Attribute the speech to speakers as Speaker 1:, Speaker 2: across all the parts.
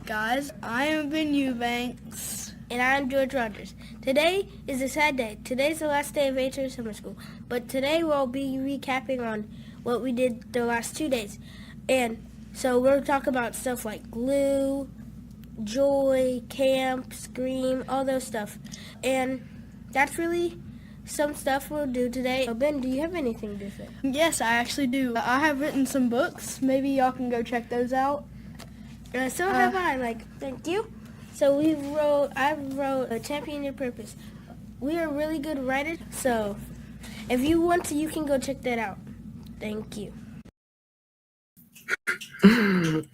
Speaker 1: Guys, I am Ben Eubanks.
Speaker 2: And I'm George Rogers. Today is a sad day. Today's the last day of HR summer school. But today we'll be recapping on what we did the last 2 days. And so we'll talk about stuff like glue, joy, camp, scream, all those stuff. And that's really some stuff we'll do today. So Ben, do you have anything to say?
Speaker 1: Yes, I actually do. I have written some books. Maybe y'all can go check those out.
Speaker 2: So have I. Thank you. So I wrote a Champion Your Purpose. We are really good writers. So if you want to, you can go check that out. Thank you.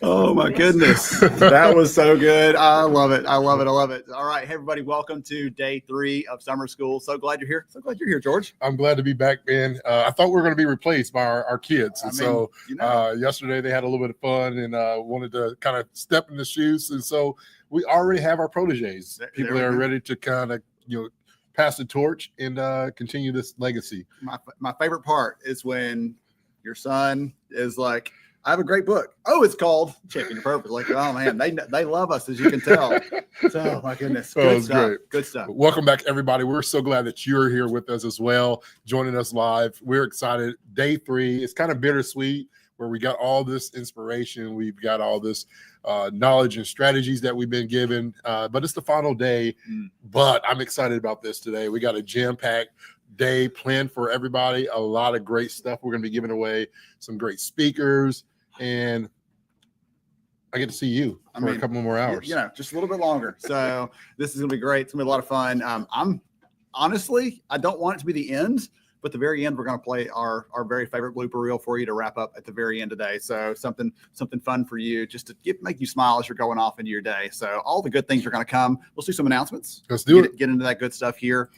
Speaker 3: Oh my goodness. That was so good. I love it. I love it. I love it. All right. Hey, everybody. Welcome to day 3 of summer school. So glad you're here. So glad you're here, George.
Speaker 4: I'm glad to be back, Ben. I thought we were going to be replaced by our kids. And yesterday they had a little bit of fun and wanted to kind of step in the shoes. And so we already have our proteges. People that are ready to kind of, pass the torch and continue this legacy.
Speaker 3: My favorite part is when your son is like, I have a great book. Oh, it's called Champion Your Purpose. Like, oh man, they love us, as you can tell. So, my goodness, good stuff. Great. Good stuff.
Speaker 4: Welcome back, everybody. We're so glad that you're here with us as well, joining us live. We're excited. Day 3. It's kind of bittersweet, where we got all this inspiration. We've got all this knowledge and strategies that we've been given, but it's the final day. But I'm excited about this today. We got a jam-packed day planned for everybody. A lot of great stuff we're going to be giving away. Some great speakers, and I get to see you for a couple more hours.
Speaker 3: Just a little bit longer. So this is going to be great. It's going to be a lot of fun. I'm honestly, I don't want it to be the end, but the very end, we're going to play our very favorite blooper reel for you to wrap up at the very end today. So something fun for you, just to make you smile as you're going off into your day. So all the good things are going to come. We'll do some announcements.
Speaker 4: Let's do it.
Speaker 3: Get into that good stuff here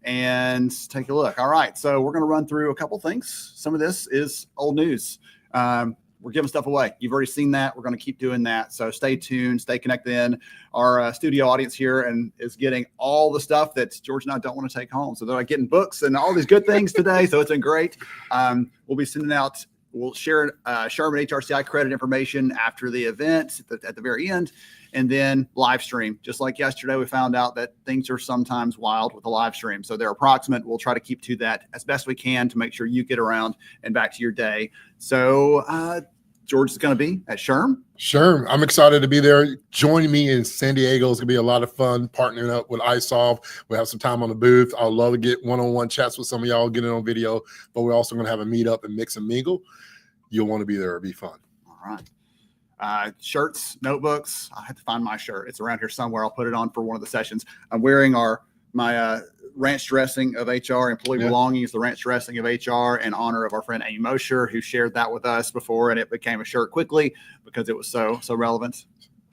Speaker 3: and take a look. All right. So we're going to run through a couple things. Some of this is old news. We're giving stuff away. You've already seen that. We're going to keep doing that. So stay tuned, stay connected in. Our studio audience here and is getting all the stuff that George and I don't want to take home. So they're like getting books and all these good things today. So it's been great. We'll be sending out, we'll share Sherman HRCI credit information after the event at the very end, and then live stream. Just like yesterday, we found out that things are sometimes wild with the live stream. So they're approximate. We'll try to keep to that as best we can to make sure you get around and back to your day. So George is going to be at SHRM.
Speaker 4: SHRM. I'm excited to be there. Joining me in San Diego is going to be a lot of fun, partnering up with iSolve. We'll have some time on the booth. I'd love to get one-on-one chats with some of y'all, get it on video, but we're also going to have a meetup and mix and mingle. You'll want to be there. It'll be fun.
Speaker 3: All right. Shirts, notebooks. I had to find my shirt. It's around here somewhere. I'll put it on for one of the sessions. I'm wearing my ranch dressing of HR, employee belongings, the ranch dressing of HR, in honor of our friend Amy Mosher, who shared that with us before, and it became a shirt quickly because it was so relevant.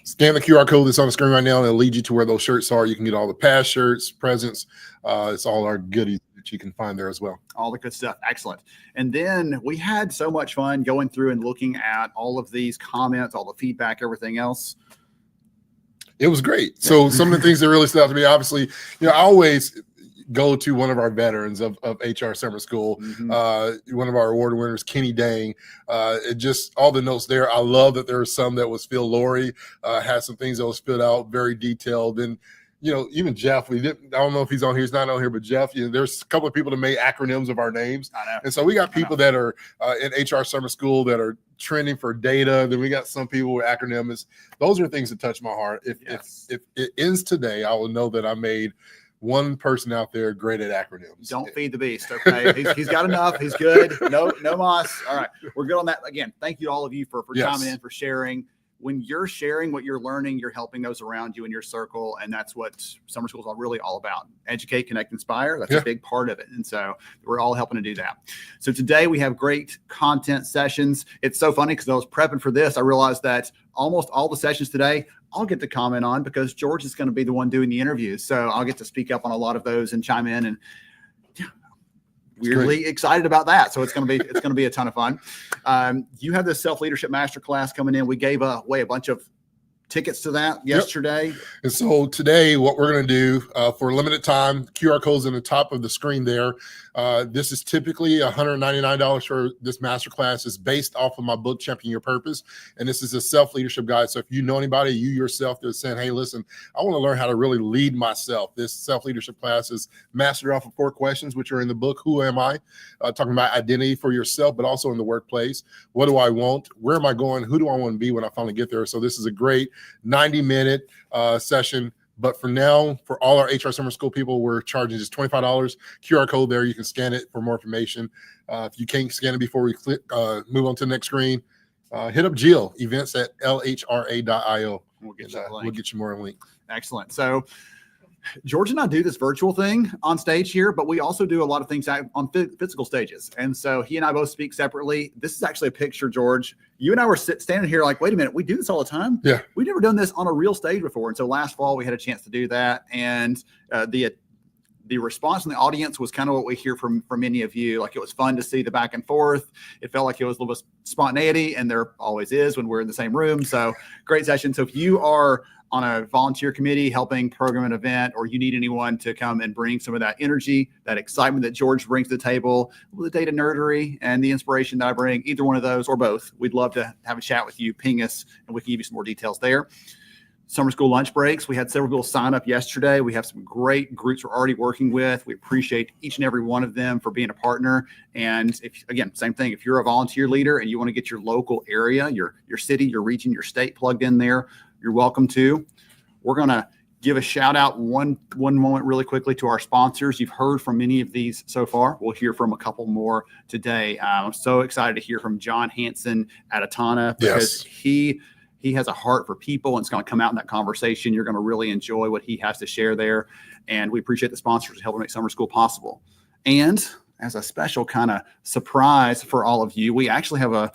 Speaker 4: Scan the QR code that's on the screen right now, and it'll lead you to where those shirts are. You can get all the past shirts, presents. It's all our goodies that you can find there as well.
Speaker 3: All the good stuff. Excellent. And then we had so much fun going through and looking at all of these comments, all the feedback, everything else.
Speaker 4: It was great. So some of the things that really stood out to me, obviously, I always go to one of our veterans of HR Summer School, one of our award winners, Kenny Dang. Just all the notes there. I love that there are some that was Phil Laurie, had some things that was spit out, very detailed. And, even Jeff, I don't know if he's on here, he's not on here, but Jeff, there's a couple of people that made acronyms of our names. I know. And so we got people that are in HR Summer School that are trending for data. Then we got some people with acronyms. Those are things that touch my heart. If it ends today, I will know that I made one person out there great at acronyms.
Speaker 3: Don't feed the beast, okay? he's got enough. He's good. No moss. All right, we're good on that. Again, thank you to all of you for chiming in, for sharing. When you're sharing what you're learning, you're helping those around you in your circle, and that's what summer school is really all about. Educate, connect, inspire. That's a big part of it, and so we're all helping to do that. So today we have great content sessions. It's so funny because I was prepping for this. I realized that almost all the sessions today I'll get to comment on because George is going to be the one doing the interviews. So I'll get to speak up on a lot of those and chime in, and weirdly excited about that. So it's going to be a ton of fun. You have this self-leadership masterclass coming in. We gave away a bunch of tickets to that yesterday.
Speaker 4: And so today, what we're going to do for a limited time, QR code's in the top of the screen there. This is typically $199 for this masterclass. It's based off of my book, Champion Your Purpose. And this is a self-leadership guide. So if you know anybody, you yourself that's saying, hey, listen, I want to learn how to really lead myself. This self-leadership class is mastered off of 4 questions, which are in the book, Who Am I? Talking about identity for yourself, but also in the workplace. What do I want? Where am I going? Who do I want to be when I finally get there? So this is a great 90-minute session. But for now, for all our HR Summer School people, we're charging just $25. QR code there. You can scan it for more information. If you can't scan it before we move on to the next screen, hit up Jill, events@lhra.io.
Speaker 3: We'll get you
Speaker 4: we'll get you more on link.
Speaker 3: Excellent. So George and I do this virtual thing on stage here, but we also do a lot of things on physical stages. And so he and I both speak separately. This is actually a picture, George. You and I were standing here like, wait a minute, we do this all the time?
Speaker 4: Yeah.
Speaker 3: We've never done this on a real stage before. And so last fall we had a chance to do that. And the response from the audience was kind of what we hear from many of you. Like, it was fun to see the back and forth. It felt like it was a little bit spontaneity, and there always is when we're in the same room. So great session. So if you are on a volunteer committee helping program an event, or you need anyone to come and bring some of that energy, that excitement that George brings to the table, the data nerdery and the inspiration that I bring, either one of those or both, we'd love to have a chat with you. Ping us and we can give you some more details there. Summer school lunch breaks. We had several people sign up yesterday. We have some great groups we're already working with. We appreciate each and every one of them for being a partner. And again, same thing. If you're a volunteer leader and you want to get your local area, your city, your region, your state plugged in there, you're welcome to. We're going to give a shout out one moment really quickly to our sponsors. You've heard from many of these so far. We'll hear from a couple more today. I'm so excited to hear from John Hanson at Atana, because he has a heart for people, and it's going to come out in that conversation. You're going to really enjoy what he has to share there. And we appreciate the sponsors helping make summer school possible. And as a special kind of surprise for all of you, we actually have a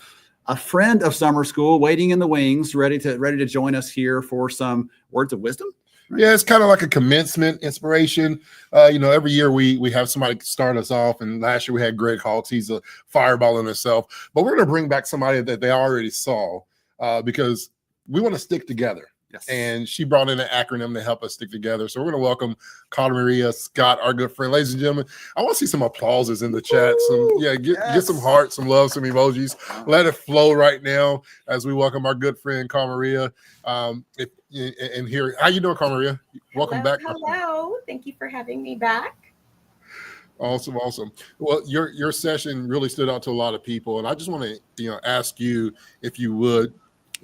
Speaker 3: friend of summer school waiting in the wings, ready to join us here for some words of wisdom. Right?
Speaker 4: Yeah, it's kind of like a commencement inspiration. Every year we have somebody start us off, and last year we had Greg Hawks. He's a fireball in himself. But we're going to bring back somebody that they already saw because we want to stick together.
Speaker 3: Yes.
Speaker 4: And she brought in an acronym to help us stick together. So we're going to welcome Carla Maria Scott, our good friend. Ladies and gentlemen, I want to see some applauses in the chat. Get some hearts, some love, some emojis. Let it flow right now as we welcome our good friend Carla Maria. And here, how you doing, Carla Maria? Welcome back.
Speaker 5: Hello. Thank you for having me back.
Speaker 4: Awesome. Well, your session really stood out to a lot of people, and I just want to ask you, if you would,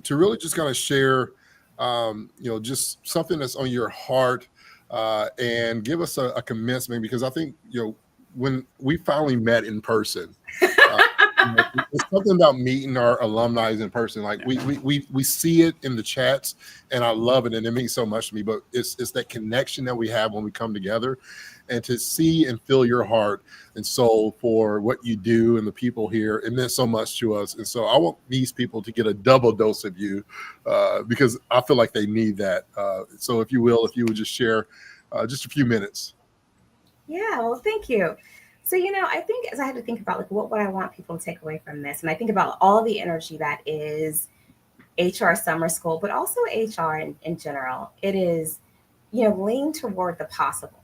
Speaker 4: to really just kind of share just something that's on your heart, and give us a commencement, because I think, when we finally met in person, it's something about meeting our alumni in person. Like we see it in the chats, and I love it, and it means so much to me, but it's that connection that we have when we come together, and to see and feel your heart and soul for what you do and the people here. It meant so much to us. And so I want these people to get a double dose of you, because I feel like they need that. So if you would just share just a few minutes.
Speaker 5: Yeah, well, thank you. So, I think as I had to think about what would I want people to take away from this, and I think about all the energy that is HR Summer School, but also HR in general, it is, lean toward the possible.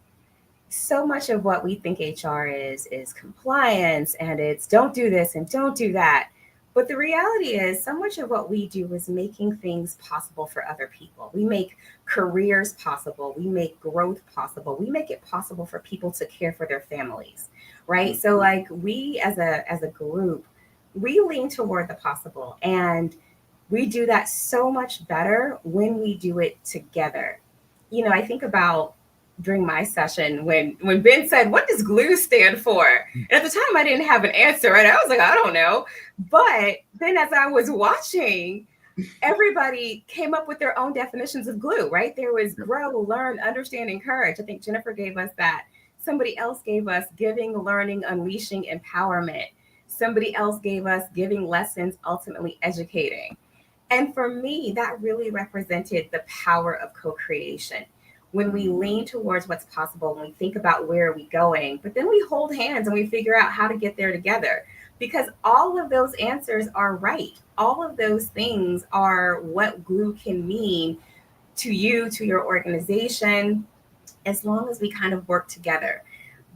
Speaker 5: So much of what we think HR is compliance, and it's don't do this and don't do that. But the reality is, so much of what we do is making things possible for other people. We make careers possible. We make growth possible. We make it possible for people to care for their families, right? So we as a group, we lean toward the possible, and we do that so much better when we do it together. I think about during my session when Ben said, "What does GLUE stand for?" And at the time I didn't have an answer, right? I was like, I don't know. But then as I was watching, everybody came up with their own definitions of GLUE, right? There was grow, learn, understand, encourage. I think Jennifer gave us that. Somebody else gave us giving, learning, unleashing, empowerment. Somebody else gave us giving lessons, ultimately educating. And for me, that really represented the power of co-creation. When we lean towards what's possible, when we think about where are we going, but then we hold hands and we figure out how to get there together. because all of those answers are right. All of those things are what glue can mean to you, to your organization, as long as we kind of work together.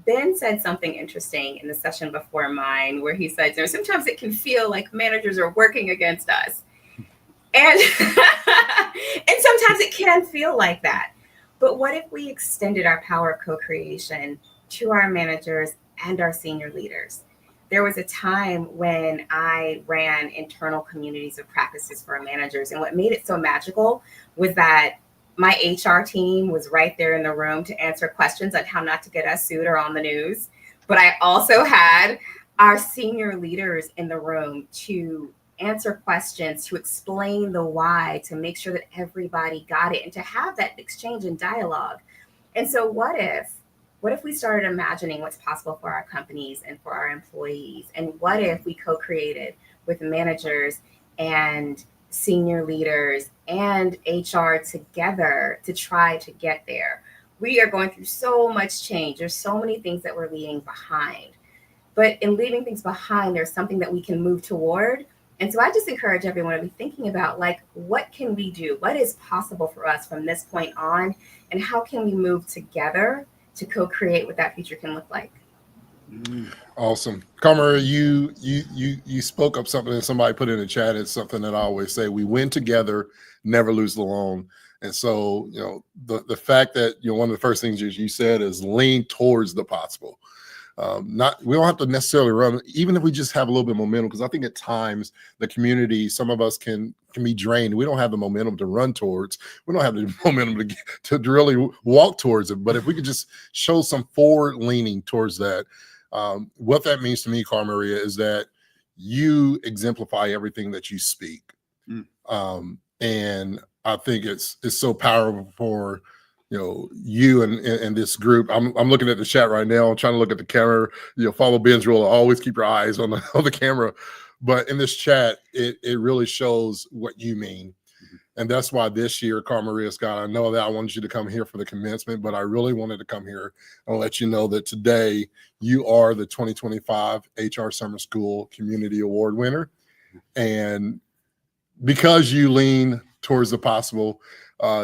Speaker 5: Ben said something interesting in the session before mine where he said, sometimes it can feel like managers are working against us. And, and sometimes it can feel like that. But what if we extended our power of co-creation to our managers and our senior leaders? There was a time when I ran internal communities of practices for our managers. And what made it so magical was that my HR team was right there in the room to answer questions on how not to get us sued or on the news. But I also had our senior leaders in the room to answer questions, to explain the why, to make sure that everybody got it, and to have that exchange and dialogue. And so what if we started imagining what's possible for our companies and for our employees? And what if we co-created with managers and senior leaders and HR together to try to get there? We are going through so much change. There's so many things that we're leaving behind. But in leaving things behind, there's something that we can move toward. And so I just encourage everyone to be thinking about, like, what can we do? What is possible for us from this point on? And how can we move together to co-create what that future can look like?
Speaker 4: Awesome. Carmen, you spoke up something that somebody put in the chat. It's something that I always say: we win together, never lose alone. And so, the fact that, one of the first things you said is lean towards the possible. We don't have to necessarily run, even if we just have a little bit of momentum, because I think at times the community, some of us can be drained. We don't have the momentum to run towards. We don't have the momentum to really walk towards it. But if we could just show some forward leaning towards that, what that means to me, Carmen Maria, is that you exemplify everything that you speak. And I think it's so powerful for you and this group. I'm looking at the chat right now. I'm trying to look at the camera. Follow Ben's rule. Always keep your eyes on the camera. But in this chat, it really shows what you mean. And that's why this year, Carmen Maria Scott, I know that I wanted you to come here for the commencement, but I really wanted to come here and let you know that today you are the 2025 HR Summer School Community Award winner. And because you lean towards the possible,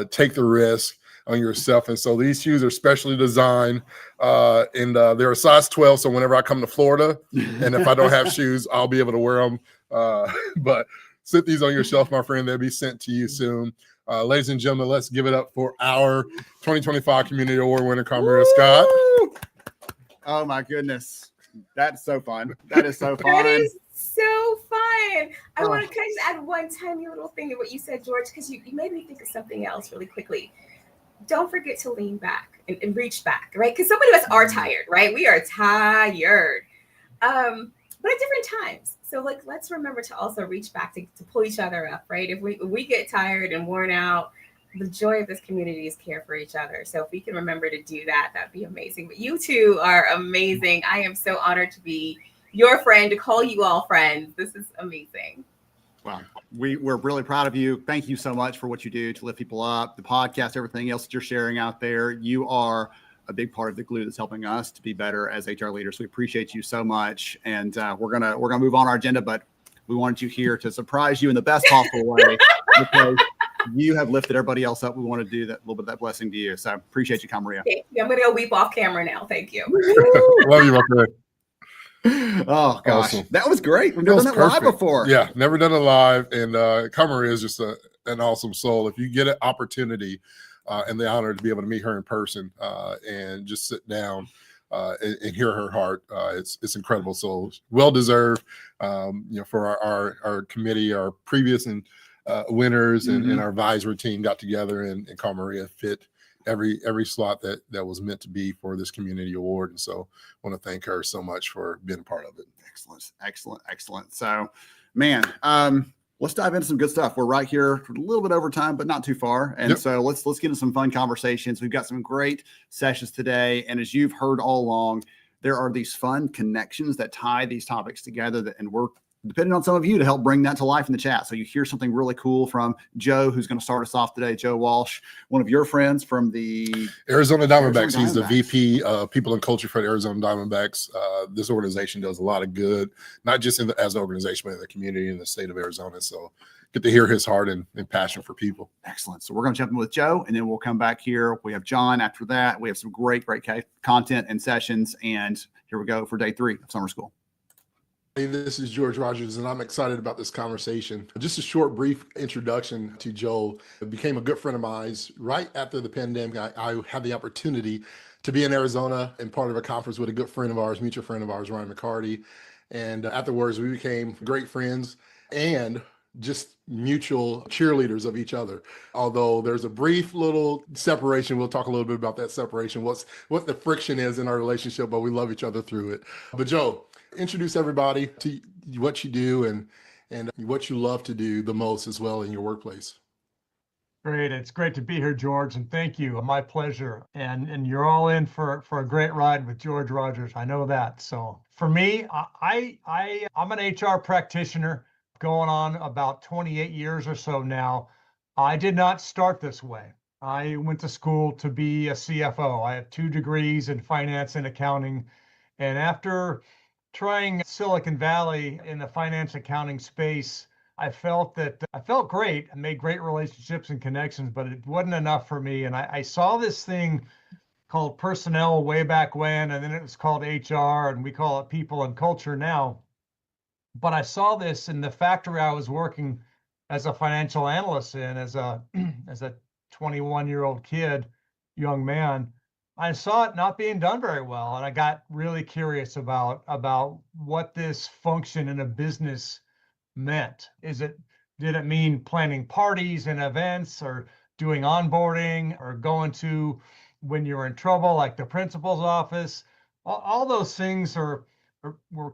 Speaker 4: take the risk on yourself. And so these shoes are specially designed, and they're a size 12. So whenever I come to Florida, and if I don't have shoes, I'll be able to wear them. But sit these on your shelf, my friend. They'll be sent to you soon. Ladies and gentlemen, let's give it up for our 2025 Community Award winner, Carmen Maria Scott.
Speaker 3: Oh my goodness. That's so fun. That is so fun.
Speaker 5: That is so fun. I want to just add one tiny little thing to what you said, George, because you made me think of something else really quickly. Don't forget to lean back and reach back, right? Because so many of us are tired, right? We are tired, but at different times. So let's remember to also reach back to pull each other up, right? If we get tired and worn out, the joy of this community is care for each other. So if we can remember to do that, that'd be amazing. But you two are amazing. I am so honored to be your friend, to call you all friends. This is amazing.
Speaker 3: Wow. We're really proud of you. Thank you so much for what you do to lift people up, the podcast, everything else that you're sharing out there. You are a big part of the glue that's helping us to be better as HR leaders. We appreciate you so much. And we're gonna move on our agenda, but we wanted you here to surprise you in the best possible way, because you have lifted everybody else up. We want to do that, a little bit of that blessing to you. So appreciate you, Maria.
Speaker 5: Thank you. I'm gonna go weep off camera now. Thank you.
Speaker 4: Love you, my friend.
Speaker 3: Oh gosh,
Speaker 4: awesome.
Speaker 3: That was great. We've never done that live before.
Speaker 4: Yeah, never done it live. And Carmen Maria is just an awesome soul. If you get an opportunity and the honor to be able to meet her in person and just sit down and hear her heart, it's incredible. So well deserved. For our committee, our previous and winners and our advisory team got together, and Carmen Maria fit every slot that was meant to be for this community award. And so I want to thank her so much for being a part of it. Excellent. So, man, let's dive into some good stuff. We're right here for a little bit over time, but not too far. And so let's get into some fun conversations. We've got some great sessions today. And as you've heard all along, there are these fun connections that tie these topics together, and we're
Speaker 3: depending on some of you to help bring that to life in the chat. So you hear something really cool from Joe, who's going to start us off today. Joe Walsh, one of your friends from the
Speaker 4: Arizona Diamondbacks.
Speaker 3: Arizona
Speaker 4: He's the
Speaker 3: Diamondbacks.
Speaker 4: VP People and Culture for the Arizona Diamondbacks. This organization does a lot of good, not just as an organization, but in the community in the state of Arizona. So get to hear his heart and passion for people.
Speaker 3: Excellent. So we're going to jump in with Joe, and then we'll come back here. We have John after that. We have some great content and sessions. And here we go for day 3 of summer school.
Speaker 4: Hey, this is George Rogers, and I'm excited about this conversation. Just a short, brief introduction to Joel. He became a good friend of mine right after the pandemic. I had the opportunity to be in Arizona and part of a conference with a good friend of ours, mutual friend of ours, Ryan McCarty. And afterwards, we became great friends and just mutual cheerleaders of each other. Although there's a brief little separation, we'll talk a little bit about that separation, what the friction is in our relationship, but we love each other through it. But Joe, introduce everybody to what you do and what you love to do the most as well in your workplace.
Speaker 6: Great. It's great to be here, George, and thank you. My pleasure. And you're all in for a great ride with George Rogers. I know that. So for me, I'm an HR practitioner going on about 28 years or so now. I did not start this way. I went to school to be a CFO. I have 2 degrees in finance and accounting. And after trying Silicon Valley in the finance accounting space, I felt great and made great relationships and connections, but it wasn't enough for me. And I saw this thing called personnel way back when, and then it was called HR, and we call it people and culture now. But I saw this in the factory I was working as a financial analyst in, as a 21-year-old young man. I saw it not being done very well, and I got really curious about what this function in a business meant. Did it mean planning parties and events, or doing onboarding, or going to when you're in trouble, like the principal's office? All those things were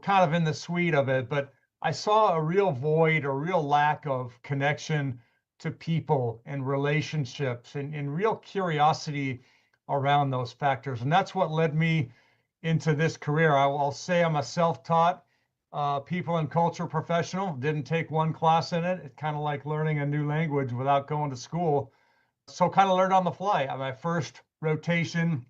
Speaker 6: kind of in the suite of it, but I saw a real void, a real lack of connection to people and relationships, and real curiosity around those factors. And that's what led me into this career. I'll say I'm a self-taught people and culture professional. Didn't take one class in it. It's kind of like learning a new language without going to school. So kind of learned on the fly. My first rotation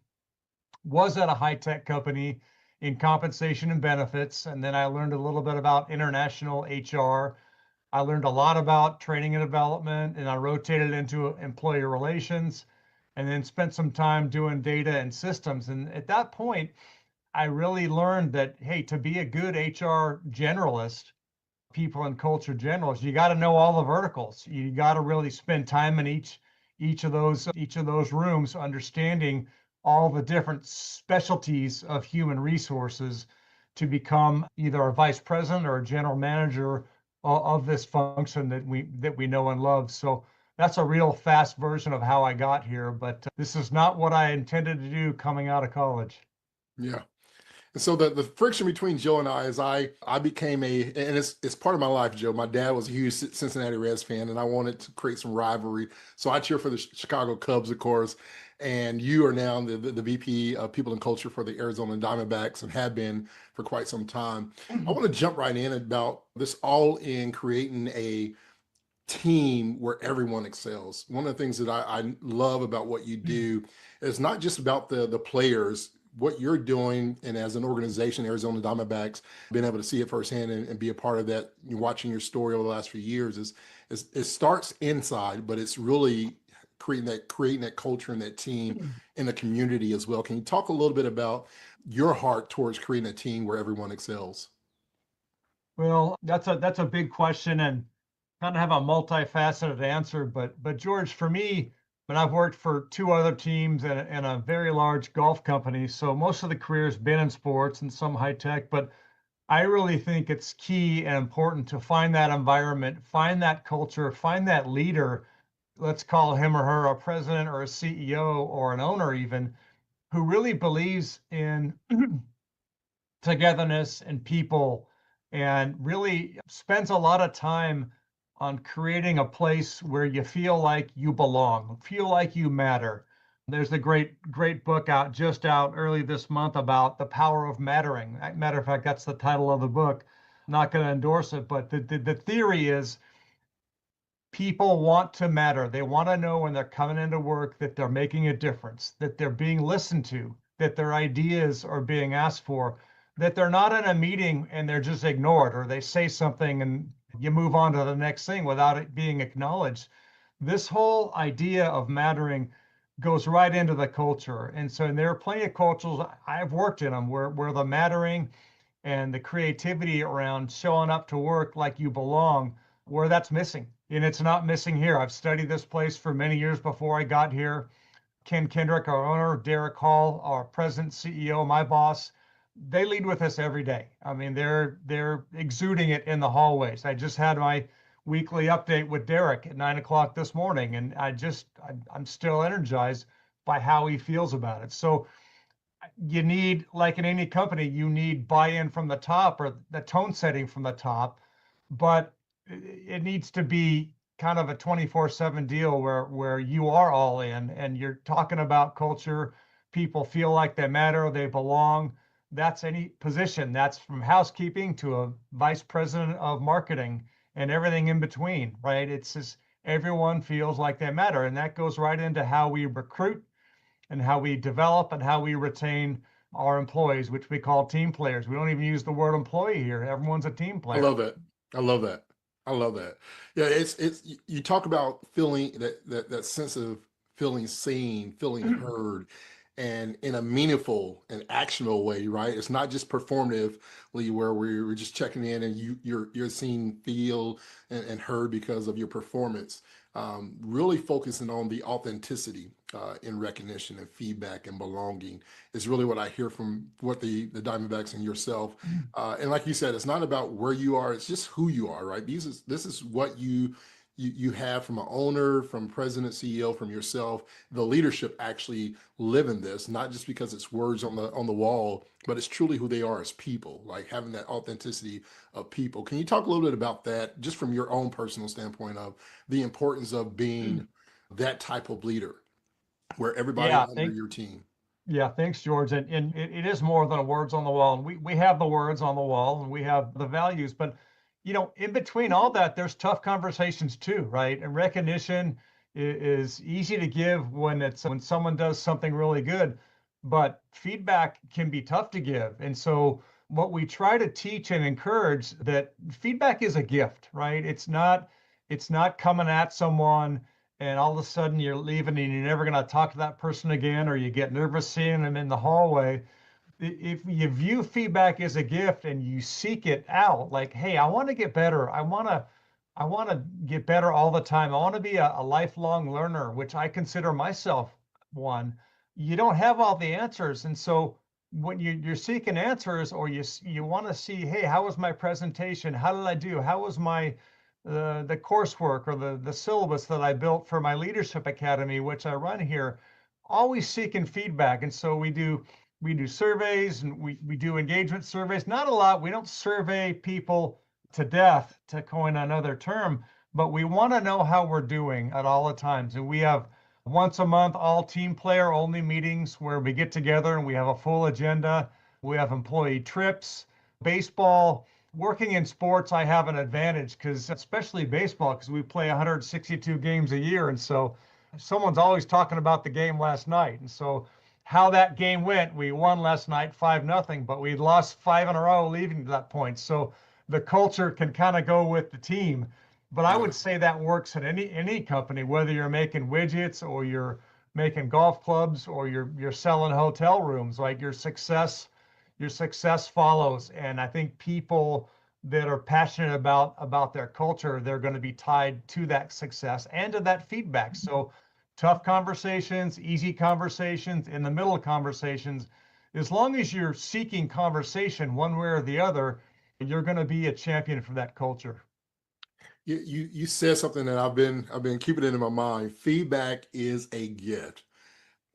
Speaker 6: was at a high-tech company in compensation and benefits. And then I learned a little bit about international HR. I learned a lot about training and development, and I rotated into employee relations, and then spent some time doing data and systems. And at that point, I really learned that, hey, to be a good HR generalist, people and culture generalist, you got to know all the verticals. You got to really spend time in each of those rooms, understanding all the different specialties of human resources to become either a vice president or a general manager of this function that we know and love. So that's a real fast version of how I got here, but this is not what I intended to do coming out of college.
Speaker 4: Yeah. And so the friction between Joe and I is I became and it's part of my life, Joe. My dad was a huge Cincinnati Reds fan, and I wanted to create some rivalry. So I cheer for the Chicago Cubs, of course. And you are now the VP of People and Culture for the Arizona Diamondbacks, and have been for quite some time. I want to jump right in about this all in creating a team where everyone excels. One of the things that I love about what you do is not just about the players, what you're doing, and as an organization, Arizona Diamondbacks, being able to see it firsthand and be a part of that. You're watching your story over the last few years is it starts inside, but it's really creating that culture and that team in the community as well. Can you talk a little bit about your heart towards creating a team where everyone excels?
Speaker 6: Well, that's a big question, and kind of have a multifaceted answer. But George, for me, when I've worked for 2 other teams and a very large golf company, so most of the career has been in sports and some high tech, but I really think it's key and important to find that environment, find that culture, find that leader. Let's call him or her a president or a CEO or an owner even, who really believes in togetherness and people, and really spends a lot of time on creating a place where you feel like you belong, feel like you matter. There's a great book out early this month about the power of mattering. Matter of fact, that's the title of the book. not going to endorse it, but the theory is people want to matter. They want to know when they're coming into work that they're making a difference, that they're being listened to, that their ideas are being asked for, that they're not in a meeting and they're just ignored, or they say something and you move on to the next thing without it being acknowledged. This whole idea of mattering goes right into the culture. And so there are plenty of cultures, I've worked in them, where the mattering and the creativity around showing up to work like you belong, where that's missing. And it's not missing here. I've studied this place for many years before I got here. Ken Kendrick, our owner, Derek Hall, our president, CEO, my boss, they lead with us every day. I mean, they're exuding it in the hallways. I just had my weekly update with Derek at 9 o'clock this morning, and I'm still energized by how he feels about it. So you need, like in any company, you need buy-in from the top or the tone setting from the top, but it needs to be kind of a 24/7 deal where you are all in and you're talking about culture. People feel like they matter, they belong. That's any position. That's from housekeeping to a vice president of marketing and everything in between, right? It's just everyone feels like they matter. And that goes right into how we recruit and how we develop and how we retain our employees, which we call team players. We don't even use the word employee here. Everyone's a team
Speaker 4: I
Speaker 6: player.
Speaker 4: love that. I love that. I love that. Yeah, it's you talk about feeling that sense of feeling seen, feeling heard, and in a meaningful and actionable way, right? It's not just performatively where we're just checking in and you're seen, feel, and heard because of your performance. Really focusing on the authenticity in recognition and feedback and belonging is really what I hear from what the Diamondbacks and yourself. And like you said, it's not about where you are; it's just who you are, right? This is what you have from an owner, from president, CEO, from yourself. The leadership actually live in this, not just because it's words on the wall, but it's truly who they are as people, like having that authenticity of people. Can you talk a little bit about that, just from your own personal standpoint of the importance of being that type of leader, where everybody's
Speaker 6: Yeah,
Speaker 4: under your team?
Speaker 6: yeah, thanks, George. And it is more than words on the wall. And we have the words on the wall and we have the values, but in between all that, there's tough conversations too, right? And recognition is easy to give when someone does something really good, but feedback can be tough to give. And so what we try to teach and encourage that feedback is a gift, right? It's not coming at someone and all of a sudden you're leaving and you're never going to talk to that person again, or you get nervous seeing them in the hallway. If you view feedback as a gift and you seek it out, like, hey, I want to get better. I want to get better all the time. I want to be a lifelong learner, which I consider myself one. You don't have all the answers. And so when you're seeking answers, or you want to see, hey, how was my presentation? How did I do? How was my the coursework or the syllabus that I built for my leadership academy, which I run here, always seeking feedback. And so we do surveys and we do engagement surveys. Not a lot. We don't survey people to death, to coin another term, but we want to know how we're doing at all the times. And we have once a month, all team player only meetings where we get together and we have a full agenda. We have employee trips, baseball. Working in sports, I have an advantage because, especially baseball, because we play 162 games a year. And so someone's always talking about the game last night. And so how that game went, we won last night 5-0, but we lost 5 in a row leading to that point. So the culture can kind of go with the team. But I would say that works in any company, whether you're making widgets or you're making golf clubs or you're selling hotel rooms, right? Your success follows. And I think people that are passionate about their culture, they're going to be tied to that success and to that feedback. So tough conversations, easy conversations, in the middle of conversations, as long as you're seeking conversation one way or the other, you're going to be a champion for that culture.
Speaker 4: You said something that I've been keeping it in my mind. Feedback is a gift.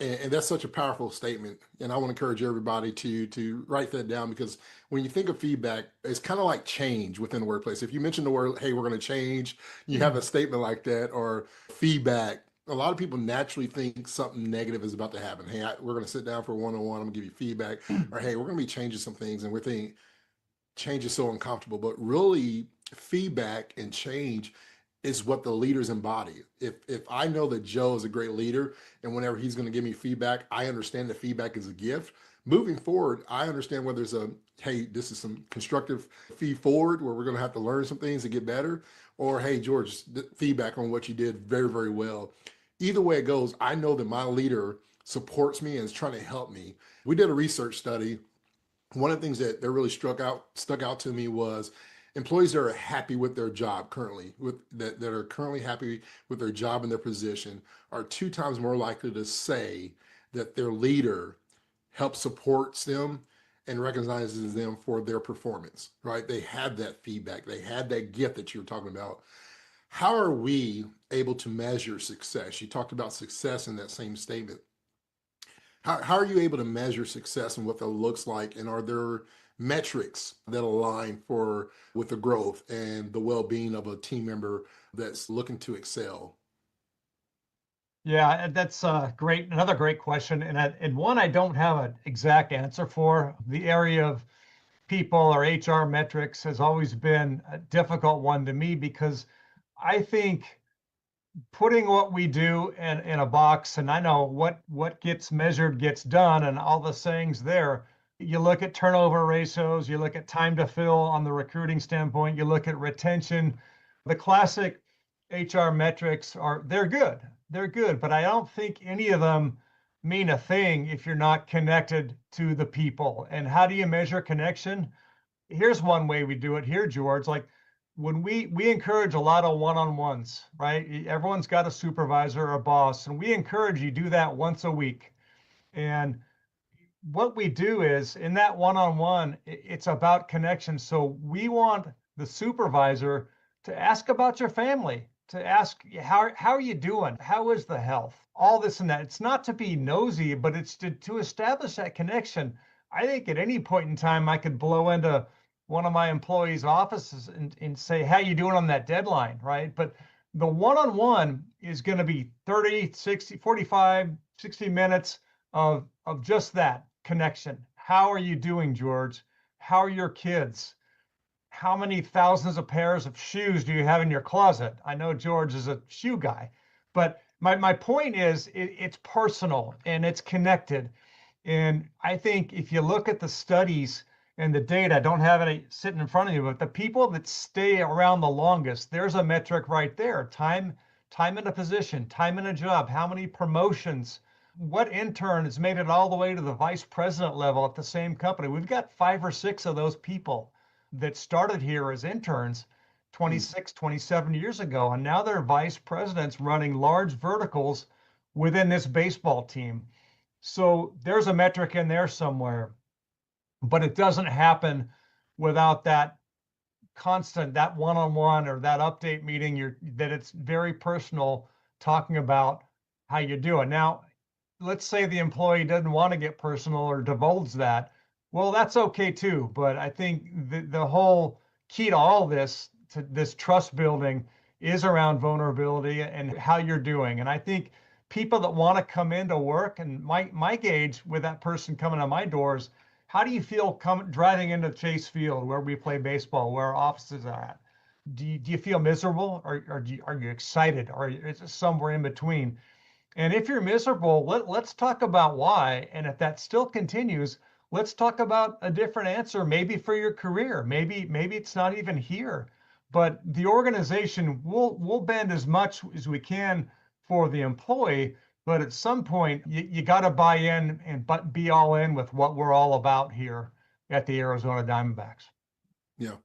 Speaker 4: And that's such a powerful statement. And I want to encourage everybody to write that down, because when you think of feedback, it's kind of like change within the workplace. If you mention the word, hey, we're going to change, you have a statement like that, or feedback, a lot of people naturally think something negative is about to happen. Hey, we're going to sit down for a one-on-one. I'm going to give you feedback. Or, hey, we're going to be changing some things. And we're thinking, change is so uncomfortable, but really feedback and change is what the leaders embody. If I know that Joe is a great leader, and whenever he's going to give me feedback, I understand that feedback is a gift. Moving forward, I understand whether it's a, hey, this is some constructive feed forward where we're going to have to learn some things to get better, or hey, George, feedback on what you did very, very well. Either way it goes, I know that my leader supports me and is trying to help me. We did a research study. One of the things that really stuck out to me was employees that are happy with their job currently, that are currently happy with their job and their position, are 2 times more likely to say that their leader helps supports them and recognizes them for their performance, right? They have that feedback. They have that gift that you were talking about. How are we able to measure success? You talked about success in that same statement. How are you able to measure success and what that looks like? And are there metrics that align for with the growth and the well-being of a team member that's looking to excel?
Speaker 6: Yeah, and that's great. Another great question, and one I don't have an exact answer for. The area of people or HR metrics has always been a difficult one to me because I think putting what we do in a box, and I know what gets measured gets done, and all the sayings there. You look at turnover ratios, you look at time to fill on the recruiting standpoint, you look at retention. The classic HR metrics they're good. They're good, but I don't think any of them mean a thing if you're not connected to the people. And how do you measure connection? Here's one way we do it here, George. Like when we encourage a lot of one-on-ones, right? Everyone's got a supervisor or a boss, and we encourage you do that once a week. And what we do is in that one-on-one, it's about connection. So we want the supervisor to ask about your family, to ask how are you doing? How is the health? All this and that. It's not to be nosy, but it's to establish that connection. I think at any point in time, I could blow into one of my employees' offices and say, how you doing on that deadline, right? But the one-on-one is going to be 30, 60, 45, 60 minutes of just that connection. How are you doing, George? How are your kids? How many thousands of pairs of shoes do you have in your closet? I know George is a shoe guy, but my point is it's personal and it's connected. And I think if you look at the studies and the data, I don't have any sitting in front of you, but the people that stay around the longest, there's a metric right there. Time in a position, time in a job, how many promotions, what intern has made it all the way to the vice president level at the same company. We've got 5 or 6 of those people that started here as interns 26, 27 years ago, and now they're vice presidents running large verticals within this baseball team. So there's a metric in there somewhere, but it doesn't happen without that constant, that one-on-one or that update meeting, that it's very personal, talking about how you're doing. Now, let's say the employee doesn't want to get personal or divulge that. Well, that's okay too. But I think the whole key to all this, to this trust building, is around vulnerability and how you're doing. And I think people that want to come into work, and my gauge with that person coming on my doors, how do you feel driving into Chase Field where we play baseball, where our offices are at? Do you feel miserable, or are you excited, or is it somewhere in between? And if you're miserable, let's talk about why. And if that still continues, let's talk about a different answer, maybe for your career. Maybe it's not even here. But the organization will bend as much as we can for the employee. But at some point, you got to buy in and be all in with what we're all about here at the Arizona Diamondbacks.
Speaker 4: Yeah.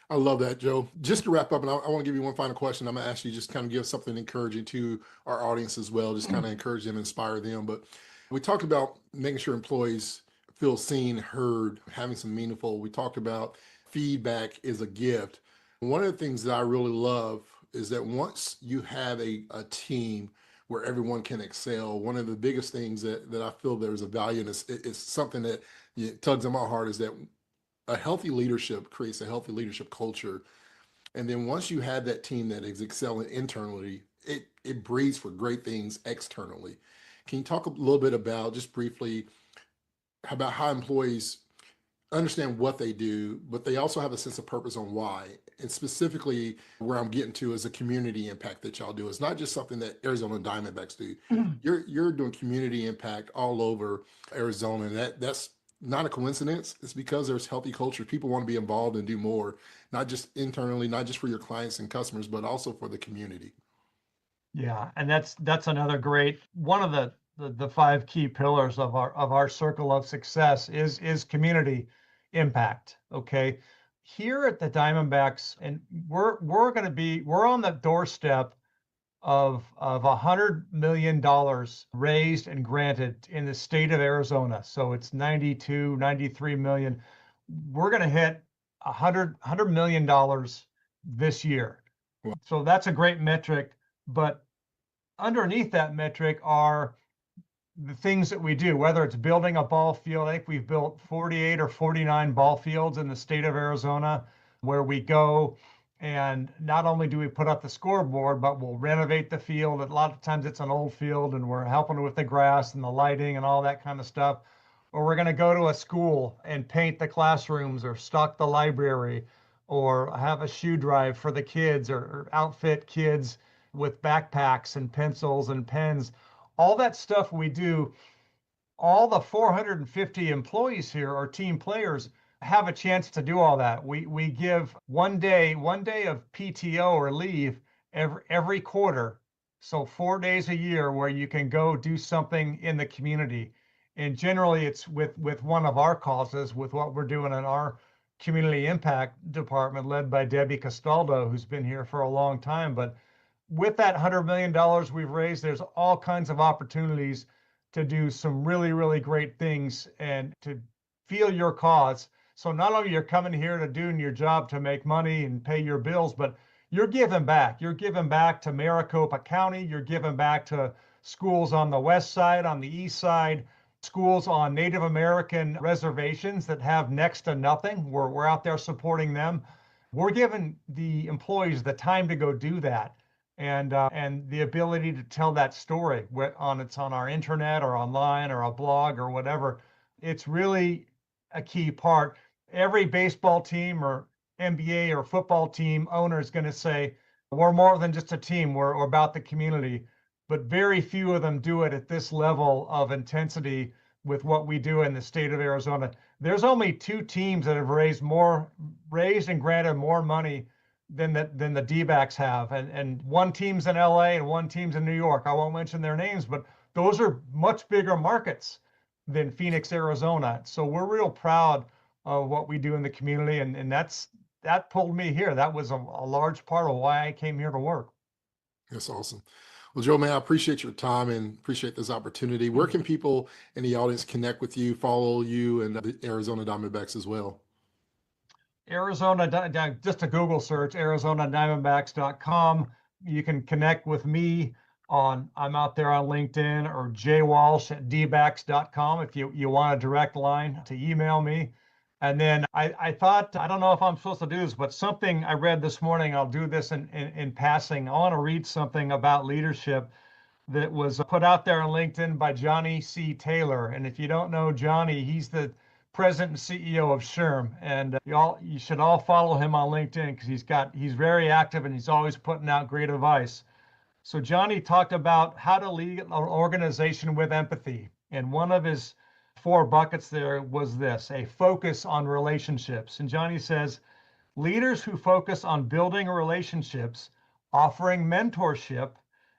Speaker 4: I love that, Joe. Just to wrap up, and I want to give you one final question. I'm going to ask you just kind of give something encouraging to our audience as well, just kind of encourage them, inspire them. But we talked about making sure employees feel seen, heard, having some meaningful. We talked about feedback is a gift. One of the things that I really love is that once you have a team where everyone can excel, one of the biggest things that I feel there's a value in is something that tugs on my heart, is that a healthy leadership creates a healthy leadership culture. And then once you have that team that is excelling internally, it breeds for great things externally. Can you talk a little bit about, just briefly, about how employees understand what they do, but they also have a sense of purpose on why. And specifically, where I'm getting to is a community impact that y'all do. It's not just something that Arizona Diamondbacks do. You're doing community impact all over Arizona, and that's not a coincidence. It's because there's healthy culture. People want to be involved and do more, not just internally, not just for your clients and customers, but also for the community.
Speaker 6: Yeah, and that's another great one of the five key pillars of our circle of success is community impact. Okay. Here at the Diamondbacks, and we're on the doorstep of $100 million raised and granted in the state of Arizona. So it's 93 million. We're gonna hit $100 million this year.
Speaker 4: Wow.
Speaker 6: So that's a great metric, but underneath that metric are the things that we do, whether it's building a ball field. I think we've built 48 or 49 ball fields in the state of Arizona, where we go and not only do we put up the scoreboard, but we'll renovate the field. A lot of times it's an old field and we're helping with the grass and the lighting and all that kind of stuff. Or we're going to go to a school and paint the classrooms or stock the library or have a shoe drive for the kids or outfit kids with backpacks and pencils and pens. All that stuff we do, all the 450 employees here are team players have a chance to do all that. We give one day of PTO or leave every quarter. So 4 days a year where you can go do something in the community. And generally it's with one of our causes, with what we're doing in our community impact department led by Debbie Castaldo, who's been here for a long time. But with that $100 million we've raised, there's all kinds of opportunities to do some really, really great things and to feel your cause. So not only you're coming here to doing your job to make money and pay your bills, but you're giving back. You're giving back to Maricopa County. You're giving back to schools on the west side, on the east side, schools on Native American reservations that have next to nothing. We're out there supporting them. We're giving the employees the time to go do that and the ability to tell that story it's on our internet or online or a blog or whatever. It's really a key part. Every baseball team or NBA or football team owner is going to say, we're more than just a team, we're about the community. But very few of them do it at this level of intensity with what we do in the state of Arizona. There's only two teams that have raised and granted more money than the D-backs have. And one team's in LA and one team's in New York. I won't mention their names, but those are much bigger markets than Phoenix, Arizona. So we're real proud of what we do in the community. And that pulled me here. That was a large part of why I came here to work.
Speaker 4: That's awesome. Well, Joe, man, I appreciate your time and appreciate this opportunity. Where can people in the audience connect with you, follow you, and the Arizona Diamondbacks as well?
Speaker 6: Just a Google search, ArizonaDiamondbacks.com. You can connect with me I'm out there on LinkedIn, or jwalsh@dbacks.com if you want a direct line to email me. And then I thought, I don't know if I'm supposed to do this, but something I read this morning, I'll do this in passing. I want to read something about leadership that was put out there on LinkedIn by Johnny C. Taylor. And if you don't know Johnny, he's the president and CEO of SHRM. And you should all follow him on LinkedIn because he's very active and he's always putting out great advice. So Johnny talked about how to lead an organization with empathy. And one of his 4 buckets there was this: a focus on relationships. And Johnny says, leaders who focus on building relationships, offering mentorship,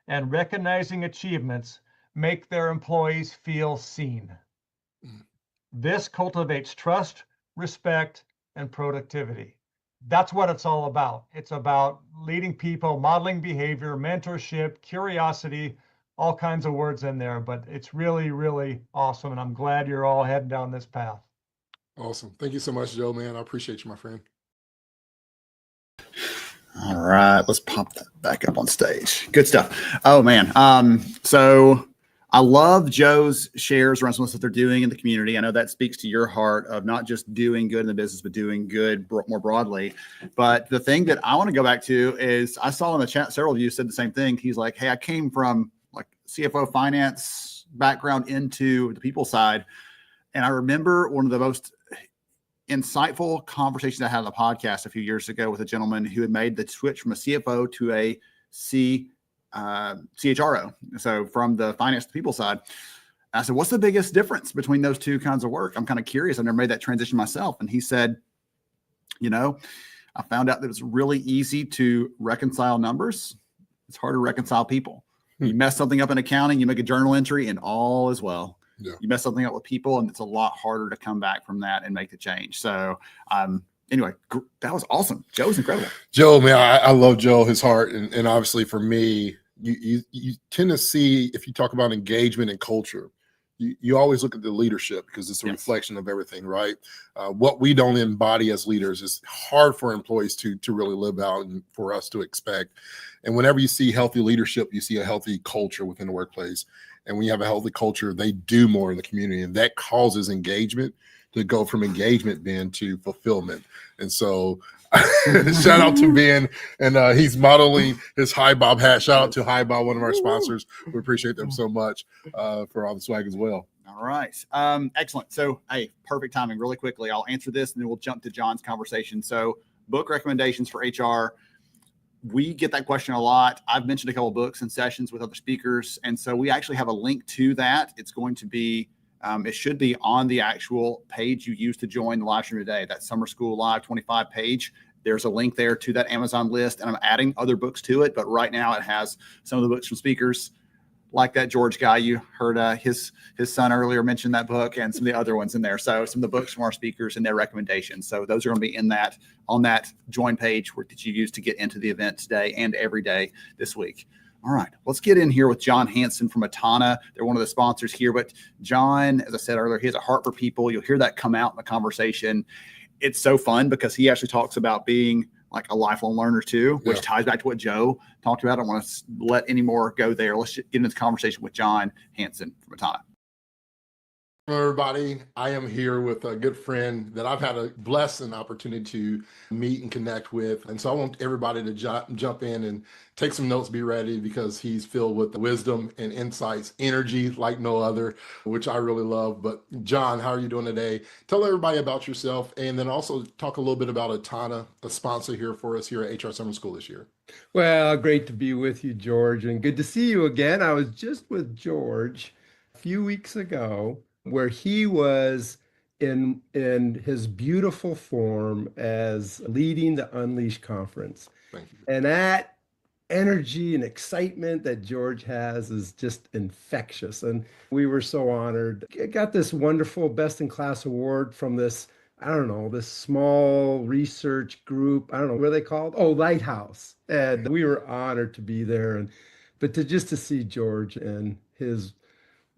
Speaker 6: and recognizing achievements make their employees feel seen. This cultivates trust, respect, and productivity. That's what it's all about. It's about leading people, modeling behavior, mentorship, curiosity, all kinds of words in there, but it's really, really awesome. And I'm glad you're all heading down this path.
Speaker 4: Awesome. Thank you so much, Joe, man. I appreciate you, my friend.
Speaker 3: All right, let's pop that back up on stage. Good stuff. Oh man. So I love Joe's shares around some of the stuff they're doing in the community. I know that speaks to your heart of not just doing good in the business, but doing good more broadly. But the thing that I want to go back to is I saw in the chat, several of you said the same thing. He's like, hey, I came from like CFO finance background into the people side. And I remember one of the most insightful conversation I had on the podcast a few years ago with a gentleman who had made the switch from a CFO to a CHRO. So from the finance to people side. I said, what's the biggest difference between those two kinds of work? I'm kind of curious. I've never made that transition myself. And he said, I found out that it's really easy to reconcile numbers. It's hard to reconcile people. You mess something up in accounting, you make a journal entry and all is well. Yeah. You mess something up with people and it's a lot harder to come back from that and make the change. So anyway, that was awesome. Joe was incredible.
Speaker 4: Joe, man, I love Joe, his heart. And obviously for me, you tend to see, if you talk about engagement and culture, you always look at the leadership because it's a reflection of everything, right? What we don't embody as leaders is hard for employees to really live out and for us to expect. And whenever you see healthy leadership, you see a healthy culture within the workplace. And when you have a healthy culture, they do more in the community, and that causes engagement to go from engagement, Ben, to fulfillment. And so shout out to Ben, and he's modeling his High Bob hat. Shout out to High Bob, one of our sponsors. We appreciate them so much for all the swag as well.
Speaker 3: All right. Excellent. So, hey, perfect timing. Really quickly, I'll answer this and then we'll jump to John's conversation. So, book recommendations for HR. We get that question a lot. I've mentioned a couple of books and sessions with other speakers. And so we actually have a link to that. It's going to be, it should be on the actual page you use to join the live stream today. That Summer School Live 25 page. There's a link there to that Amazon list, and I'm adding other books to it. But right now it has some of the books from speakers like that George guy. You heard his son earlier mention that book, and some of the other ones in there. So some of the books from our speakers and their recommendations. So those are going to be on that join page that you use to get into the event today and every day this week. All right, let's get in here with John Hanson from Atana. They're one of the sponsors here. But John, as I said earlier, he has a heart for people. You'll hear that come out in the conversation. It's so fun because he actually talks about being like a lifelong learner too, which ties back to what Joe talked about. I don't want to let any more go there. Let's get into the conversation with John Hanson from Atana.
Speaker 4: Hello, everybody. I am here with a good friend that I've had a blessing opportunity to meet and connect with. And so I want everybody to jump in and take some notes, be ready, because he's filled with wisdom and insights, energy like no other, which I really love. But John, how are you doing today? Tell everybody about yourself, and then also talk a little bit about Atana, a sponsor here for us here at HR Summer School this year.
Speaker 7: Well, great to be with you, George, and good to see you again. I was just with George a few weeks ago, where he was in his beautiful form as leading the Unleash conference.
Speaker 4: Thank you.
Speaker 7: And that energy and excitement that George has is just infectious. And we were so honored. I got this wonderful Best in Class award from this, I don't know, this small research group. I don't know what are they called. Oh, Lighthouse. And we were honored to be there. But to see George and his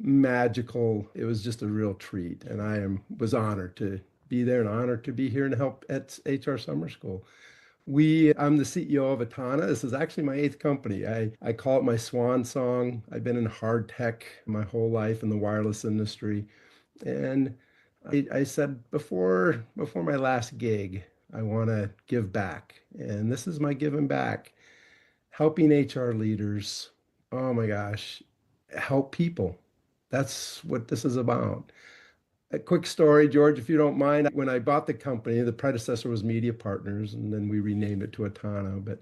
Speaker 7: magical, it was just a real treat, and I was honored to be there and honored to be here and help at HR Summer School. I'm the CEO of Atana. This is actually my 8th company. I call it my swan song. I've been in hard tech my whole life in the wireless industry, and I said before my last gig, I want to give back, and this is my giving back, helping HR leaders. Oh my gosh, help people. That's what this is about. A quick story, George, if you don't mind. When I bought the company, the predecessor was Media Partners, and then we renamed it to Atana.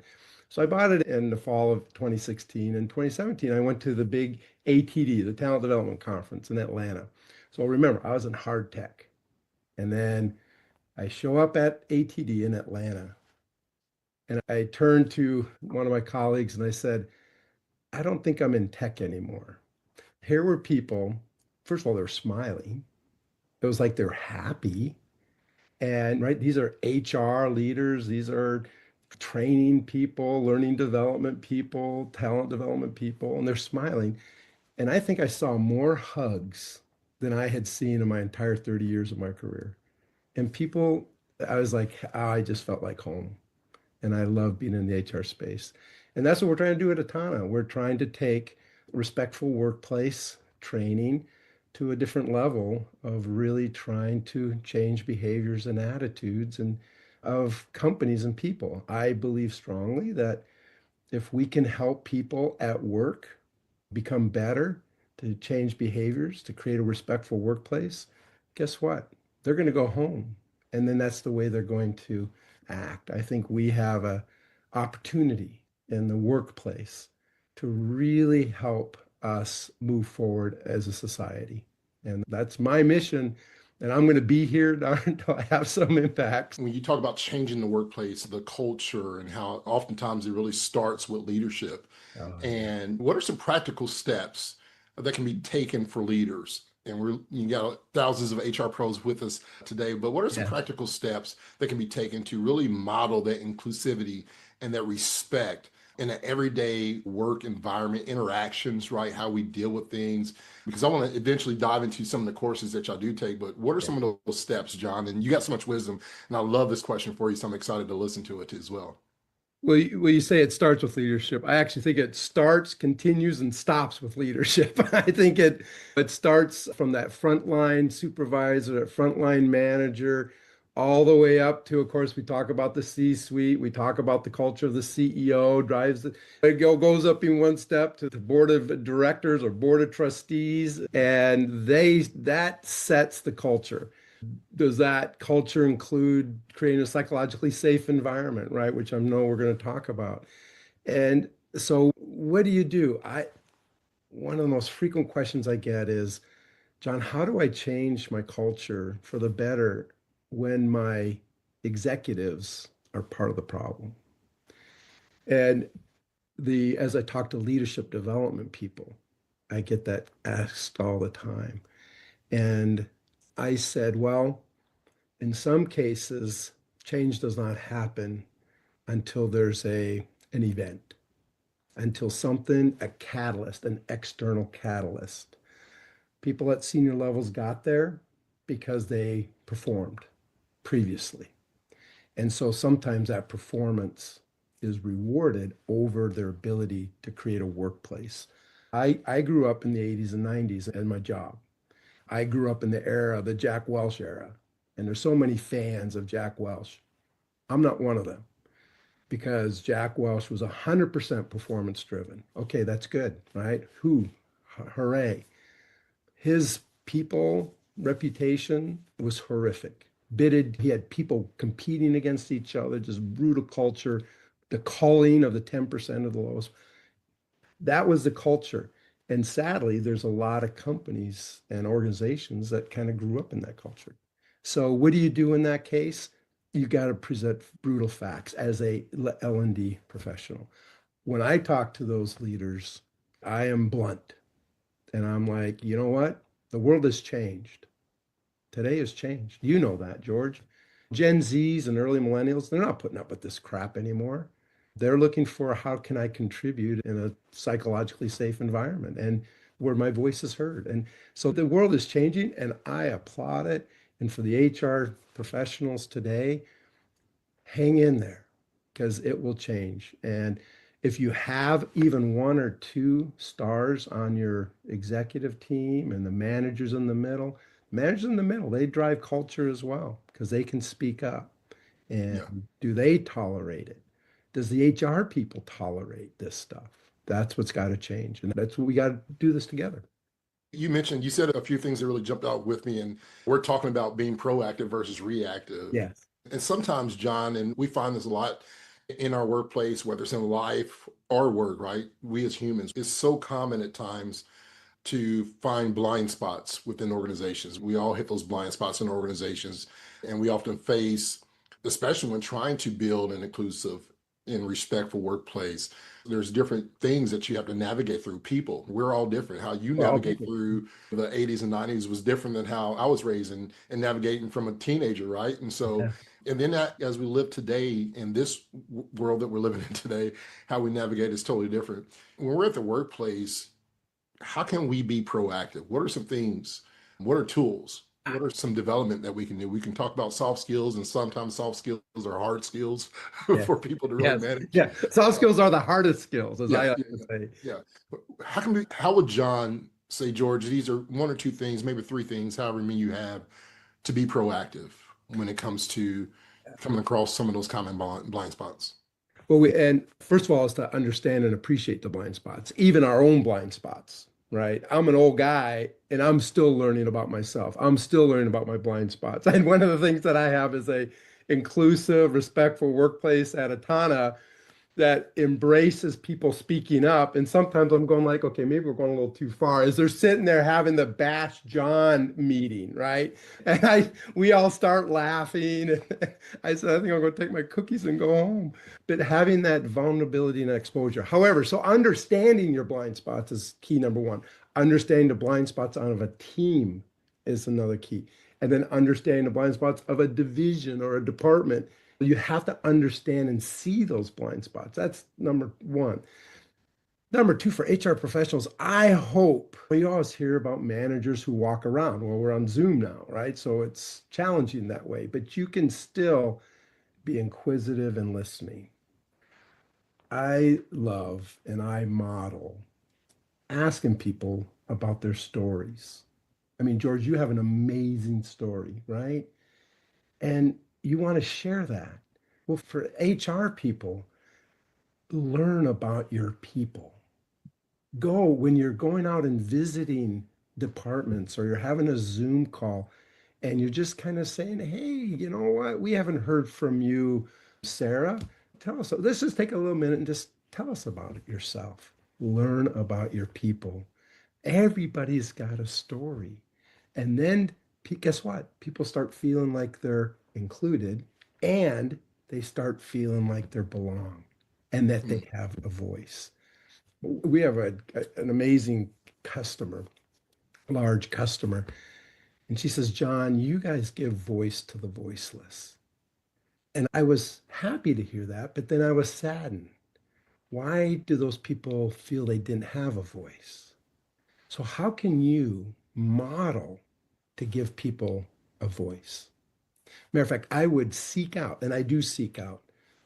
Speaker 7: So I bought it in the fall of 2016. In 2017, I went to the big ATD, the Talent Development Conference in Atlanta. So remember, I was in hard tech. And then I show up at ATD in Atlanta, and I turned to one of my colleagues and I said, I don't think I'm in tech anymore. Here were people, first of all, they're smiling. It was like they're happy. And right, these are HR leaders, these are training people, learning development people, talent development people, and they're smiling. And I think I saw more hugs than I had seen in my entire 30 years of my career. And people, I was like, I just felt like home. And I love being in the HR space. And that's what we're trying to do at Atana. We're trying to take respectful workplace training to a different level of really trying to change behaviors and attitudes and of companies and people. I believe strongly that if we can help people at work become better, to change behaviors, to create a respectful workplace, guess what? They're going to go home and then that's the way they're going to act. I think we have a opportunity in the workplace to really help us move forward as a society. And that's my mission. And I'm going to be here until I have some impact.
Speaker 4: When you talk about changing the workplace, the culture, and how oftentimes it really starts with leadership. And what are some practical steps that can be taken for leaders? And you got thousands of HR pros with us today, but what are some practical steps that can be taken to really model that inclusivity and that respect in an everyday work environment, interactions, right? How we deal with things. Because I want to eventually dive into some of the courses that y'all do take, but what are some of those steps, John? And you got so much wisdom, and I love this question for you, so I'm excited to listen to it as well.
Speaker 7: Well, you say it starts with leadership. I actually think it starts, continues, and stops with leadership. I think it starts from that frontline supervisor, that frontline manager, all the way up to, of course, we talk about the C-suite. We talk about the culture of the CEO, goes up in one step to the board of directors or board of trustees, and that sets the culture. Does that culture include creating a psychologically safe environment, right? Which I know we're going to talk about. And so what do you do? One of the most frequent questions I get is, John, how do I change my culture for the better when my executives are part of the problem? And as I talk to leadership development people, I get that asked all the time. And I said, well, in some cases, change does not happen until there's an event, until something, a catalyst, an external catalyst. People at senior levels got there because they performed previously. And so sometimes that performance is rewarded over their ability to create a workplace. I grew up in the 80s and 90s in my job. I grew up in the era, the Jack Welch era, and there's so many fans of Jack Welch. I'm not one of them because Jack Welch was 100% performance driven. Okay, that's good, right? Hooray. His people reputation was horrific. He had people competing against each other, just brutal culture, the culling of the 10% of the lowest. That was the culture. And sadly, there's a lot of companies and organizations that kind of grew up in that culture. So what do you do in that case? You got to present brutal facts as a L&D professional. When I talk to those leaders, I am blunt. And I'm like, you know what? The world has changed. Today has changed. You know that, George. Gen Zs and early millennials, they're not putting up with this crap anymore. They're looking for how can I contribute in a psychologically safe environment and where my voice is heard. And so the world is changing and I applaud it. And for the HR professionals today, hang in there because it will change. And if you have even one or two stars on your executive team and the managers in the middle, they drive culture as well because they can speak up. And do they tolerate it? Does the HR people tolerate this stuff? That's what's got to change. And that's what we got to do this together.
Speaker 4: You said a few things that really jumped out with me, and we're talking about being proactive versus reactive.
Speaker 7: Yes.
Speaker 4: And sometimes, John, and we find this a lot in our workplace, whether it's in life or work, right? We as humans, it's so common at times to find blind spots within organizations. We all hit those blind spots in organizations, and we often face, especially when trying to build an inclusive and respectful workplace, there's different things that you have to navigate through. People, we're all different. How you navigate through the 80s and 90s was different than how I was raised and navigating from a teenager, right? And so, and then that, as we live today in this world that we're living in today, how we navigate is totally different. When we're at the workplace, how can we be proactive? What are some things? What are tools? What are some development that we can do? We can talk about soft skills, and sometimes soft skills are hard skills for people to really manage.
Speaker 7: Yeah, soft skills are the hardest skills, as I like to say.
Speaker 4: Yeah. How would John say, George, these are one or two things, maybe three things, however many you have, to be proactive when it comes to coming across some of those common blind spots?
Speaker 7: Well, and first of all, is to understand and appreciate the blind spots, even our own blind spots. right? I'm an old guy and I'm still learning about myself. I'm still learning about my blind spots. And one of the things that I have is a inclusive, respectful workplace at Atana that embraces people speaking up. And sometimes I'm going like, okay, maybe we're going a little too far. As they're sitting there having the Bash John meeting, right? And we all start laughing. And I said, I think I'm going to take my cookies and go home. But having that vulnerability and exposure. However, so understanding your blind spots is key number one. Understanding the blind spots out of a team is another key. And then understanding the blind spots of a division or a department. You have to understand and see those blind spots. That's number one. Number two, for HR professionals, I hope you always hear about managers who walk around. Well, we're on Zoom now, right? So it's challenging that way, but you can still be inquisitive and listening. I love and I model asking people about their stories. I mean, George, you have an amazing story, right? And you want to share that. Well, for HR people, learn about your people. Go when you're going out and visiting departments or you're having a Zoom call and you're just kind of saying, hey, you know what? We haven't heard from you, Sarah. Tell us. Let's just take a little minute and just tell us about it yourself. Learn about your people. Everybody's got a story. And then guess what? People start feeling like they're included and they start feeling like they belong and that they have a voice. We have an amazing customer, large customer. And she says, John, you guys give voice to the voiceless. And I was happy to hear that, but then I was saddened. Why do those people feel they didn't have a voice? So how can you model to give people a voice? Matter of fact, I would seek out, and I do seek out,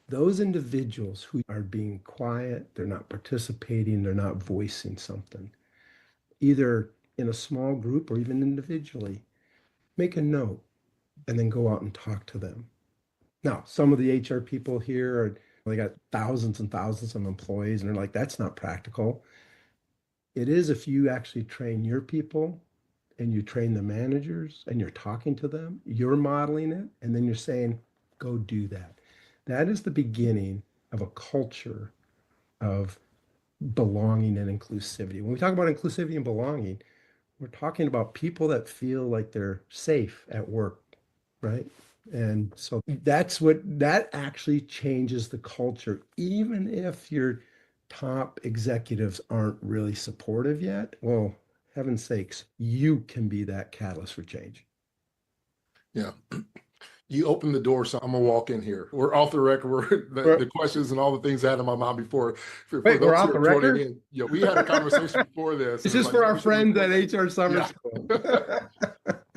Speaker 7: those individuals who are being quiet, they're not participating, they're not voicing something, either in a small group or even individually. Make a note and then go out and talk to them. Now, some of the HR people here they got thousands and thousands of employees, and they're like, that's not practical. It is if you actually train your people and you train the managers and you're talking to them, you're modeling it, and then you're saying, go do that. That is the beginning of a culture of belonging and inclusivity. When we talk about inclusivity and belonging, we're talking about people that feel like they're safe at work, right? And so that actually changes the culture, even if your top executives aren't really supportive yet. Well, heaven's sakes, you can be that catalyst for change.
Speaker 4: Yeah. You opened the door, so I'm gonna walk in here. We're off the record. The questions and all the things I had in my mind before. For
Speaker 7: Wait, we're
Speaker 4: those
Speaker 7: off
Speaker 4: who
Speaker 7: the
Speaker 4: are joining
Speaker 7: record?
Speaker 4: in, we had a conversation before this.
Speaker 7: It's
Speaker 4: and
Speaker 7: just for our
Speaker 4: we should
Speaker 7: friends at
Speaker 4: record
Speaker 7: HR Summer
Speaker 4: Yeah.
Speaker 7: School.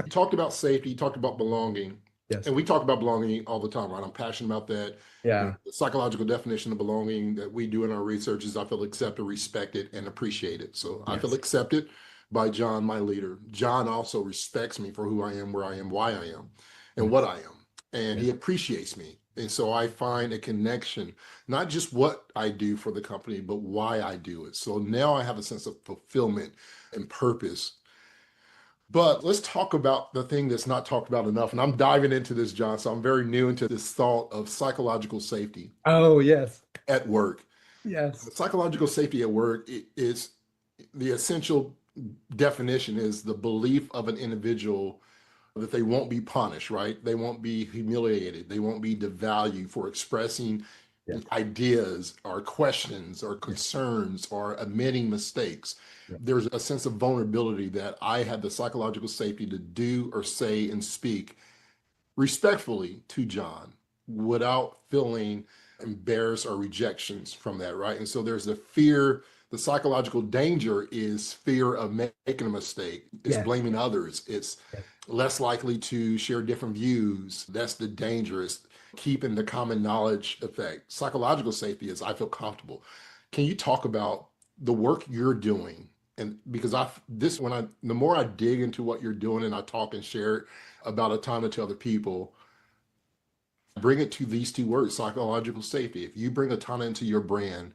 Speaker 4: You talked about safety, you talked about belonging.
Speaker 7: Yes.
Speaker 4: And we talk about belonging all the time, right? I'm passionate about that.
Speaker 7: Yeah.
Speaker 4: The psychological definition of belonging that we do in our research is I feel accepted, respected, and appreciated. So I feel
Speaker 7: Yes.
Speaker 4: accepted by John, my leader. John also respects me for who I am, where I am, why I am, and what I am. And he appreciates me. And so I find a connection, not just what I do for the company, but why I do it. So now I have a sense of fulfillment and purpose. But let's talk about the thing that's not talked about enough. And I'm diving into this, John. So I'm very new into this thought of psychological safety
Speaker 7: Oh, yes.
Speaker 4: at work.
Speaker 7: Yes.
Speaker 4: Psychological safety at work is the essential definition is the belief of an individual that they won't be punished, right? They won't be humiliated. They won't be devalued for expressing ideas or questions or concerns or admitting mistakes. There's a sense of vulnerability that I have the psychological safety to do or say and speak respectfully to John without feeling embarrassed or rejections from that, right? And so there's the fear, the psychological danger is fear of making a mistake. It's blaming others. It's less likely to share different views. That's the danger. It's keeping the common knowledge effect. Psychological safety is I feel comfortable. Can you talk about the work you're doing? And because the more I dig into what you're doing and I talk and share about Atana to other people, bring it to these two words, psychological safety. If you bring Atana into your brand,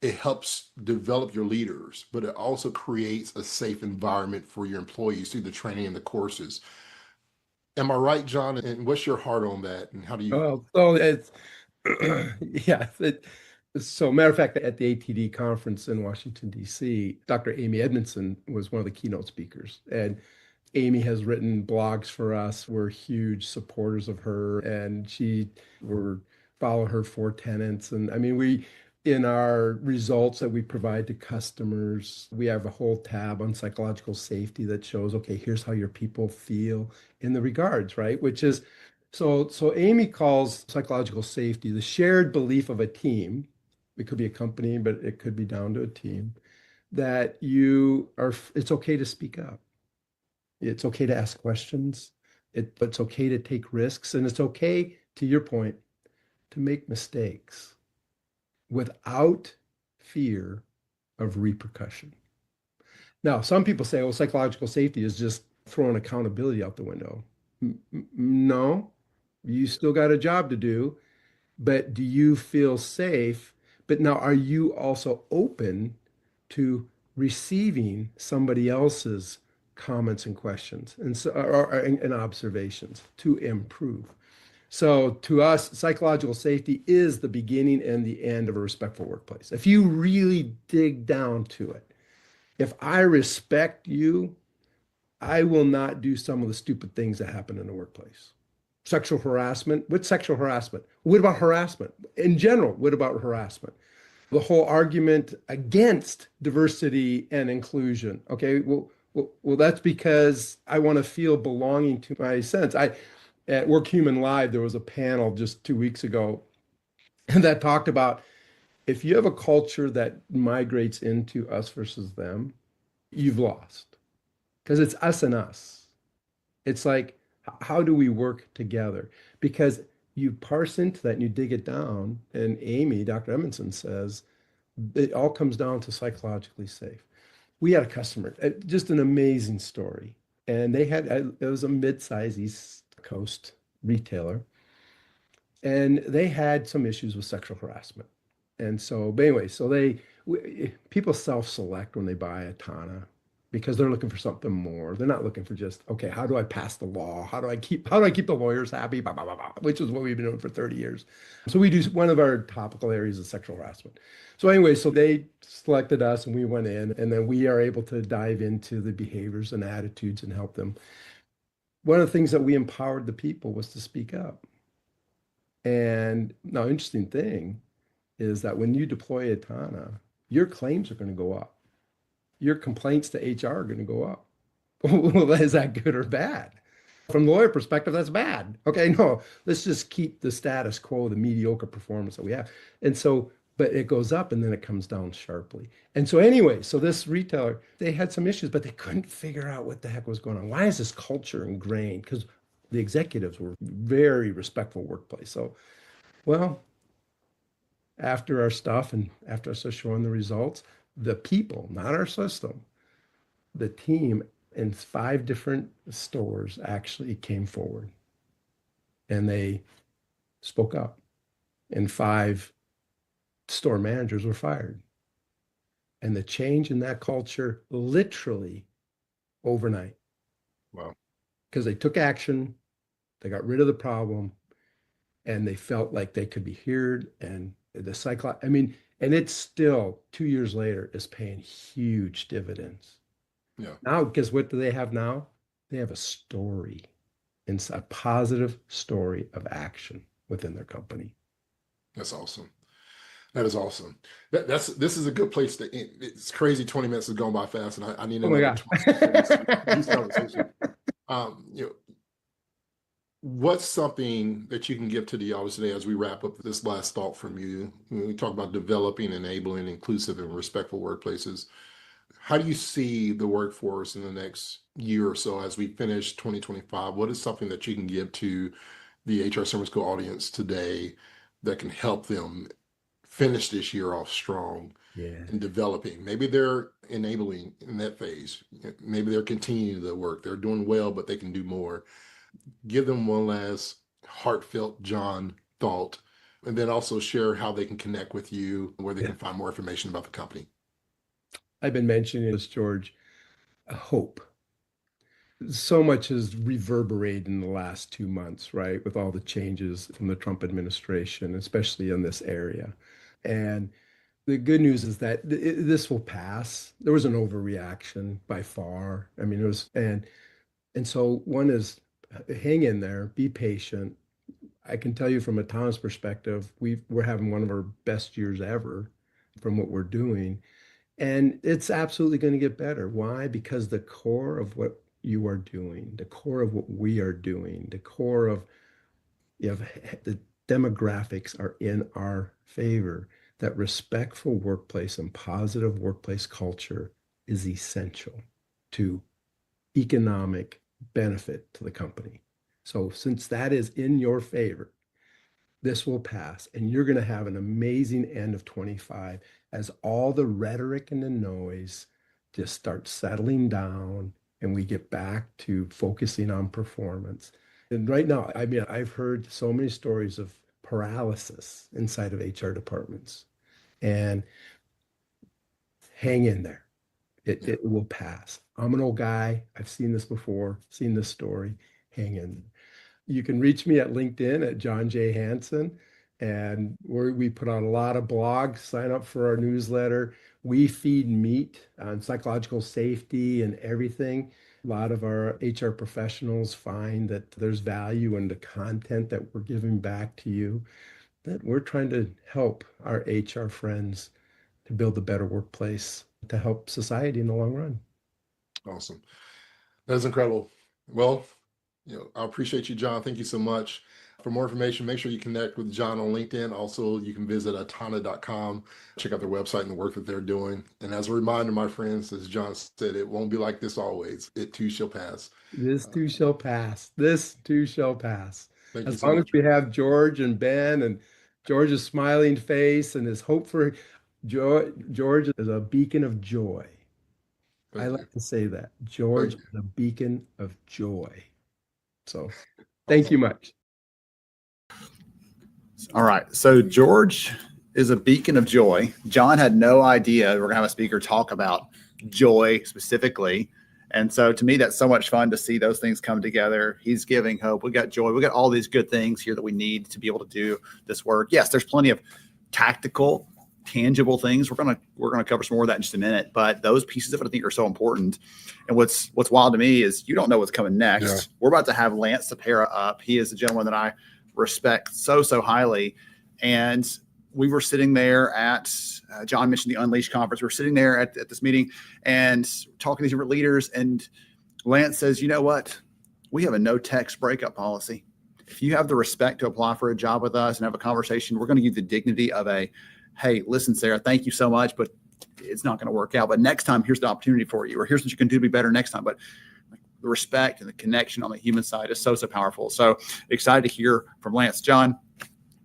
Speaker 4: it helps develop your leaders, but it also creates a safe environment for your employees through the training and the courses. Am I right, John? And what's your heart on that? And how do you?
Speaker 7: Well, so it's yeah. So, matter of fact, at the ATD conference in Washington, D.C., Dr. Amy Edmondson was one of the keynote speakers. And Amy has written blogs for us. We're huge supporters of her, and we're follow her 4 tenets. And I mean, in our results that we provide to customers, we have a whole tab on psychological safety that shows, okay, here's how your people feel in the regards, right? Which is so Amy calls psychological safety the shared belief of a team. It could be a company, but it could be down to a team that it's okay to speak up. It's okay to ask questions. It's okay to take risks. And it's okay, to your point, to make mistakes without fear of repercussion. Now, some people say, well, psychological safety is just throwing accountability out the window. No, you still got a job to do, but do you feel safe? But now, are you also open to receiving somebody else's comments and questions and observations to improve? So to us, psychological safety is the beginning and the end of a respectful workplace. If you really dig down to it, if I respect you, I will not do some of the stupid things that happen in the workplace. Sexual harassment. What's sexual harassment? What about harassment? In general, what about harassment? The whole argument against diversity and inclusion. Okay, well, that's because I want to feel belonging to my sense. At Work Human Live, there was a panel just 2 weeks ago that talked about if you have a culture that migrates into us versus them, you've lost because it's us and us. It's like, how do we work together? Because you parse into that and you dig it down. And Amy, Dr. Edmondson says, it all comes down to psychologically safe. We had a customer, just an amazing story. And it was a mid-sized East Coast retailer. And they had some issues with sexual harassment. And so, but anyway, people self-select when they buy a Tana because they're looking for something more. They're not looking for just, okay, how do I pass the law? How do I keep the lawyers happy? Blah, blah, blah, blah, which is what we've been doing for 30 years. So we do one of our topical areas is sexual harassment. So anyway, so they selected us and we went in, and then we are able to dive into the behaviors and attitudes and help them. One of the things that we empowered the people was to speak up. And now, interesting thing is that when you deploy a Tana, your claims are going to go up. Your complaints to HR are going to go up. Well, is that good or bad? From the lawyer perspective, that's bad. Okay, no, let's just keep the status quo, the mediocre performance that we have. And so, but it goes up and then it comes down sharply. And so anyway, so this retailer, they had some issues, but they couldn't figure out what the heck was going on. Why is this culture ingrained? Because the executives were very respectful workplace. So, well, after our stuff and after us showing the results, the people, not our system, the team in 5 different stores actually came forward and they spoke up, and 5 store managers were fired. And the change in that culture literally overnight.
Speaker 4: Wow.
Speaker 7: Because they took action, they got rid of the problem, and they felt like they could be heard. And and it's still 2 years later is paying huge dividends.
Speaker 4: Yeah.
Speaker 7: Now, because what do they have now? They have a story, and a positive story of action within their company.
Speaker 4: That's awesome. That is awesome. This is a good place to end. It's crazy. 20 minutes has gone by fast, and I need
Speaker 7: Oh my
Speaker 4: another
Speaker 7: God.
Speaker 4: 20 conversation. What's something that you can give to the audience today as we wrap up this last thought from you? When we talk about developing, enabling, inclusive, and respectful workplaces, how do you see the workforce in the next year or so as we finish 2025? What is something that you can give to the HR Summer School audience today that can help them finish this year off strong and developing? Maybe they're enabling in that phase. Maybe they're continuing the work. They're doing well, but they can do more. Give them one last heartfelt John thought And then also share how they can connect with you, where they
Speaker 7: Yeah.
Speaker 4: can find more information about the company.
Speaker 7: I've been mentioning this, George, hope. So much has reverberated in the last 2 months, right, with all the changes from the Trump administration, especially in this area. And the good news is that this will pass. There was an overreaction by far. I mean, it was, and so one is hang in there, be patient. I can tell you from a Thomas perspective, we're having one of our best years ever from what we're doing. And it's absolutely going to get better. Why? Because the core of what you are doing, the core of what we are doing, the core of you have the demographics are in our favor. That respectful workplace and positive workplace culture is essential to economic benefit to the company. So since that is in your favor, this will pass and you're going to have an amazing end of 25 as all the rhetoric and the noise just starts settling down and we get back to focusing on performance. And right now, I mean, I've heard so many stories of paralysis inside of HR departments, and hang in there. It will pass. I'm an old guy. I've seen this before, seen this story. Hang in there. You can reach me at LinkedIn at John J. Hansen. And we put out a lot of blogs, sign up for our newsletter. We feed meat on psychological safety and everything. A lot of our HR professionals find that there's value in the content that we're giving back to you, that we're trying to help our HR friends to build a better workplace to help society in the long run.
Speaker 4: Awesome. That's incredible. Well, I appreciate you, John. Thank you so much. For more information, make sure you connect with John on LinkedIn. Also, you can visit atana.com, check out their website and the work that they're doing. And as a reminder, my friends, as John said, it won't be like this always. It too shall pass.
Speaker 7: This too shall pass. This too shall pass.
Speaker 4: Thank you
Speaker 7: As
Speaker 4: so
Speaker 7: long as
Speaker 4: much.
Speaker 7: we have George and Ben and George's smiling face and his hope for joy, George is a beacon of joy. I
Speaker 4: Thank you.
Speaker 7: like to say that. George
Speaker 4: Thank
Speaker 7: is a beacon of joy. So thank you much.
Speaker 3: All right. So George is a beacon of joy. John had no idea we're going to have a speaker talk about joy specifically. And so to me, that's so much fun to see those things come together. He's giving hope. We got joy. We got all these good things here that we need to be able to do this work. Yes, there's plenty of tactical, tangible things. We're gonna cover some more of that in just a minute. But those pieces of it I think are so important. And what's wild to me is you don't know what's coming next.
Speaker 4: Yeah.
Speaker 3: We're about to have Lance Sapera up. He is a gentleman that I respect so highly. And we were sitting there at John mentioned the Unleash conference. We're sitting there at this meeting and talking to these different leaders. And Lance says, you know what? We have a no text breakup policy. If you have the respect to apply for a job with us and have a conversation, we're going to give you the dignity of a, hey, listen, Sarah, thank you so much, but it's not going to work out. But next time, here's the opportunity for you, or here's what you can do to be better next time. But the respect and the connection on the human side is so powerful. So excited to hear from Lance. John,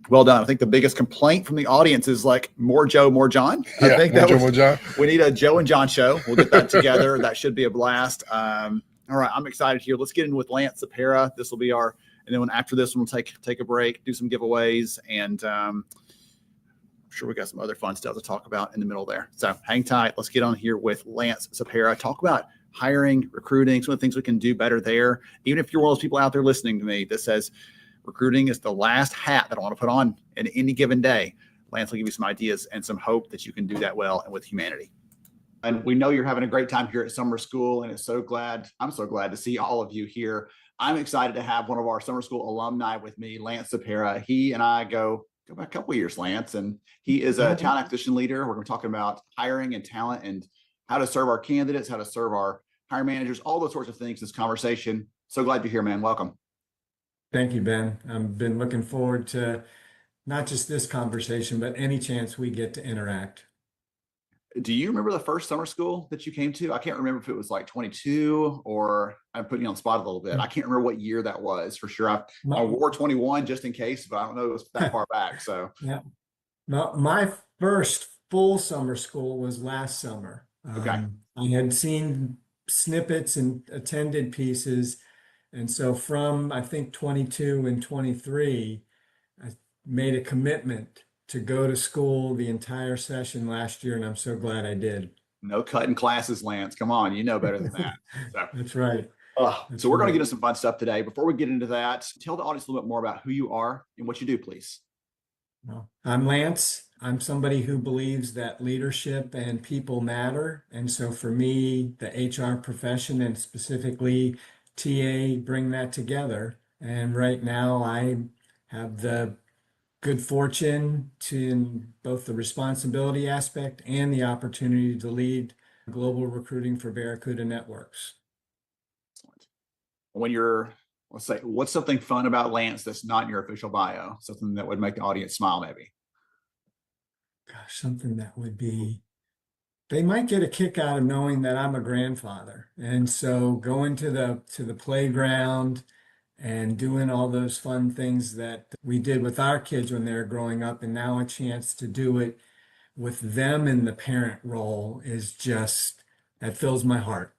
Speaker 3: well done. I think the biggest complaint from the audience is like more Joe, more John.
Speaker 4: Yeah,
Speaker 3: I think
Speaker 4: more John.
Speaker 3: We need a Joe and John show. We'll get that together. That should be a blast. All right, I'm excited here. Let's get in with Lance Sapera. This will be our, and then after this one, we'll take a break, do some giveaways, and I'm sure we got some other fun stuff to talk about in the middle there. So hang tight. Let's get on here with Lance Sapera. Talk about hiring, recruiting, some of the things we can do better there. Even if you're one of those people out there listening to me that says recruiting is the last hat that I want to put on in any given day, Lance will give you some ideas and some hope that you can do that well and with humanity. And we know you're having a great time here at summer school, and I'm so glad to see all of you here. I'm excited to have one of our summer school alumni with me, Lance Sapera. He and I go back a couple of years, Lance, and he is a talent acquisition leader. We're going to be talking about hiring and talent and how to serve our candidates, how to serve our hiring managers, all those sorts of things. This conversation. So glad you're here, man. Welcome.
Speaker 8: Thank you, Ben. I've been looking forward to not just this conversation, but any chance we get to interact.
Speaker 3: Do you remember the first summer school that you came to? I can't remember if it was like 22 or I'm putting you on the spot a little bit. I can't remember what year that was for sure. I wore 21 just in case, but I don't know it was that far back. So
Speaker 8: yeah, my first full summer school was last summer.
Speaker 3: Okay.
Speaker 8: I had seen snippets and attended pieces. And so from, I think, 22 and 23, made a commitment to go to school the entire session last year, and I'm so glad I did.
Speaker 3: No cutting classes, Lance. Come on, you know better than that. So,
Speaker 8: That's right.
Speaker 3: so we're going to
Speaker 8: right.
Speaker 3: get into some fun stuff today. Before we get into that, tell the audience a little bit more about who you are and what you do, please.
Speaker 8: Well, I'm Lance. I'm somebody who believes that leadership and people matter. And so for me, the HR profession and specifically TA bring that together. And right now I have the good fortune to in both the responsibility aspect and the opportunity to lead global recruiting for Barracuda Networks.
Speaker 3: When you're, let's say, what's something fun about Lance that's not in your official bio? Something that would make the audience smile, maybe.
Speaker 8: Gosh, something that would be, they might get a kick out of knowing that I'm a grandfather. And so going to the playground and doing all those fun things that we did with our kids when they were growing up, and now a chance to do it with them in the parent role is just, that fills my heart.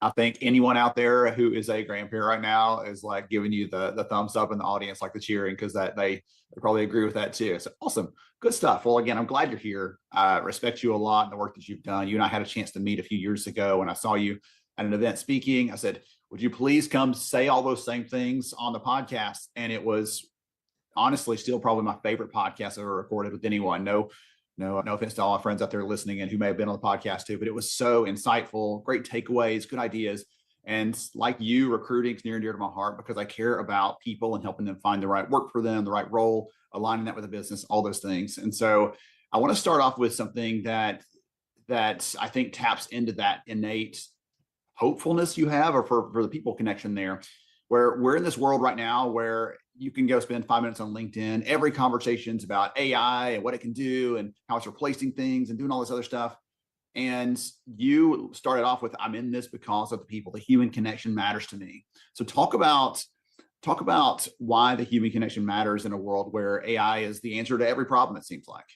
Speaker 3: I think anyone out there who is a grandparent right now is like giving you the thumbs up in the audience, like the cheering, because that they probably agree with that too. So awesome. Good stuff. Well, again, I'm glad you're here. I respect you a lot and the work that you've done. You and I had a chance to meet a few years ago when I saw you at an event speaking. I said, would you please come say all those same things on the podcast? And it was honestly still probably my favorite podcast I've ever recorded with anyone. No offense to all our friends out there listening and who may have been on the podcast too, but it was so insightful, great takeaways, good ideas. And like you, recruiting is near and dear to my heart because I care about people and helping them find the right work for them, the right role, aligning that with the business, all those things. And so I want to start off with something that I think taps into that innate hopefulness you have, or for the people connection there, where we're in this world right now where you can go spend 5 minutes on LinkedIn. Every conversation's about AI and what it can do and how it's replacing things and doing all this other stuff. And you started off with, I'm in this because of the people. The human connection matters to me. So talk about why the human connection matters in a world where AI is the answer to every problem, it seems like.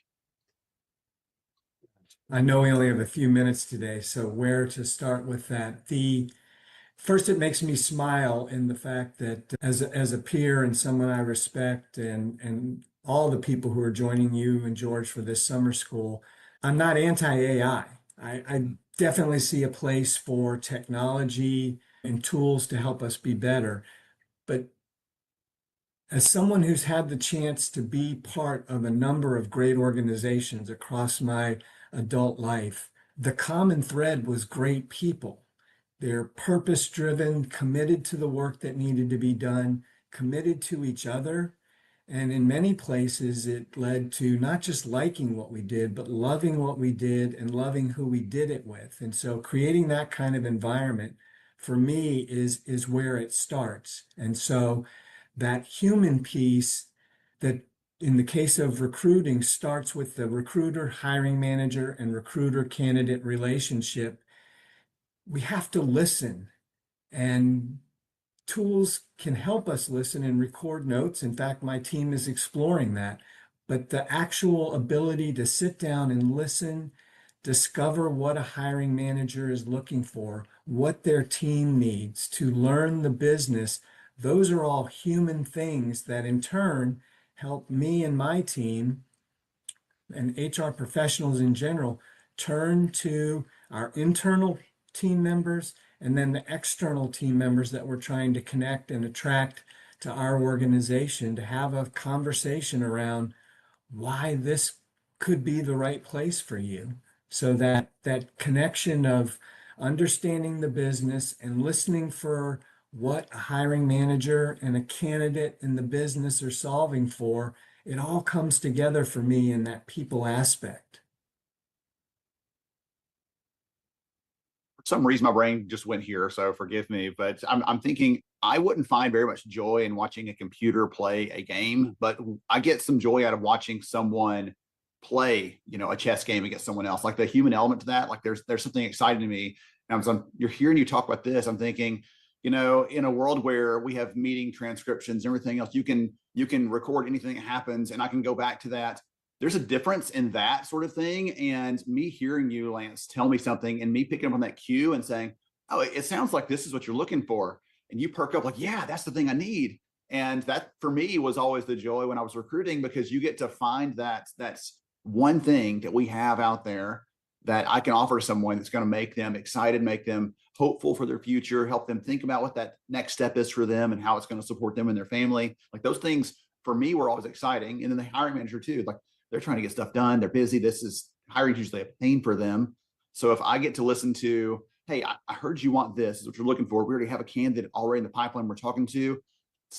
Speaker 8: I know we only have a few minutes today, so where to start with that? First, it makes me smile in the fact that as a peer and someone I respect and all the people who are joining you and George for this summer school, I'm not anti-AI. I definitely see a place for technology and tools to help us be better. But as someone who's had the chance to be part of a number of great organizations across my adult life, the common thread was great people. They're purpose-driven, committed to the work that needed to be done, committed to each other. And in many places, it led to not just liking what we did, but loving what we did and loving who we did it with. And so creating that kind of environment for me is where it starts. And so that human piece that in the case of recruiting starts with the recruiter, hiring manager, and recruiter candidate relationship. We have to listen, and tools can help us listen and record notes. In fact, my team is exploring that. But the actual ability to sit down and listen, discover what a hiring manager is looking for, what their team needs, to learn the business, those are all human things that in turn help me and my team and HR professionals in general turn to our internal team members and then the external team members that we're trying to connect and attract to our organization to have a conversation around why this could be the right place for you. So that connection of understanding the business and listening for what a hiring manager and a candidate in the business are solving for, it all comes together for me in that people aspect.
Speaker 3: For some reason, my brain just went here, so forgive me. But I'm thinking I wouldn't find very much joy in watching a computer play a game, but I get some joy out of watching someone play, a chess game against someone else. Like the human element to that, like there's something exciting to me. And you're hearing you talk about this, I'm thinking, in a world where we have meeting transcriptions and everything else, you can record anything that happens, and I can go back to that. There's a difference in that sort of thing. And me hearing you, Lance, tell me something and me picking up on that cue and saying, oh, it sounds like this is what you're looking for. And you perk up like, yeah, that's the thing I need. And that for me was always the joy when I was recruiting, because you get to find that's one thing that we have out there that I can offer to someone that's going to make them excited, make them hopeful for their future, help them think about what that next step is for them and how it's going to support them and their family. Like those things for me were always exciting. And then the hiring manager too, like they're trying to get stuff done. They're busy. Hiring is usually a pain for them. So if I get to listen to, hey, I heard you want this, is what you're looking for. We already have a candidate already in the pipeline we're talking to.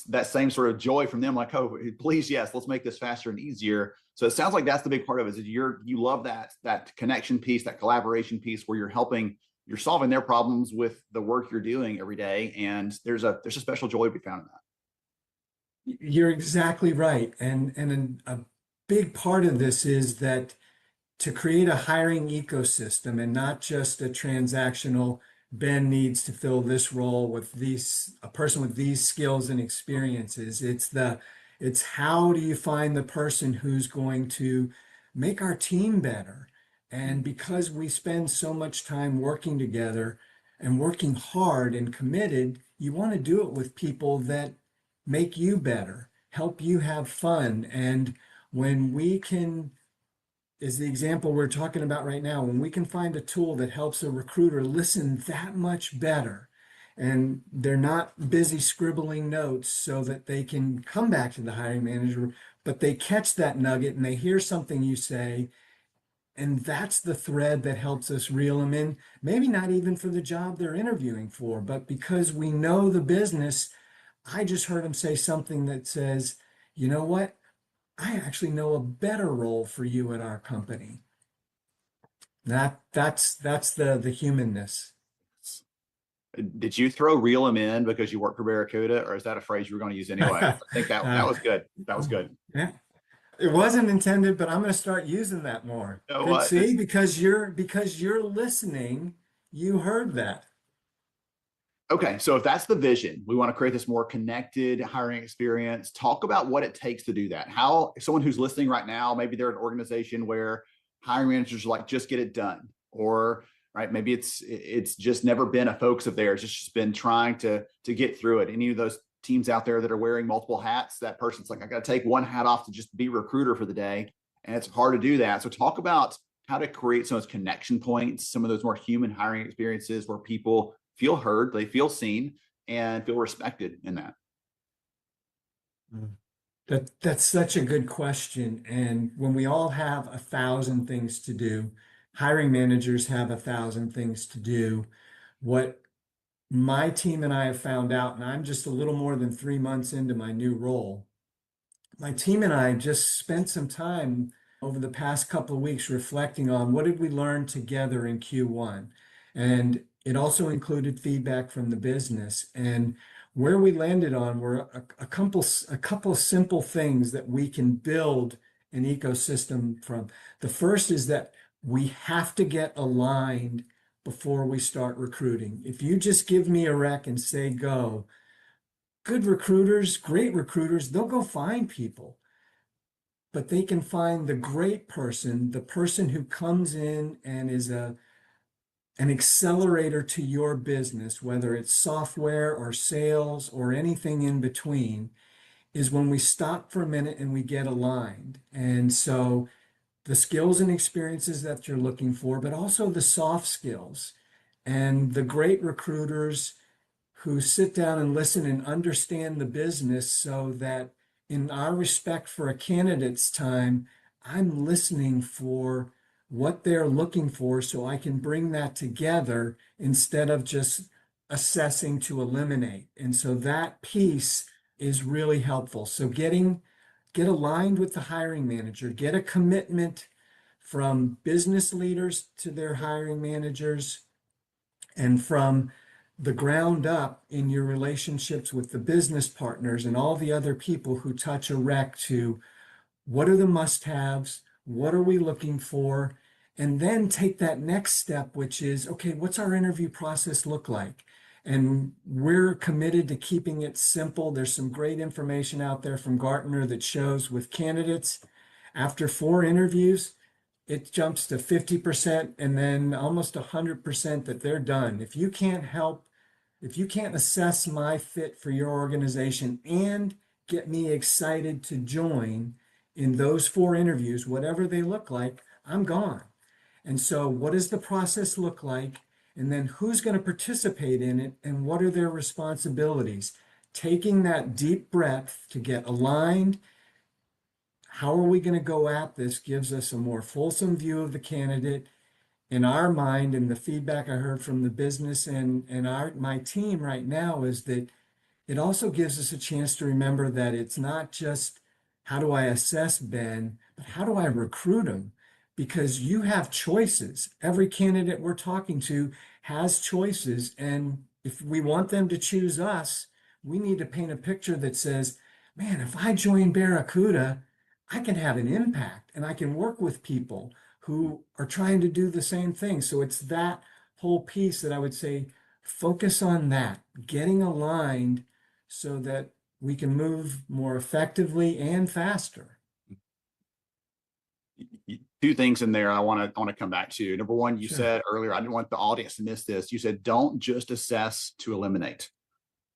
Speaker 3: That same sort of joy from them, like, oh, please, yes, let's make this faster and easier. So it sounds like that's the big part of it, is you love that connection piece, that collaboration piece, where you're solving their problems with the work you're doing every day, and there's a special joy to be found in that.
Speaker 8: You're exactly right, and a big part of this is that to create a hiring ecosystem and not just a transactional, Ben needs to fill this role with a person with these skills and experiences. It's how do you find the person who's going to make our team better? And because we spend so much time working together and working hard and committed, you want to do it with people that make you better, help you have fun. And when we can, is the example we're talking about right now, when we can find a tool that helps a recruiter listen that much better, and they're not busy scribbling notes so that they can come back to the hiring manager, but they catch that nugget and they hear something you say, and that's the thread that helps us reel them in, maybe not even for the job they're interviewing for, but because we know the business. I just heard him say something that says, you know what? I actually know a better role for you at our company. That's the humanness.
Speaker 3: Did you throw reel them in because you work for Barracuda, or is that a phrase you were going to use anyway? I think that was good. That was good.
Speaker 8: Yeah. It wasn't intended, but I'm going to start using that more.
Speaker 3: You know what?
Speaker 8: See, because you're listening, you heard that.
Speaker 3: Okay, so if that's the vision, we want to create this more connected hiring experience. Talk about what it takes to do that. How someone who's listening right now, maybe they're an organization where hiring managers are like, just get it done, or right, maybe it's just never been a focus of theirs. It's just been trying to get through it. Any of those teams out there that are wearing multiple hats, that person's like, I got to take one hat off to just be recruiter for the day, and it's hard to do that. So talk about how to create some of those connection points, some of those more human hiring experiences where people feel heard, they feel seen, and feel respected in that.
Speaker 8: That's such a good question. And when we all have 1,000 things to do, hiring managers have 1,000 things to do. What my team and I have found out, and I'm just a little more than 3 months into my new role, my team and I just spent some time over the past couple of weeks reflecting on what did we learn together in Q1. And it also included feedback from the business. And where we landed on were a couple of simple things that we can build an ecosystem from. The first is that we have to get aligned before we start recruiting. If you just give me a rec and say go, good recruiters, great recruiters, they'll go find people. But they can find the great person, the person who comes in and is an accelerator to your business, whether it's software or sales or anything in between, is when we stop for a minute and we get aligned. And so the skills and experiences that you're looking for, but also the soft skills. And the great recruiters who sit down and listen and understand the business, so that in our respect for a candidate's time, I'm listening for what they're looking for so I can bring that together instead of just assessing to eliminate. And so that piece is really helpful. So get aligned with the hiring manager, get a commitment from business leaders to their hiring managers, and from the ground up in your relationships with the business partners and all the other people who touch a rec, to what are the must-haves, what are we looking for, and then take that next step, which is, okay, what's our interview process look like? And we're committed to keeping it simple. There's some great information out there from Gartner that shows with candidates, after 4 interviews, it jumps to 50% and then almost 100% that they're done. If if you can't assess my fit for your organization and get me excited to join in those 4 interviews, whatever they look like, I'm gone. And so, what does the process look like? And then who's going to participate in it and what are their responsibilities? Taking that deep breath to get aligned. How are we going to go at this gives us a more fulsome view of the candidate in our mind. And the feedback I heard from the business and my team right now is that it also gives us a chance to remember that it's not just how do I assess Ben, but how do I recruit him? Because you have choices. Every candidate we're talking to has choices. And if we want them to choose us, we need to paint a picture that says, man, if I join Barracuda, I can have an impact and I can work with people who are trying to do the same thing. So it's that whole piece that I would say, focus on that, getting aligned so that we can move more effectively and faster.
Speaker 3: Two things in there I want to come back to. Number one, you
Speaker 8: Sure.
Speaker 3: said earlier, I didn't want the audience to miss this. You said, don't just assess to eliminate,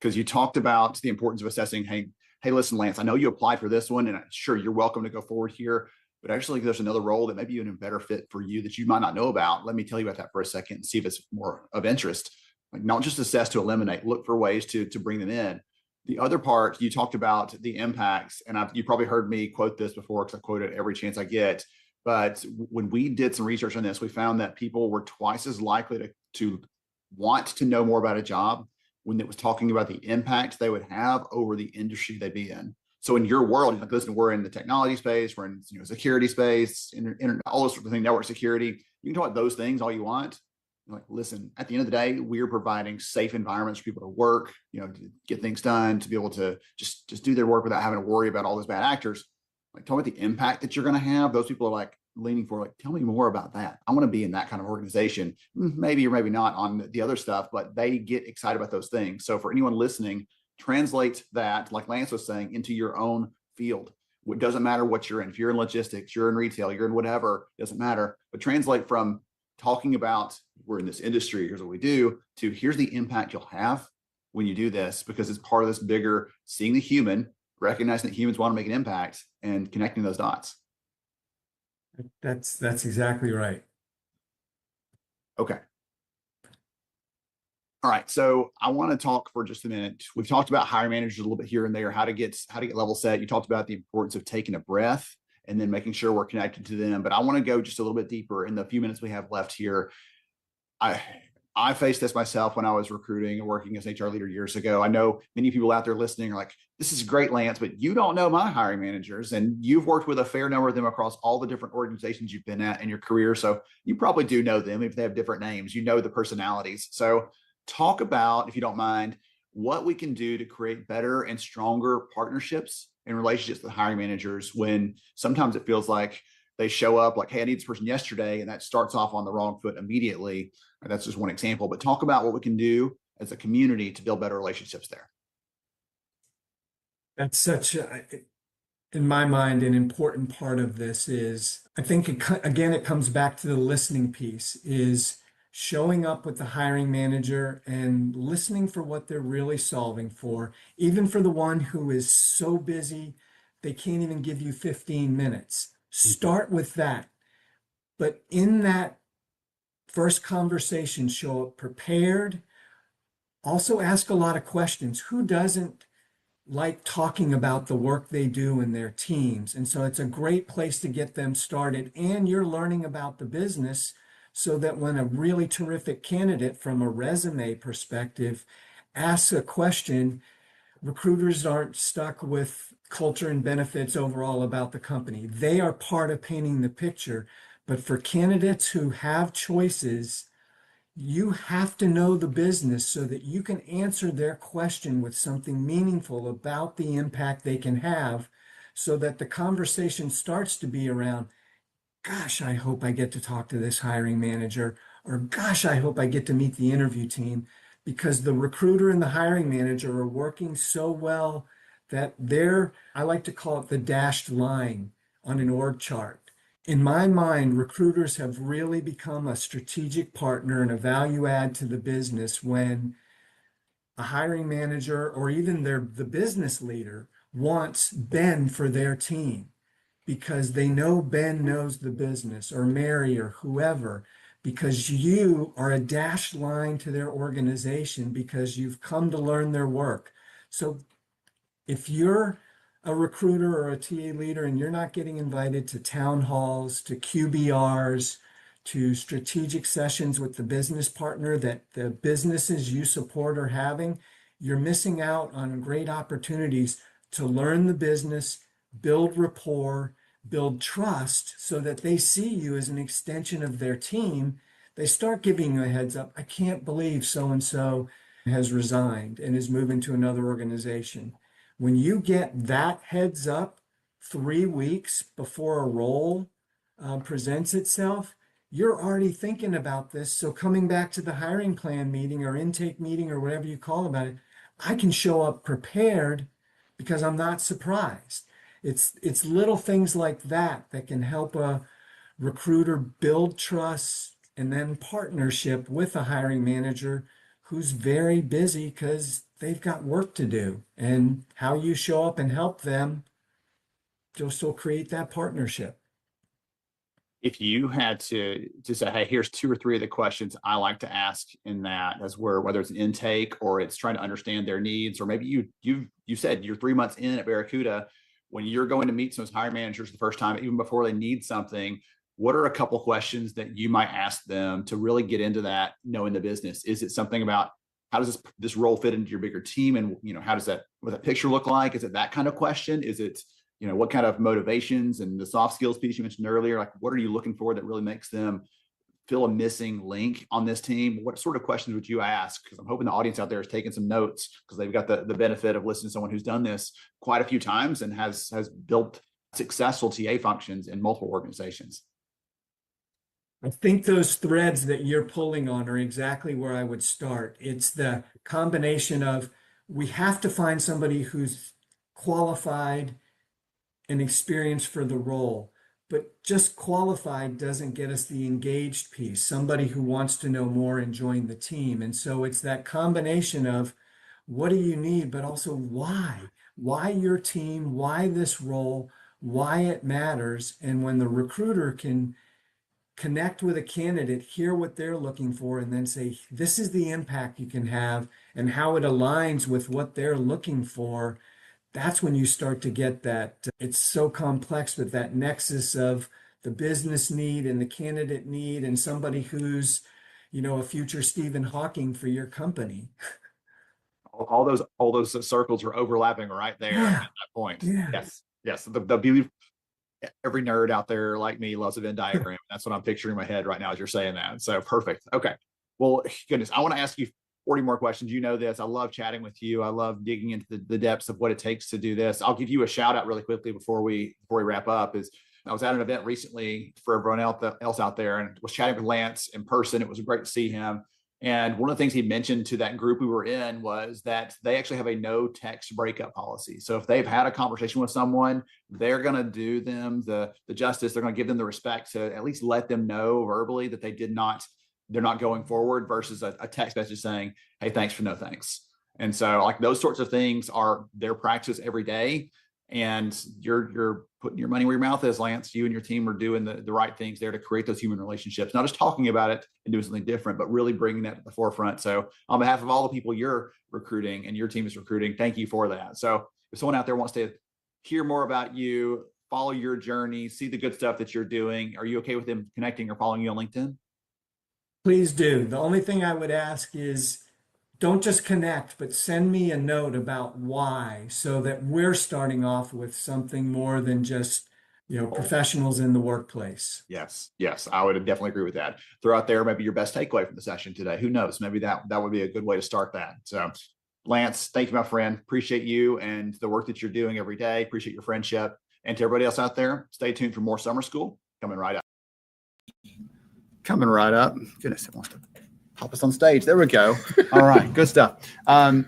Speaker 3: because you talked about the importance of assessing. Hey, listen, Lance, I know you applied for this one, and sure, you're welcome to go forward here. But actually, there's another role that may be even a better fit for you that you might not know about. Let me tell you about that for a second and see if it's more of interest. Like, not just assess to eliminate, look for ways to bring them in. The other part, you talked about the impacts, and you probably heard me quote this before because I quote it every chance I get. But when we did some research on this, we found that people were twice as likely to want to know more about a job when it was talking about the impact they would have over the industry they'd be in. So in your world, like, listen, we're in the technology space, we're in security space, all those sorts of things, network security. You can talk about those things all you want. Like, listen, at the end of the day, we're providing safe environments for people to work, to get things done, to be able to just do their work without having to worry about all those bad actors. Like, tell me the impact that you're going to have. Those people are like leaning for, like, tell me more about that. I want to be in that kind of organization. Maybe or maybe not on the other stuff, but they get excited about those things. So for anyone listening, translate that, like Lance was saying, into your own field. It doesn't matter what you're in. If you're in logistics, you're in retail, you're in whatever, it doesn't matter. But translate from talking about we're in this industry, here's what we do, to here's the impact you'll have when you do this, because it's part of this bigger seeing the human, recognizing that humans want to make an impact, and connecting those dots.
Speaker 8: That's exactly right.
Speaker 3: Okay. All right. So I want to talk for just a minute. We've talked about hiring managers a little bit here and there, how to get level set. You talked about the importance of taking a breath and then making sure we're connected to them. But I want to go just a little bit deeper in the few minutes we have left here. I faced this myself when I was recruiting and working as an HR leader years ago. I know many people out there listening are like, this is great, Lance, but you don't know my hiring managers, and you've worked with a fair number of them across all the different organizations you've been at in your career. So you probably do know them, if they have different names, the personalities. So talk about, if you don't mind, what we can do to create better and stronger partnerships and relationships with hiring managers when sometimes it feels like they show up like, hey, I need this person yesterday, and that starts off on the wrong foot immediately. That's just one example, but talk about what we can do as a community to build better relationships there.
Speaker 8: That's such in my mind, an important part of this is, I think, again, it comes back to the listening piece, is showing up with the hiring manager and listening for what they're really solving for, even for the one who is so busy, they can't even give you 15 minutes. Start with that. But in that first conversation, show up prepared. Also ask a lot of questions. Who doesn't like talking about the work they do in their teams? And so it's a great place to get them started. And you're learning about the business so that when a really terrific candidate from a resume perspective asks a question, recruiters aren't stuck with culture and benefits overall about the company. They are part of painting the picture. But for candidates who have choices, you have to know the business so that you can answer their question with something meaningful about the impact they can have, so that the conversation starts to be around, gosh, I hope I get to talk to this hiring manager, or gosh, I hope I get to meet the interview team, because the recruiter and the hiring manager are working so well that I like to call it the dashed line on an org chart. In my mind, recruiters have really become a strategic partner and a value add to the business when a hiring manager or even the business leader wants Ben for their team because they know Ben knows the business, or Mary or whoever, because you are a dashed line to their organization because you've come to learn their work. So if you're a recruiter or a TA leader and you're not getting invited to town halls, to QBRs, to strategic sessions with the business partner that the businesses you support are having, you're missing out on great opportunities to learn the business, build rapport, build trust so that they see you as an extension of their team. They start giving you a heads up. I can't believe so-and-so has resigned and is moving to another organization. When you get that heads up 3 weeks before a role presents itself, you're already thinking about this. So coming back to the hiring plan meeting or intake meeting or whatever you call about it, I can show up prepared because I'm not surprised. It's little things like that that can help a recruiter build trust and then partnership with a hiring manager who's very busy because they've got work to do. And how you show up and help them just will create that partnership.
Speaker 3: If you had to say, hey, here's 2 or 3 of the questions I like to ask in that, as where whether it's an intake or it's trying to understand their needs, or maybe you said you're 3 months in at Barracuda, when you're going to meet some of those hiring managers the first time, even before they need something, what are a couple questions that you might ask them to really get into that, knowing the business? Is it something about how does this role fit into your bigger team, and how does what that picture look like? Is it that kind of question? Is it what kind of motivations and the soft skills piece you mentioned earlier, like what are you looking for that really makes them feel a missing link on this team? What sort of questions would you ask? Because I'm hoping the audience out there is taking some notes, because they've got the benefit of listening to someone who's done this quite a few times and has built successful TA functions in multiple organizations.
Speaker 8: I think those threads that you're pulling on are exactly where I would start. It's the combination of, we have to find somebody who's qualified and experienced for the role, but just qualified doesn't get us the engaged piece, somebody who wants to know more and join the team. And so it's that combination of what do you need, but also why your team, why this role, why it matters. And when the recruiter can connect with a candidate, hear what they're looking for, and then say, this is the impact you can have and how it aligns with what they're looking for, that's when you start to get that. It's so complex with that nexus of the business need and the candidate need and somebody who's, a future Stephen Hawking for your company.
Speaker 3: All those circles are overlapping right there at that point.
Speaker 8: Yeah.
Speaker 3: Yes. The beauty. Every nerd out there like me loves a Venn diagram. That's what I'm picturing in my head right now as you're saying that. So perfect. Okay. Well, goodness, I want to ask you 40 more questions. You know this. I love chatting with you. I love digging into the depths of what it takes to do this. I'll give you a shout out really quickly before we wrap up. I was at an event recently for everyone else out there, and was chatting with Lance in person. It was great to see him. And one of the things he mentioned to that group we were in was that they actually have a no text breakup policy. So if they've had a conversation with someone, they're going to do them the justice. They're going to give them the respect to at least let them know verbally that they're not going forward, versus a text message saying, hey, thanks for no thanks. And so like those sorts of things are their practice every day. And you're putting your money where your mouth is, Lance. You and your team are doing the right things there to create those human relationships, not just talking about it and doing something different, but really bringing that to the forefront. So on behalf of all the people you're recruiting and your team is recruiting, thank you for that. So if someone out there wants to hear more about you, follow your journey, see the good stuff that you're doing, are you okay with them connecting or following you on LinkedIn?
Speaker 8: Please do. The only thing I would ask is, don't just connect, but send me a note about why, so that we're starting off with something more than just, professionals in the workplace.
Speaker 3: Yes, I would definitely agree with that. Throw out there maybe your best takeaway from the session today. Who knows? Maybe that would be a good way to start that. So, Lance, thank you, my friend. Appreciate you and the work that you're doing every day. Appreciate your friendship. And to everybody else out there, stay tuned for more summer school coming right up. Goodness, it wants to pop us on stage. There we go. All right, good stuff.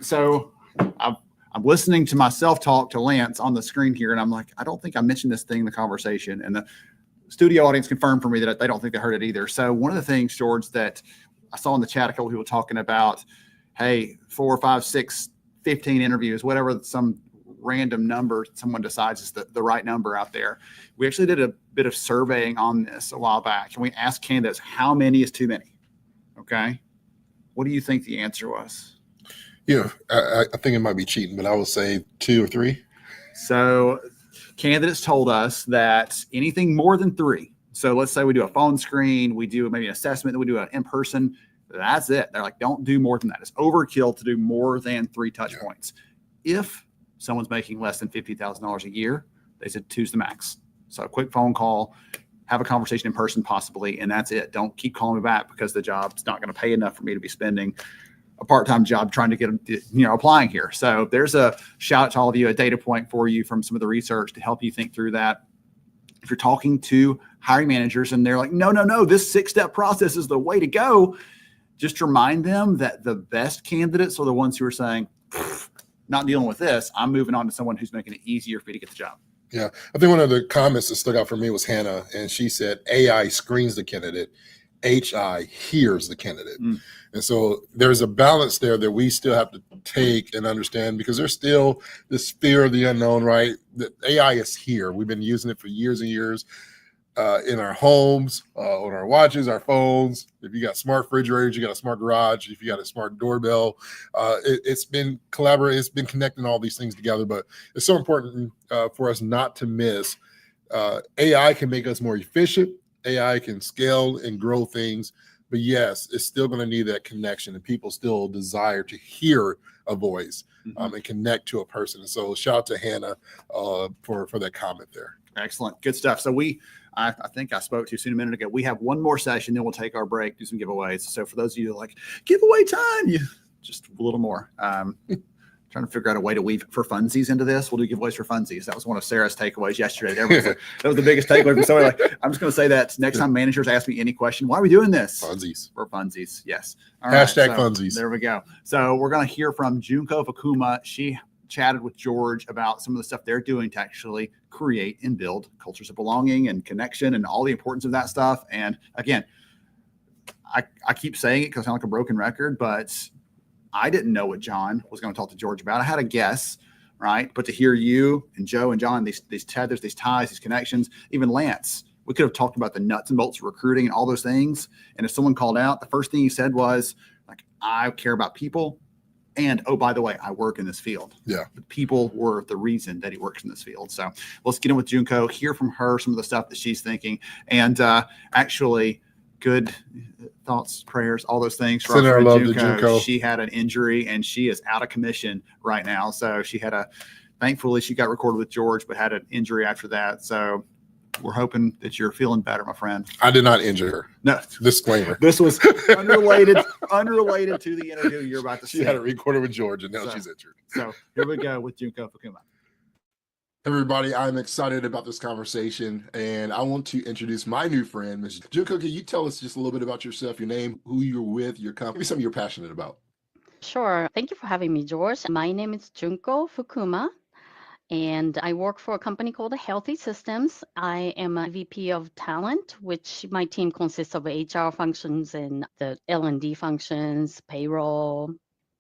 Speaker 3: So I'm listening to myself talk to Lance on the screen here, and I'm like, I don't think I mentioned this thing in the conversation. And the studio audience confirmed for me that they don't think they heard it either. So one of the things, George, that I saw in the chat, a couple of people talking about hey, 4, 5, 6, 15 interviews, whatever, some random number someone decides is the right number out there. We actually did a bit of surveying on this a while back, and we asked candidates, how many is too many? Okay. What do you think the answer was?
Speaker 4: I think it might be cheating, but I would say 2 or 3.
Speaker 3: So candidates told us that anything more than 3. So let's say we do a phone screen, we do maybe an assessment, then we do an in-person. That's it. They're like, don't do more than that. It's overkill to do more than 3 touch points. If someone's making less than $50,000 a year, they said 2's the max. So a quick phone call, have a conversation in person possibly, and that's it. Don't keep calling me back because the job's not going to pay enough for me to be spending a part-time job trying to get them, applying here. So there's a shout out to all of you, a data point for you from some of the research to help you think through that. If you're talking to hiring managers and they're like, no, this 6-step process is the way to go, just remind them that the best candidates are the ones who are saying, not dealing with this, I'm moving on to someone who's making it easier for me to get the job.
Speaker 4: Yeah. I think one of the comments that stuck out for me was Hannah, and she said, AI screens the candidate, HI hears the candidate. And so there's a balance there that we still have to take and understand, because there's still this fear of the unknown, right? The AI is here. We've been using it for years and years in our homes, on our watches, our phones. If you got smart refrigerators, you got a smart garage. If you got a smart doorbell, it's been collaborating. It's been connecting all these things together. But it's so important for us not to miss. AI can make us more efficient. AI can scale and grow things. But yes, it's still going to need that connection, and people still desire to hear a voice and connect to a person. And so shout out to Hannah for that comment there.
Speaker 3: Excellent. Good stuff. So I think I spoke to you soon a minute ago. We have one more session, then we'll take our break, do some giveaways. So for those of you like giveaway time, you just a little more. Trying to figure out a way to weave for funsies into this. We'll do giveaways for funsies. That was one of Sarah's takeaways yesterday. That was the biggest takeaway from somebody. Like, I'm just going to say that next time managers ask me any question, why are we doing this?
Speaker 4: Funsies.
Speaker 3: For funsies. Yes. All
Speaker 4: Hashtag
Speaker 3: right, so
Speaker 4: funsies.
Speaker 3: There we go. So we're going to hear from Junko Fukuma. She chatted with George about some of the stuff they're doing to actually create and build cultures of belonging and connection and all the importance of that stuff. And again, I keep saying it because I sound like a broken record, but I didn't know what John was going to talk to George about. I had a guess, right? But to hear you and Joe and John, these tethers, these ties, these connections, even Lance, we could have talked about the nuts and bolts of recruiting and all those things. And if someone called out, the first thing he said was, like, I care about people. And, oh, by the way, I work in this field.
Speaker 4: Yeah.
Speaker 3: The people were the reason that he works in this field. So let's get in with Junko, hear from her some of the stuff that she's thinking. And actually, good thoughts, prayers, all those things.
Speaker 4: Send our love to Junko.
Speaker 3: She had an injury and she is out of commission right now. So thankfully she got recorded with George, but had an injury after that. So we're hoping that you're feeling better, my friend.
Speaker 4: I did not injure her.
Speaker 3: No.
Speaker 4: Disclaimer.
Speaker 3: This was unrelated to the interview you're about to see.
Speaker 4: She had it recorded with George, and now she's injured.
Speaker 3: So here we go with Junko Fukuma.
Speaker 4: Everybody, I'm excited about this conversation, and I want to introduce my new friend, Ms. Junko. Can you tell us just a little bit about yourself, your name, who you're with, your company, maybe something you're passionate about?
Speaker 9: Sure. Thank you for having me, George. My name is Junko Fukuma, and I work for a company called Healthy Systems. I am a VP of Talent, which my team consists of HR functions and the L&D functions, payroll,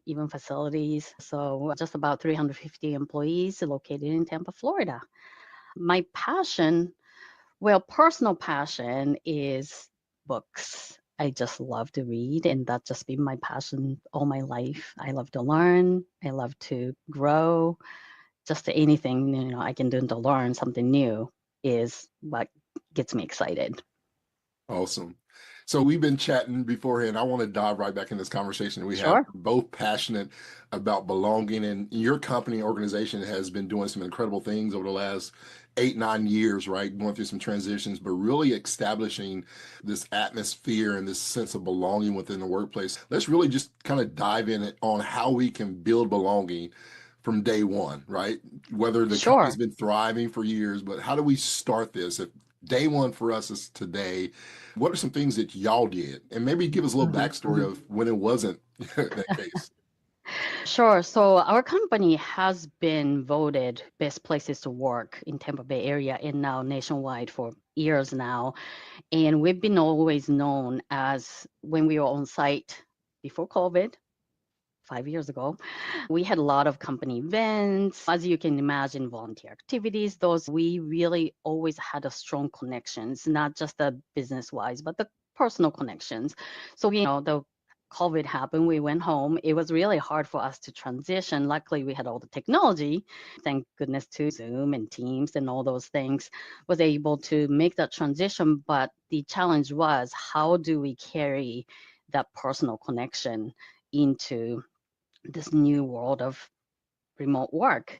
Speaker 9: even facilities. So just about 350 employees located in Tampa, Florida. My passion, personal passion is books. I just love to read, and that's just been my passion all my life. I love to learn. I love to grow. Just anything, I can do to learn something new is what gets me excited.
Speaker 4: Awesome. So we've been chatting beforehand. I want to dive right back in this conversation. We have both passionate about belonging, and your company organization has been doing some incredible things over the last 8-9 years, right? Going through some transitions, but really establishing this atmosphere and this sense of belonging within the workplace. Let's really just kind of dive in on how we can build belonging from day one, right? Whether the company's been thriving for years, but how do we start this? If day one for us is today, what are some things that y'all did? And maybe give us a little backstory of when it wasn't that case.
Speaker 9: Sure. So our company has been voted best places to work in Tampa Bay area and now nationwide for years now. And we've been always known as, when we were on site before COVID, 5 years ago. We had a lot of company events, as you can imagine, volunteer activities. Those we really always had a strong connections, not just the business wise, but the personal connections. So, the COVID happened, we went home. It was really hard for us to transition. Luckily, we had all the technology, thank goodness to Zoom and Teams and all those things, was able to make that transition. But the challenge was, how do we carry that personal connection into this new world of remote work?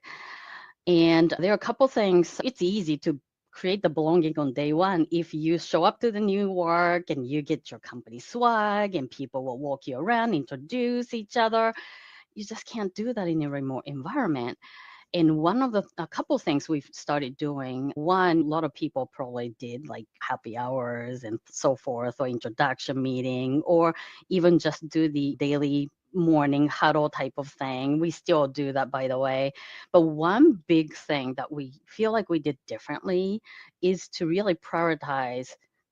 Speaker 9: And there are a couple things. It's easy to create the belonging on day one if you show up to the new work and you get your company swag and people will walk you around, introduce each other. You just can't do that in a remote environment. And a couple things we've started doing, one, a lot of people probably did like happy hours and so forth, or introduction meeting, or even just do the daily morning huddle type of thing. We still do that, by the way. But one big thing that we feel like we did differently is to really prioritize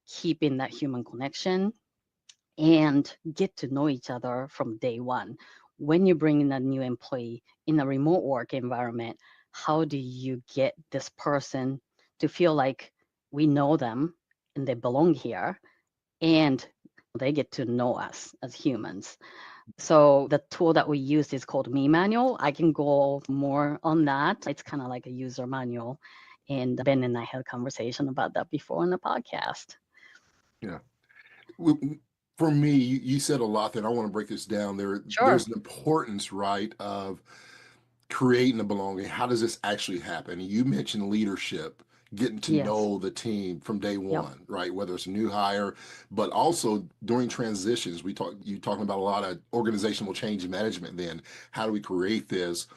Speaker 9: keeping that human connection and get to know each other from day one. When you bring in a new employee in a remote work environment, how do you get this person to feel like we know them and they belong here and they get to know us as humans? So the tool that we use is called Me Manual. I can go more on that. It's kind of like a user manual. And Ben and I had a conversation about that before on the podcast.
Speaker 4: Yeah. For me, you said a lot that I want to break this down.
Speaker 9: Sure.
Speaker 4: There's an importance, right, of creating a belonging. How does this actually happen? You mentioned leadership, getting to
Speaker 9: Yes.
Speaker 4: know the team from day
Speaker 9: Yep.
Speaker 4: one, right? Whether it's a new hire, but also during transitions. You talking about a lot of organizational change management. Then how do we create this?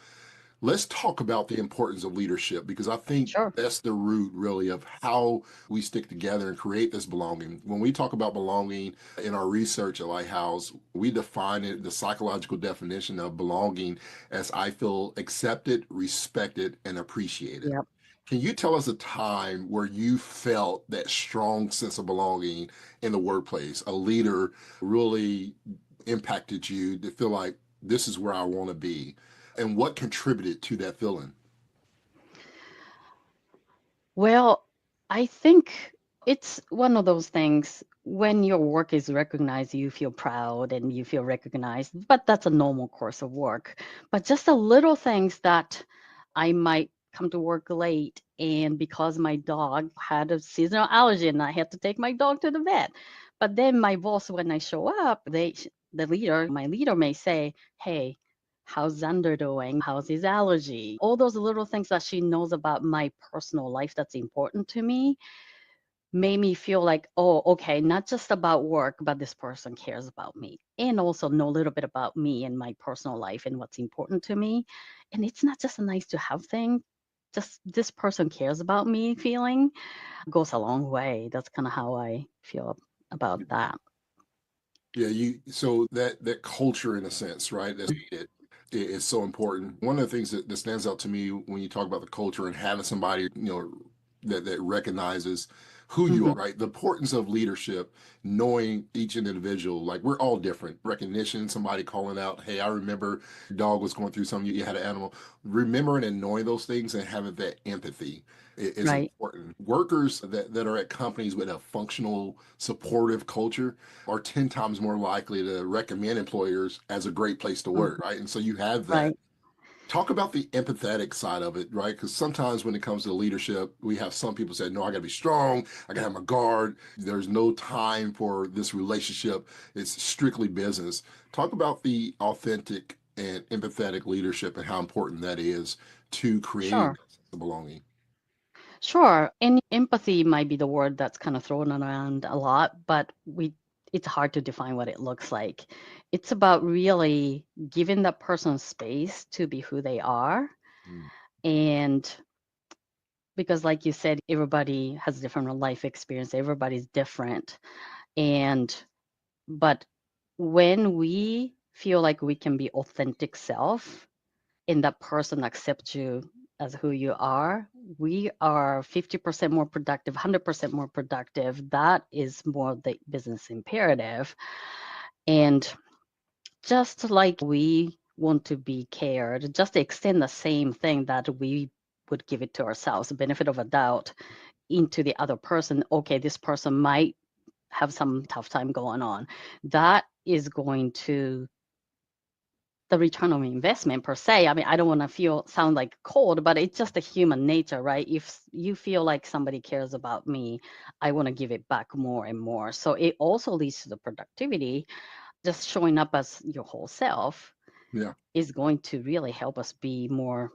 Speaker 4: Let's talk about the importance of leadership, because I think
Speaker 9: Sure.
Speaker 4: that's the root really of how we stick together and create this belonging. When we talk about belonging in our research at Lighthouse, we define it, the psychological definition of belonging, as I feel accepted, respected, and appreciated.
Speaker 9: Yep.
Speaker 4: Can you tell us a time where you felt that strong sense of belonging in the workplace? A leader really impacted you to feel like this is where I want to be? And what contributed to that feeling?
Speaker 9: Well, I think it's one of those things when your work is recognized, you feel proud and you feel recognized, but that's a normal course of work. But just the little things that I might come to work late, and because my dog had a seasonal allergy and I had to take my dog to the vet. But then my boss, when I show up, my leader may say, "Hey, how's Xander doing? How's his allergy?" All those little things that she knows about my personal life that's important to me made me feel like, oh, okay, not just about work, but this person cares about me. And also know a little bit about me and my personal life and what's important to me. And it's not just a nice to have thing, just this person cares about me feeling goes a long way. That's kind of how I feel about that.
Speaker 4: Yeah, so that culture in a sense, right? Is so important. One of the things that stands out to me when you talk about the culture and having somebody, that recognizes who you are,
Speaker 9: Hmm.
Speaker 4: right? The importance of leadership, knowing each individual, like we're all different. Recognition, somebody calling out, hey, I remember your dog was going through something, you had an animal. Remembering and knowing those things and having that empathy is
Speaker 9: Right.
Speaker 4: important. Workers that are at companies with a functional, supportive culture are 10 times more likely to recommend employers as a great place to work,
Speaker 9: Mhm.
Speaker 4: right? And so you have that.
Speaker 9: Right.
Speaker 4: Talk about the empathetic side of it, right? Because sometimes when it comes to leadership, we have some people say, no, I got to be strong. I got to have my guard. There's no time for this relationship. It's strictly business. Talk about the authentic and empathetic leadership and how important that is to creating
Speaker 9: Sure.
Speaker 4: that sense of belonging.
Speaker 9: Sure. And empathy might be the word that's kind of thrown around a lot, but it's hard to define what it looks like. It's about really giving that person space to be who they are.
Speaker 4: Mm.
Speaker 9: And because like you said, everybody has different life experience, everybody's different. But when we feel like we can be authentic self and that person accepts you as who you are, we are 50% more productive, 100% more productive. That is more the business imperative. And just like we want to be cared, just extend the same thing that we would give it to ourselves, the benefit of a doubt into the other person. Okay, this person might have some tough time going on. That is going to the return on investment per se. I mean, I don't want to sound like cold, but it's just a human nature, right? If you feel like somebody cares about me, I want to give it back more and more. So it also leads to the productivity. Just showing up as your whole self
Speaker 4: Yeah.
Speaker 9: is going to really help us be more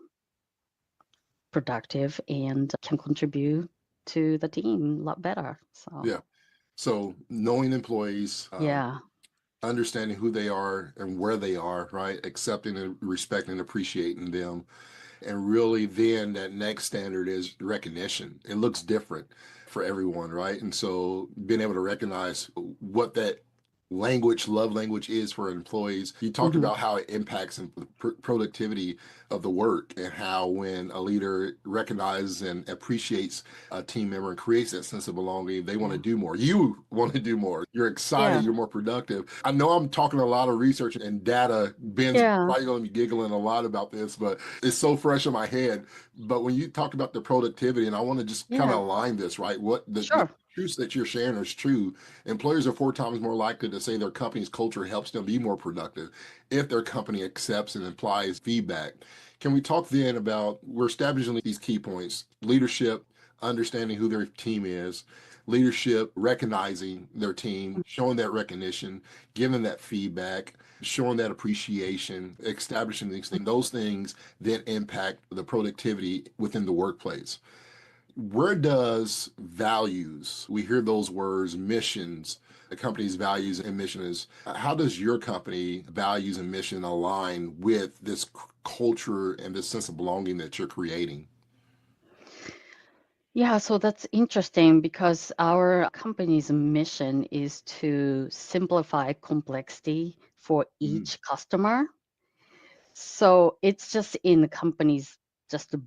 Speaker 9: productive and can contribute to the team a lot better. So
Speaker 4: Yeah. So knowing employees,
Speaker 9: yeah.
Speaker 4: understanding who they are and where they are, right? Accepting and respecting and appreciating them. And really, then that next standard is recognition. It looks different for everyone, right? And so being able to recognize what that love language is for employees. You talked
Speaker 9: Mhm.
Speaker 4: about how it impacts productivity of the work, and how when a leader recognizes and appreciates a team member and creates that sense of belonging, they want to
Speaker 9: Yeah.
Speaker 4: do more. You want to do more. You're excited.
Speaker 9: Yeah.
Speaker 4: You're more productive. I know I'm talking a lot of research and data. Ben's
Speaker 9: Yeah.
Speaker 4: probably going to be giggling a lot about this, but it's so fresh in my head. But when you talked about the productivity, and I want to just kind
Speaker 9: Yeah.
Speaker 4: of align this, right? What the
Speaker 9: Sure.
Speaker 4: truths that you're sharing is true. Employers are 4 times more likely to say their company's culture helps them be more productive if their company accepts and implies feedback. Can we talk then about, we're establishing these key points: leadership, understanding who their team is, leadership, recognizing their team, showing that recognition, giving that feedback, showing that appreciation, establishing these things. Those things then impact the productivity within the workplace. Where does values, we hear those words, missions, the company's values and mission is, how does your company values and mission align with this culture and this sense of belonging that you're creating?
Speaker 9: Yeah, so that's interesting because our company's mission is to simplify complexity for
Speaker 4: Mm.
Speaker 9: each customer. So it's just in the company's just a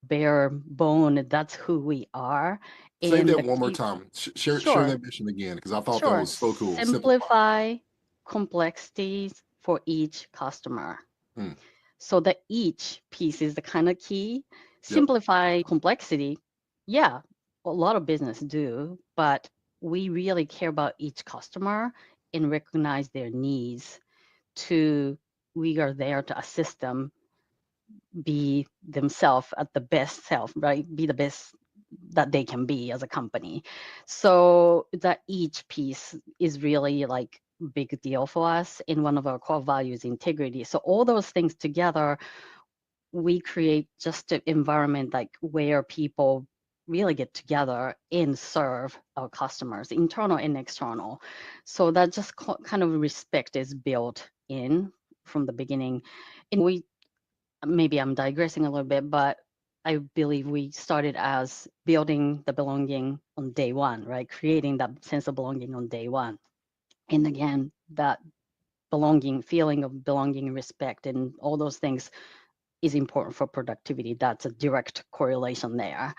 Speaker 9: bare bone. That's who we are.
Speaker 4: Say
Speaker 9: And
Speaker 4: that
Speaker 9: the
Speaker 4: one more
Speaker 9: key,
Speaker 4: time. Share
Speaker 9: sure,
Speaker 4: that mission again, because I thought that
Speaker 9: sure.
Speaker 4: was so cool. Simplify.
Speaker 9: Simplify complexities for each customer.
Speaker 4: Mm.
Speaker 9: So the each piece is the kind of key.
Speaker 4: Yep.
Speaker 9: Simplify complexity. Yeah, a lot of business do, but we really care about each customer and recognize their needs to we are there to assist them be themselves at the best self, right? Be the best that they can be as a company. So that each piece is really like big deal for us. In one of our core values, integrity. So all those things together, we create just an environment like where people really get together and serve our customers, internal and external. So that just kind of respect is built in from the beginning. And we maybe I'm digressing a little bit, but I believe we started as building the belonging on day one, right? Creating that sense of belonging on day one. And again, that belonging, feeling of belonging, respect, and all those things is important for productivity. That's a direct correlation there.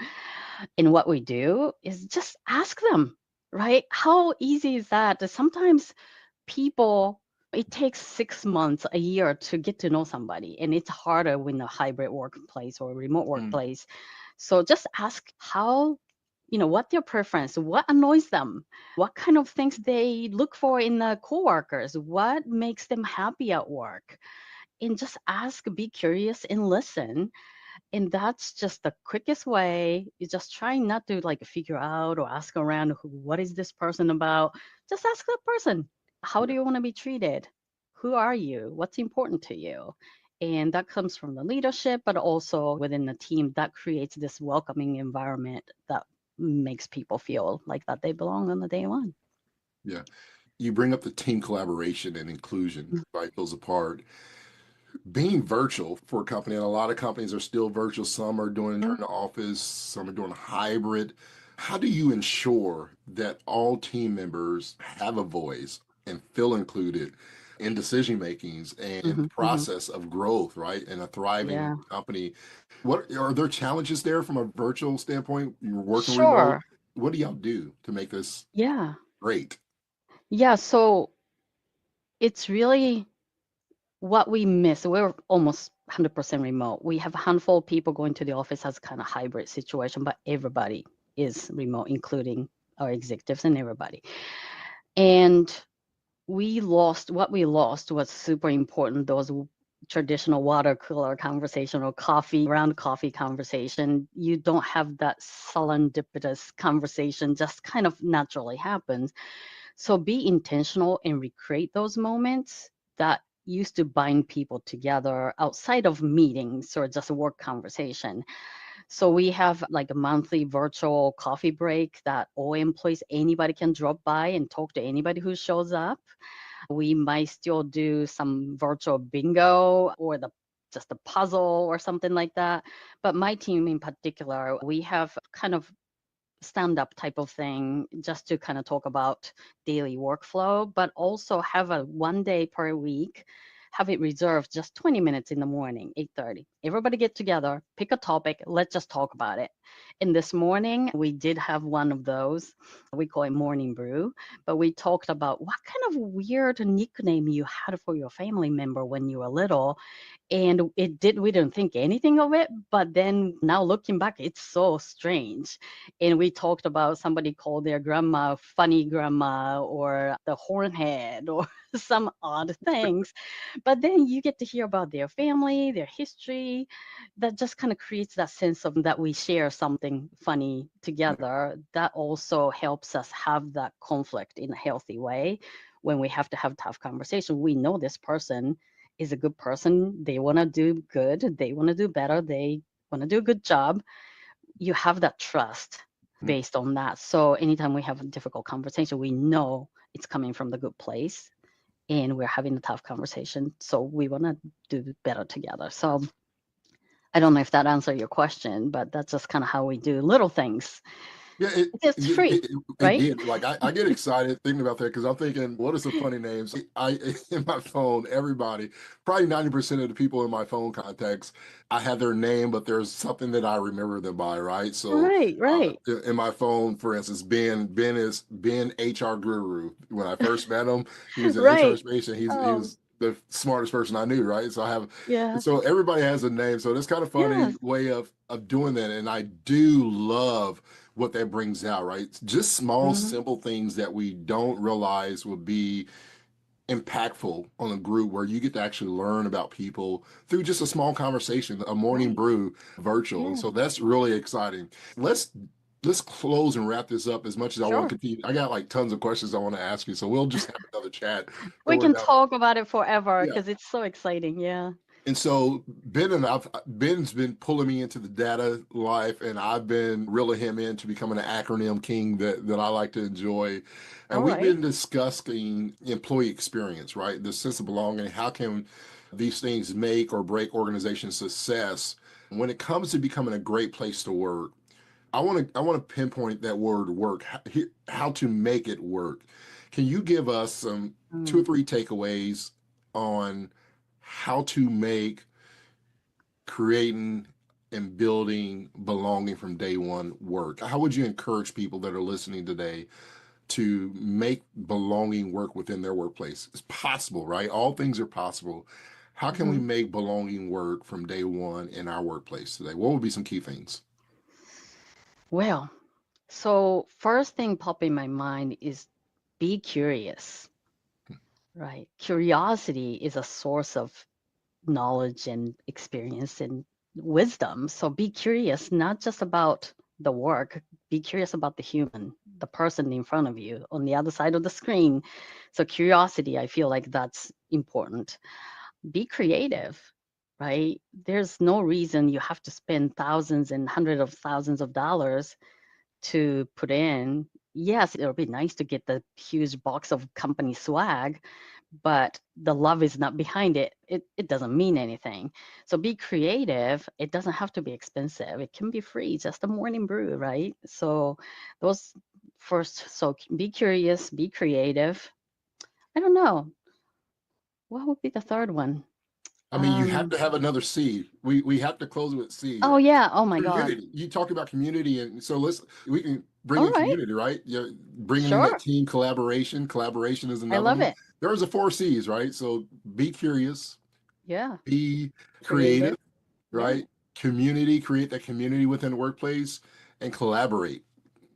Speaker 9: And what we do is just ask them, right? How easy is that? Sometimes people, it takes 6 months, a year to get to know somebody, and it's harder in a hybrid workplace or remote
Speaker 4: Mm.
Speaker 9: workplace. So just ask how, what their preference, what annoys them, what kind of things they look for in the coworkers, what makes them happy at work, and just ask, be curious, and listen. And that's just the quickest way. You just try not to like figure out or ask around, what is this person about? Just ask that person, how do
Speaker 4: Yeah.
Speaker 9: you want to be treated? Who are you? What's important to you? And that comes from the leadership, but also within the team that creates this welcoming environment that makes people feel like that they belong on the day one.
Speaker 4: Yeah. You bring up the team collaboration and inclusion,
Speaker 9: Mm.
Speaker 4: right? Those apart. Being virtual for a company, and a lot of companies are still virtual. Some are doing return to office, some are doing hybrid. How do you ensure that all team members have a voice and feel included in decision makings and
Speaker 9: Hmm.
Speaker 4: the
Speaker 9: Hmm.
Speaker 4: process of growth, right? In a thriving
Speaker 9: Yeah,
Speaker 4: company. What are there challenges there from a virtual standpoint? You're working remote.
Speaker 9: sure.
Speaker 4: What do y'all do to make this
Speaker 9: Yeah.
Speaker 4: great?
Speaker 9: Yeah. So it's really what we miss, we're almost 100% remote. We have a handful of people going to the office as kind of hybrid situation, but everybody is remote, including our executives and everybody. And what we lost was super important. Those traditional water cooler conversation or around coffee conversation. You don't have that serendipitous conversation, just kind of naturally happens. So be intentional and recreate those moments that used to bind people together outside of meetings or just a work conversation. So we have like a monthly virtual coffee break that all employees, anybody can drop by and talk to anybody who shows up. We might still do some virtual bingo or just a puzzle or something like that. But my team in particular, we have kind of stand-up type of thing just to kind of talk about daily workflow, but also have a 1 day per week, have it reserved just 20 minutes in the morning, 8:30. Everybody get together, pick a topic, let's just talk about it. And this morning we did have one of those. We call it morning brew, but we talked about what kind of weird nickname you had for your family member when you were little. And we didn't think anything of it, but then now looking back, it's so strange. And we talked about somebody called their grandma funny grandma or the hornhead or some odd things. But then you get to hear about their family, their history. That just kind of creates that sense of that we share something funny together. That also helps us have that conflict in a healthy way. When we have to have tough conversation, we know this person is a good person. They want to do good. They want to do better. They want to do a good job. You have that trust based on that. So anytime we have a difficult conversation, we know it's coming from the good place and we're having a tough conversation. So we want to do better together. So I don't know if that answered your question, but that's just kind of how we do little things.
Speaker 4: Yeah,
Speaker 9: It's free, right?
Speaker 4: did. Like I get excited thinking about that because I'm thinking, what are some funny names? I in my phone, everybody, probably 90% of the people in my phone contacts, I have their name, but there's something that I remember them by, right? So
Speaker 9: Right.
Speaker 4: in my phone, for instance, Ben is Ben HR Guru. When I first met him, he was in HR
Speaker 9: Right.
Speaker 4: space and he
Speaker 9: Oh,
Speaker 4: was the smartest person I knew, right? So
Speaker 9: yeah.
Speaker 4: so everybody has a name. So that's kind of funny
Speaker 9: Yes.
Speaker 4: way of doing that. And I do love what that brings out, right? Just small,
Speaker 9: Mhm.
Speaker 4: simple things that we don't realize will be impactful on a group where you get to actually learn about people through just a small conversation, a morning
Speaker 9: Right.
Speaker 4: brew virtual. And
Speaker 9: Yeah.
Speaker 4: so that's really exciting. Let's let's close and wrap this up as much as I want to
Speaker 9: Sure.
Speaker 4: continue. I got like tons of questions I want to ask you. So we'll just have another chat when
Speaker 9: We
Speaker 4: we're
Speaker 9: can
Speaker 4: done.
Speaker 9: talk about it forever
Speaker 4: Yeah.
Speaker 9: because it's so exciting. Yeah.
Speaker 4: And so Ben's been pulling me into the data life, and I've been reeling him into becoming an acronym king that I like to enjoy. And
Speaker 9: All
Speaker 4: we've
Speaker 9: right.
Speaker 4: been discussing employee experience, right? The sense of belonging. How can these things make or break organization success? When it comes to becoming a great place to work, I want to pinpoint that word work, how to make it work. Can you give us some two or
Speaker 9: Mm.
Speaker 4: three takeaways on how to make creating and building belonging from day one work? How would you encourage people that are listening today to make belonging work within their workplace? It's possible, right? All things are possible. How can we
Speaker 9: Mhm.
Speaker 4: make belonging work from day one in our workplace today? What would be some key things?
Speaker 9: Well, so first thing pop in my mind is be curious, right? Curiosity is a source of knowledge and experience and wisdom. So be curious, not just about the work, be curious about the human, the person in front of you on the other side of the screen. So curiosity, I feel like that's important. Be creative, right? There's no reason you have to spend thousands and hundreds of thousands of dollars to put in. Yes, it would be nice to get the huge box of company swag, but the love is not behind it. It doesn't mean anything. So be creative. It doesn't have to be expensive. It can be free, just a morning brew, right? So those first, so be curious, be creative. I don't know. What would be the third one?
Speaker 4: I mean, you have
Speaker 9: Um,
Speaker 4: to have another C. We have to close with C,
Speaker 9: oh
Speaker 4: right?
Speaker 9: yeah. Oh my God.
Speaker 4: Community. You talk about community, and so we can bring
Speaker 9: All
Speaker 4: in
Speaker 9: right.
Speaker 4: community, right? Yeah, bringing in that
Speaker 9: Sure.
Speaker 4: team collaboration. Collaboration is
Speaker 9: I
Speaker 4: another
Speaker 9: love
Speaker 4: one.
Speaker 9: it.
Speaker 4: There's a four C's, right? So be curious,
Speaker 9: Yeah.
Speaker 4: Be
Speaker 9: Creative.
Speaker 4: creative, right? Community, create that community within the workplace, and collaborate.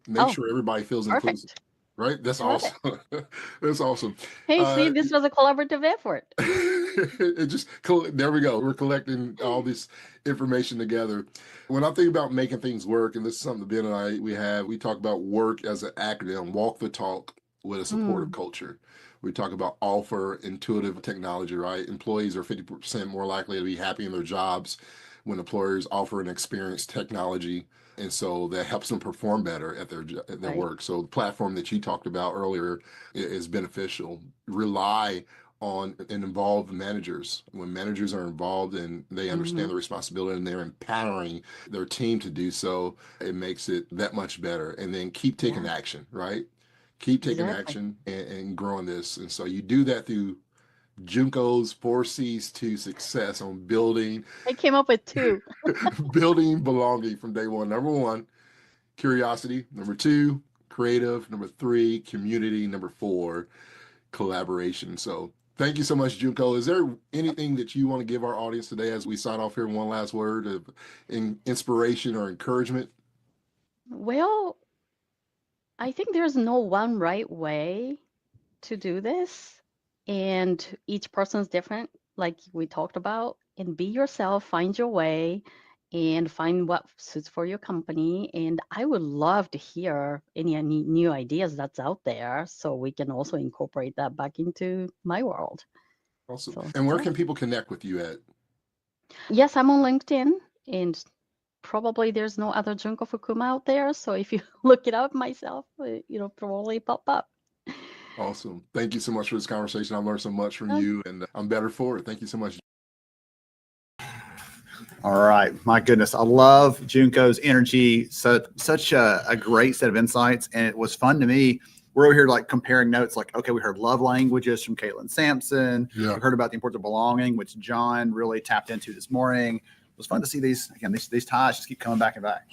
Speaker 4: Make
Speaker 9: Oh,
Speaker 4: sure everybody feels inclusive,
Speaker 9: perfect.
Speaker 4: right? That's
Speaker 9: I love it.
Speaker 4: awesome. That's awesome.
Speaker 9: Hey, see,
Speaker 4: Uh,
Speaker 9: this was a collaborative effort.
Speaker 4: it just there we go. We're collecting all this information together. When I think about making things work, and this is something Ben and I we talk about work as an acronym, walk the talk with a supportive
Speaker 9: Mm,
Speaker 4: culture. We talk about offer intuitive technology, right? Employees are 50% more likely to be happy in their jobs when employers offer an experienced technology. And so that helps them perform better at their
Speaker 9: right.
Speaker 4: work. So the platform that you talked about earlier is beneficial. Rely on and involve managers. When managers are involved and they
Speaker 9: Hmm.
Speaker 4: understand the responsibility and they're empowering their team to do so, it makes it that much better. And then keep taking
Speaker 9: Yeah,
Speaker 4: action, right? Keep taking
Speaker 9: exactly.
Speaker 4: action and growing this. And so you do that through Junko's 4 C's to success on building,
Speaker 9: I came up with two.
Speaker 4: building belonging from day one. Number one, curiosity. Number two, creative. Number three, community. Number four, collaboration. So thank you so much, Junko. Is there anything that you want to give our audience today as we sign off here? One last word of inspiration or encouragement?
Speaker 9: Well, I think there's no one right way to do this, and each person's different, like we talked about. And be yourself, find your way, and find what suits for your company. And I would love to hear any new ideas that's out there, so we can also incorporate that back into my world.
Speaker 4: Awesome.
Speaker 9: So
Speaker 4: And where
Speaker 9: yeah.
Speaker 4: can people connect with you at?
Speaker 9: Yes, I'm on LinkedIn, and probably there's no other Junko Fukuma out there. So if you look it up myself, probably pop up.
Speaker 4: Awesome. Thank you so much for this conversation. I learned so much from you and I'm better for it. Thank you so much.
Speaker 3: All right. My goodness. I love Junko's energy. So such a great set of insights. And it was fun to me. We're over here like comparing notes, like, okay, we heard love languages from Caitlin Sampson.
Speaker 4: Yeah.
Speaker 3: We heard about the importance of belonging, which John really tapped into this morning. It was fun to see these ties just keep coming back and back.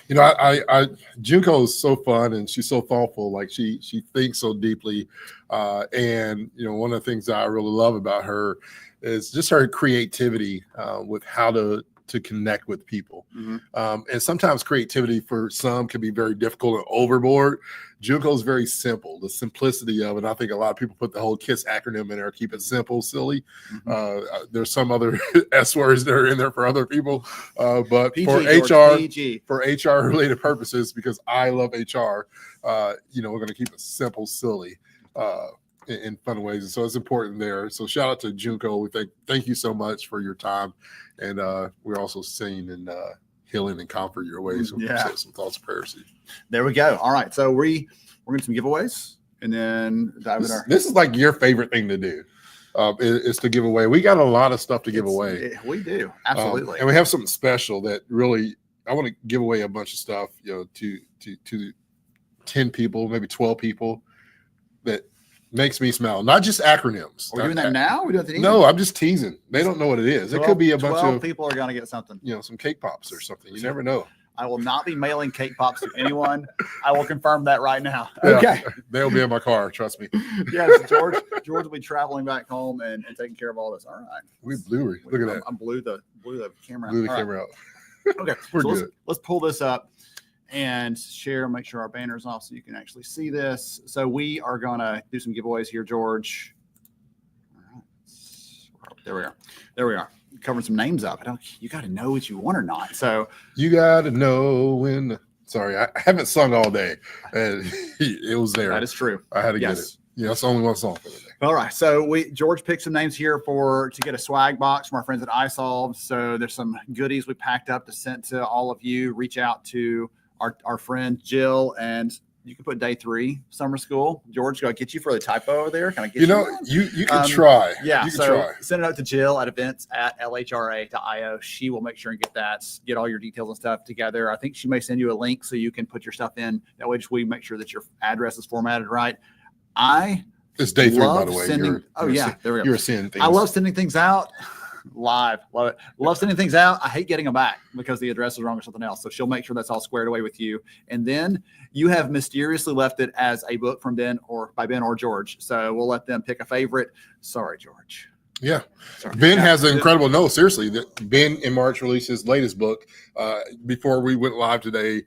Speaker 4: You know, Junko is so fun and she's so thoughtful. Like she thinks so deeply. And one of the things that I really love about her is just her creativity with how to connect with people.
Speaker 3: Mm-hmm.
Speaker 4: And sometimes creativity for some can be very difficult and overboard. Junko is very simple, the simplicity of it. I think a lot of people put the whole KISS acronym in there, keep it simple, silly.
Speaker 3: Mm-hmm.
Speaker 4: There's some other S words that are in there for other people. But
Speaker 3: PG,
Speaker 4: for
Speaker 3: George,
Speaker 4: HR,
Speaker 3: PG.
Speaker 4: for HR related purposes, because I love HR, we're going to keep it simple, silly. In fun ways. And so it's important there. So shout out to Junko. We thank you so much for your time. And we're also seeing and healing and comfort your ways. So
Speaker 3: Yeah.
Speaker 4: some thoughts and prayers.
Speaker 3: There we go. All right. So we're going to some giveaways and then dive in our.
Speaker 4: This is like your favorite thing to do. Is to give away. We got a lot of stuff to give away.
Speaker 3: We do. Absolutely.
Speaker 4: And we have something special that really, I want to give away a bunch of stuff, to 10 people, maybe 12 people that makes me smile. Not just acronyms.
Speaker 3: Are we doing that now? We doing that?
Speaker 4: No, I'm just teasing. They don't know what it is. It could be a bunch of
Speaker 3: people are going to get something.
Speaker 4: Some cake pops or something. You never know.
Speaker 3: I will not be mailing cake pops to anyone. I will confirm that right now.
Speaker 4: Yeah,
Speaker 3: okay.
Speaker 4: They'll be in my car. Trust me.
Speaker 3: Yes, George will be traveling back home and taking care of all this. All right.
Speaker 4: We blew. Look at that.
Speaker 3: I blew the camera.
Speaker 4: Blew the camera out.
Speaker 3: Okay.
Speaker 4: We're
Speaker 3: so
Speaker 4: good.
Speaker 3: Let's pull this up and share, make sure our banner's off so you can actually see this. So we are going to do some giveaways here, George. All right. There we are. Covering some names up. You got to know what you want or not. So
Speaker 4: you got to know when. Sorry, I haven't sung all day, and it was there.
Speaker 3: That is true.
Speaker 4: I had to get it. Yeah, it's only one song for the day.
Speaker 3: All right. So George picked some names here to get a swag box from our friends at iSolve. So there's some goodies we packed up to send to all of you. Reach out to our friend Jill, and you can put day 3 summer school. George, go get you for the typo over there. Can I get
Speaker 4: you can try.
Speaker 3: Yeah.
Speaker 4: You can
Speaker 3: so
Speaker 4: try.
Speaker 3: Send it out to Jill at events@lhra.io. She will make sure and get all your details and stuff together. I think she may send you a link so you can put your stuff in. That way, we make sure that your address is formatted right.
Speaker 4: It's day 3, by the way.
Speaker 3: There we go.
Speaker 4: You're seeing things.
Speaker 3: I love sending things out live. Love it. Love sending things out. I hate getting them back because the address is wrong or something else. So she'll make sure that's all squared away with you. And then you have mysteriously left it as a book from Ben or George. So we'll let them pick a favorite. Sorry, George.
Speaker 4: Yeah.
Speaker 3: Sorry.
Speaker 4: Ben
Speaker 3: Yeah.
Speaker 4: has an incredible note. Seriously, that Ben in March released his latest book. Before we went live today,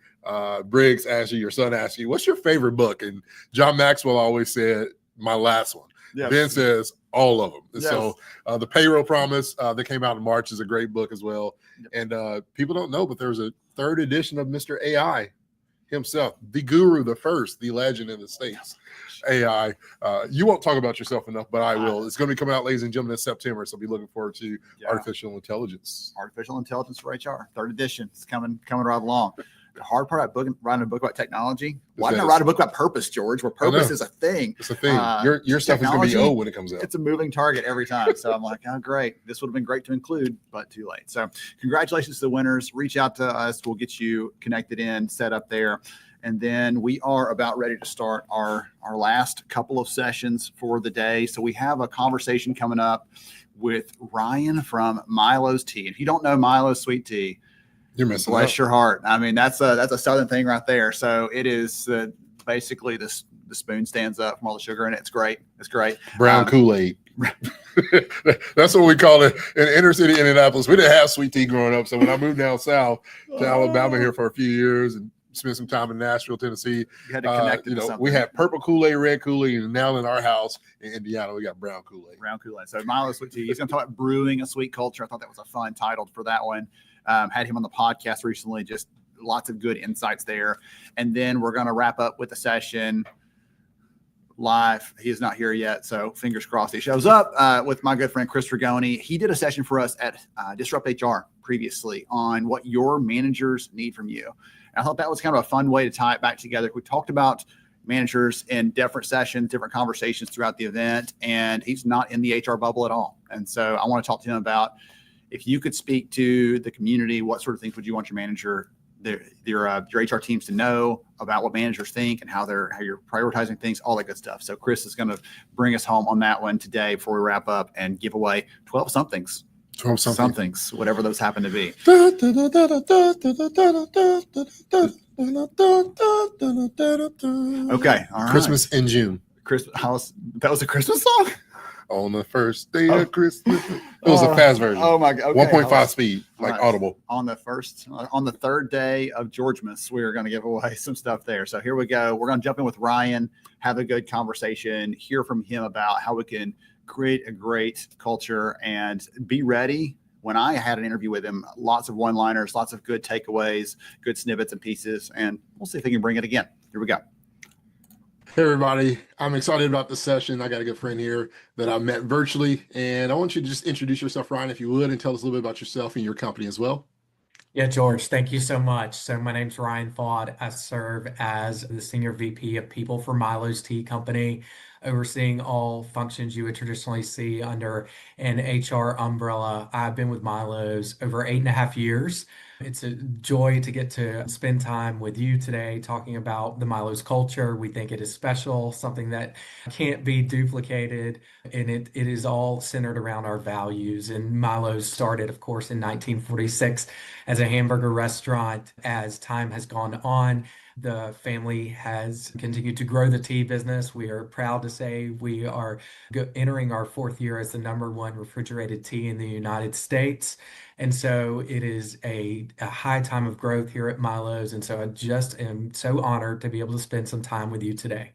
Speaker 4: Briggs asked you, your son asked you, what's your favorite book? And John Maxwell always said, my last one.
Speaker 3: Yes.
Speaker 4: Ben says all of them.
Speaker 3: Yes.
Speaker 4: So The Payroll Promise that came out in March is a great book as well.
Speaker 3: Yep.
Speaker 4: And people don't know, but there's a third edition of Mr. AI himself, the guru, the first, the legend in the States. AI. You won't talk about yourself enough, but I will. It's going to be coming out, ladies and gentlemen, in September. So be looking forward to artificial intelligence.
Speaker 3: Artificial intelligence for HR, third edition. It's coming right along. The hard part about writing a book about technology, why not write a book about purpose, George, where purpose is a thing?
Speaker 4: It's a thing. Your stuff is going to be old when it comes out.
Speaker 3: It's a moving target every time. So I'm like, oh, great. This would have been great to include, but too late. So congratulations to the winners. Reach out to us. We'll get you connected in, set up there. And then we are about ready to start our last couple of sessions for the day. So we have a conversation coming up with Ryan from Milo's Tea. If you don't know Milo's Sweet Tea,
Speaker 4: you're missing
Speaker 3: bless your heart. I mean, that's a Southern thing right there. So it is basically the spoon stands up from all the sugar in it. It's great. It's great.
Speaker 4: Brown Kool-Aid. That's what we call it in inner city Indianapolis. We didn't have sweet tea growing up. So when I moved down south to Alabama here for a few years and spent some time in Nashville, Tennessee,
Speaker 3: you had to connect it to something.
Speaker 4: We had purple Kool-Aid, red Kool-Aid, and now in our house in Indiana, we got brown Kool-Aid.
Speaker 3: Brown Kool-Aid. So Milo's Sweet Tea. He's going to talk about brewing a sweet culture. I thought that was a fun title for that one. Had him on the podcast recently, just lots of good insights there. And then we're going to wrap up with the session live. He is not here yet, so fingers crossed he shows up with my good friend Chris Dragoni. He did a session for us at Disrupt HR previously on what your managers need from you. And I thought that was kind of a fun way to tie it back together. We talked about managers in different sessions, different conversations throughout the event, and he's not in the HR bubble at all. And so I want to talk to him about, if you could speak to the community, what sort of things would you want your manager, your HR teams to know about what managers think and how you're prioritizing things, all that good stuff. So Chris is going to bring us home on that one today before we wrap up and give away 12 somethings.
Speaker 4: 12
Speaker 3: somethings, whatever those happen to be. Okay, all right.
Speaker 4: Christmas in June.
Speaker 3: That was a Christmas song?
Speaker 4: On the first day of Christmas. It was a fast version.
Speaker 3: Oh my God. Okay.
Speaker 4: 1.5 speed, like
Speaker 3: right.
Speaker 4: Audible.
Speaker 3: On the third day of Georgemas, we're going to give away some stuff there. So here we go. We're going to jump in with Ryan, have a good conversation, hear from him about how we can create a great culture, and be ready. When I had an interview with him, lots of one-liners, lots of good takeaways, good snippets and pieces, and we'll see if he can bring it again. Here we go.
Speaker 4: Hey, everybody. I'm excited about this session. I got a good friend here that I met virtually, and I want you to just introduce yourself, Ryan, if you would, and tell us a little bit about yourself and your company as well.
Speaker 10: Yeah, George, thank you so much. So my name's Ryan Faude. I serve as the Senior VP of People for Milo's Tea Company, overseeing all functions you would traditionally see under an HR umbrella. I've been with Milo's over 8.5 years. It's a joy to get to spend time with you today talking about the Milo's culture. We think it is special, something that can't be duplicated, and it is all centered around our values. And Milo's started, of course, in 1946 as a hamburger restaurant. As time has gone on, the family has continued to grow the tea business. We are proud to say we are entering our 4th year as the #1 refrigerated tea in the United States. And so it is a high time of growth here at Milo's. And so I just am so honored to be able to spend some time with you today.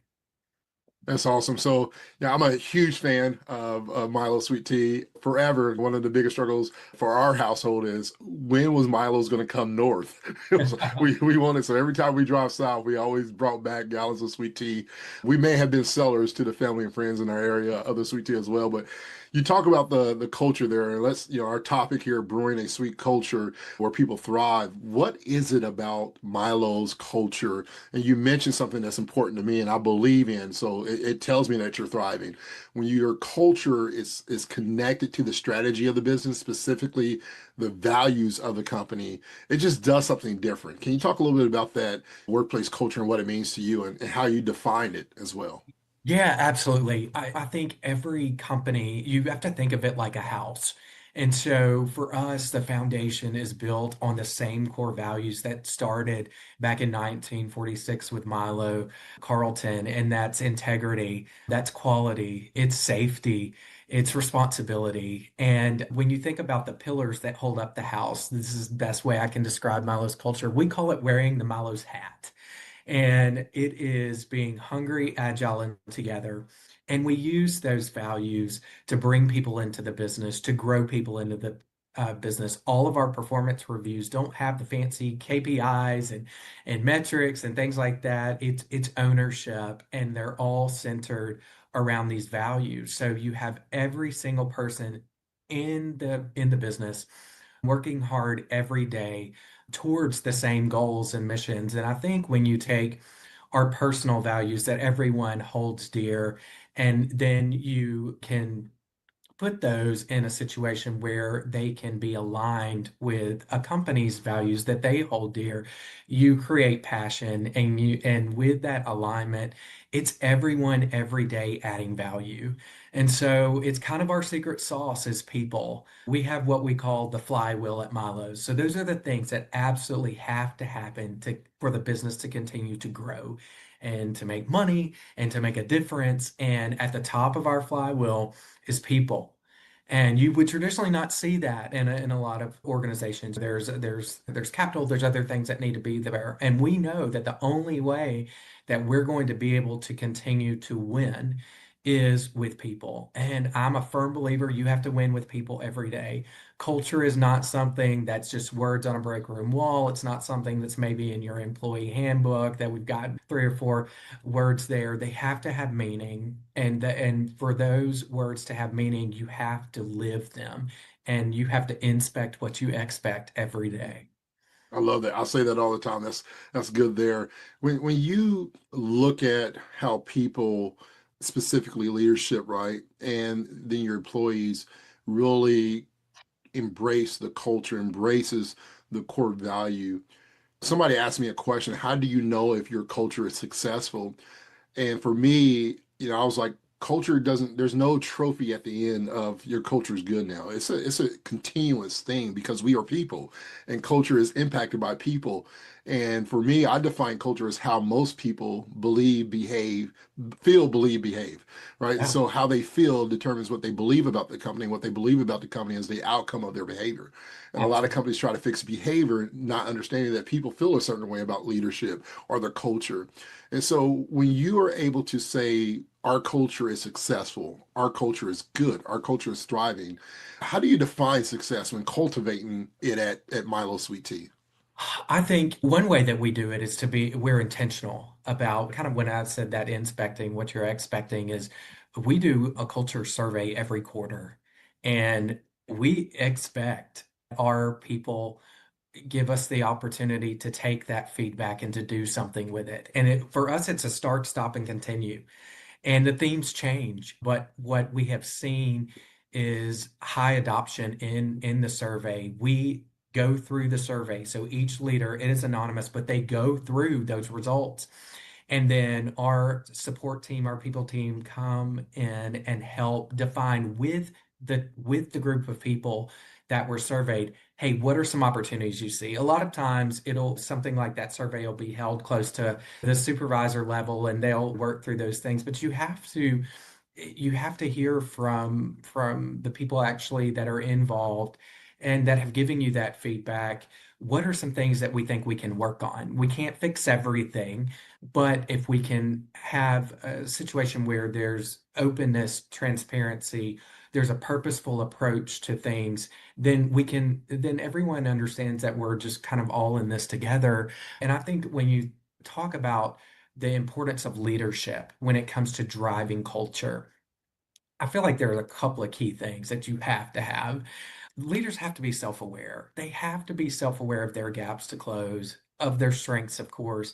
Speaker 4: That's awesome. So, yeah, I'm a huge fan of Milo Sweet Tea. Forever, one of the biggest struggles for our household is, when was Milo's going to come north? we wanted, so every time we drive south, we always brought back gallons of sweet tea. We may have been sellers to the family and friends in our area of the sweet tea as well, but you talk about the culture there, and let's, our topic here, brewing a sweet culture where people thrive. What is it about Milo's culture? And you mentioned something that's important to me and I believe in, so it tells me that you're thriving. When your culture is connected to the strategy of the business, specifically the values of the company, it just does something different. Can you talk a little bit about that workplace culture and what it means to you, and how you define it as well?
Speaker 10: Yeah, absolutely. I think every company, you have to think of it like a house. And so for us, the foundation is built on the same core values that started back in 1946 with Milo Carlton, and that's integrity, that's quality, it's safety, it's responsibility. And when you think about the pillars that hold up the house, this is the best way I can describe Milo's culture. We call it wearing the Milo's hat. And it is being hungry, agile, and together. And we use those values to bring people into the business, to grow people into the business. All of our performance reviews don't have the fancy KPIs and metrics and things like that. It's ownership, and they're all centered around these values. So you have every single person in the business working hard every day towards the same goals and missions. And I think when you take our personal values that everyone holds dear, and then you can put those in a situation where they can be aligned with a company's values that they hold dear, you create passion, and with that alignment, it's everyone every day adding value. And so it's kind of our secret sauce as people. We have what we call the flywheel at Milo's. So those are the things that absolutely have to happen for the business to continue to grow and to make money and to make a difference. And at the top of our flywheel is people. And you would traditionally not see that in a lot of organizations. There's capital, there's other things that need to be there. And we know that the only way that we're going to be able to continue to win is with people. And I'm a firm believer you have to win with people every day. Culture is not something that's just words on a break room wall. It's not something that's maybe in your employee handbook that we've got 3 or 4 words there. They have to have meaning. And for those words to have meaning, you have to live them, and you have to inspect what you expect every day.
Speaker 4: I love that. I say that all the time. That's good there. When you look at how people, specifically leadership, right, and then your employees really embrace the culture, embraces the core value. Somebody asked me a question, how do you know if your culture is successful? And for me, I was like, culture doesn't, there's no trophy at the end of your culture is good now. It's a continuous thing because we are people and culture is impacted by people. And for me, I define culture as how most people believe, behave, feel, believe, behave, right?
Speaker 10: Yeah,
Speaker 4: So how they feel determines what they believe about the company. What they believe about the company is the outcome of their behavior. And a lot of
Speaker 10: absolutely.
Speaker 4: companies try to fix behavior, not understanding that people feel a certain way about leadership or their culture. And so when you are able to say our culture is successful, our culture is good, our culture is thriving, how do you define success when cultivating it at Milo Sweet Tea?
Speaker 10: I think one way that we do it is we're intentional about kind of when I said that inspecting what you're expecting is we do a culture survey every quarter, and we expect our people give us the opportunity to take that feedback and to do something with it. And for us, it's a start, stop, and continue. And the themes change, but what we have seen is high adoption in the survey. We go through the survey. So each leader, it is anonymous, but they go through those results. And then our support team, our people team come in and help define with the group of people that were surveyed, hey, what are some opportunities you see? A lot of times it'll something like that survey will be held close to the supervisor level and they'll work through those things. But you have to hear from the people actually that are involved and that have given you that feedback. What are some things that we think we can work on? We can't fix everything, but if we can have a situation where there's openness, transparency, there's a purposeful approach to things, then everyone understands that we're just kind of all in this together. And I think when you talk about the importance of leadership when it comes to driving culture, I feel like there are a couple of key things that you have to have. Leaders have to be self-aware. They have to be self-aware of their gaps to close, of their strengths, of course.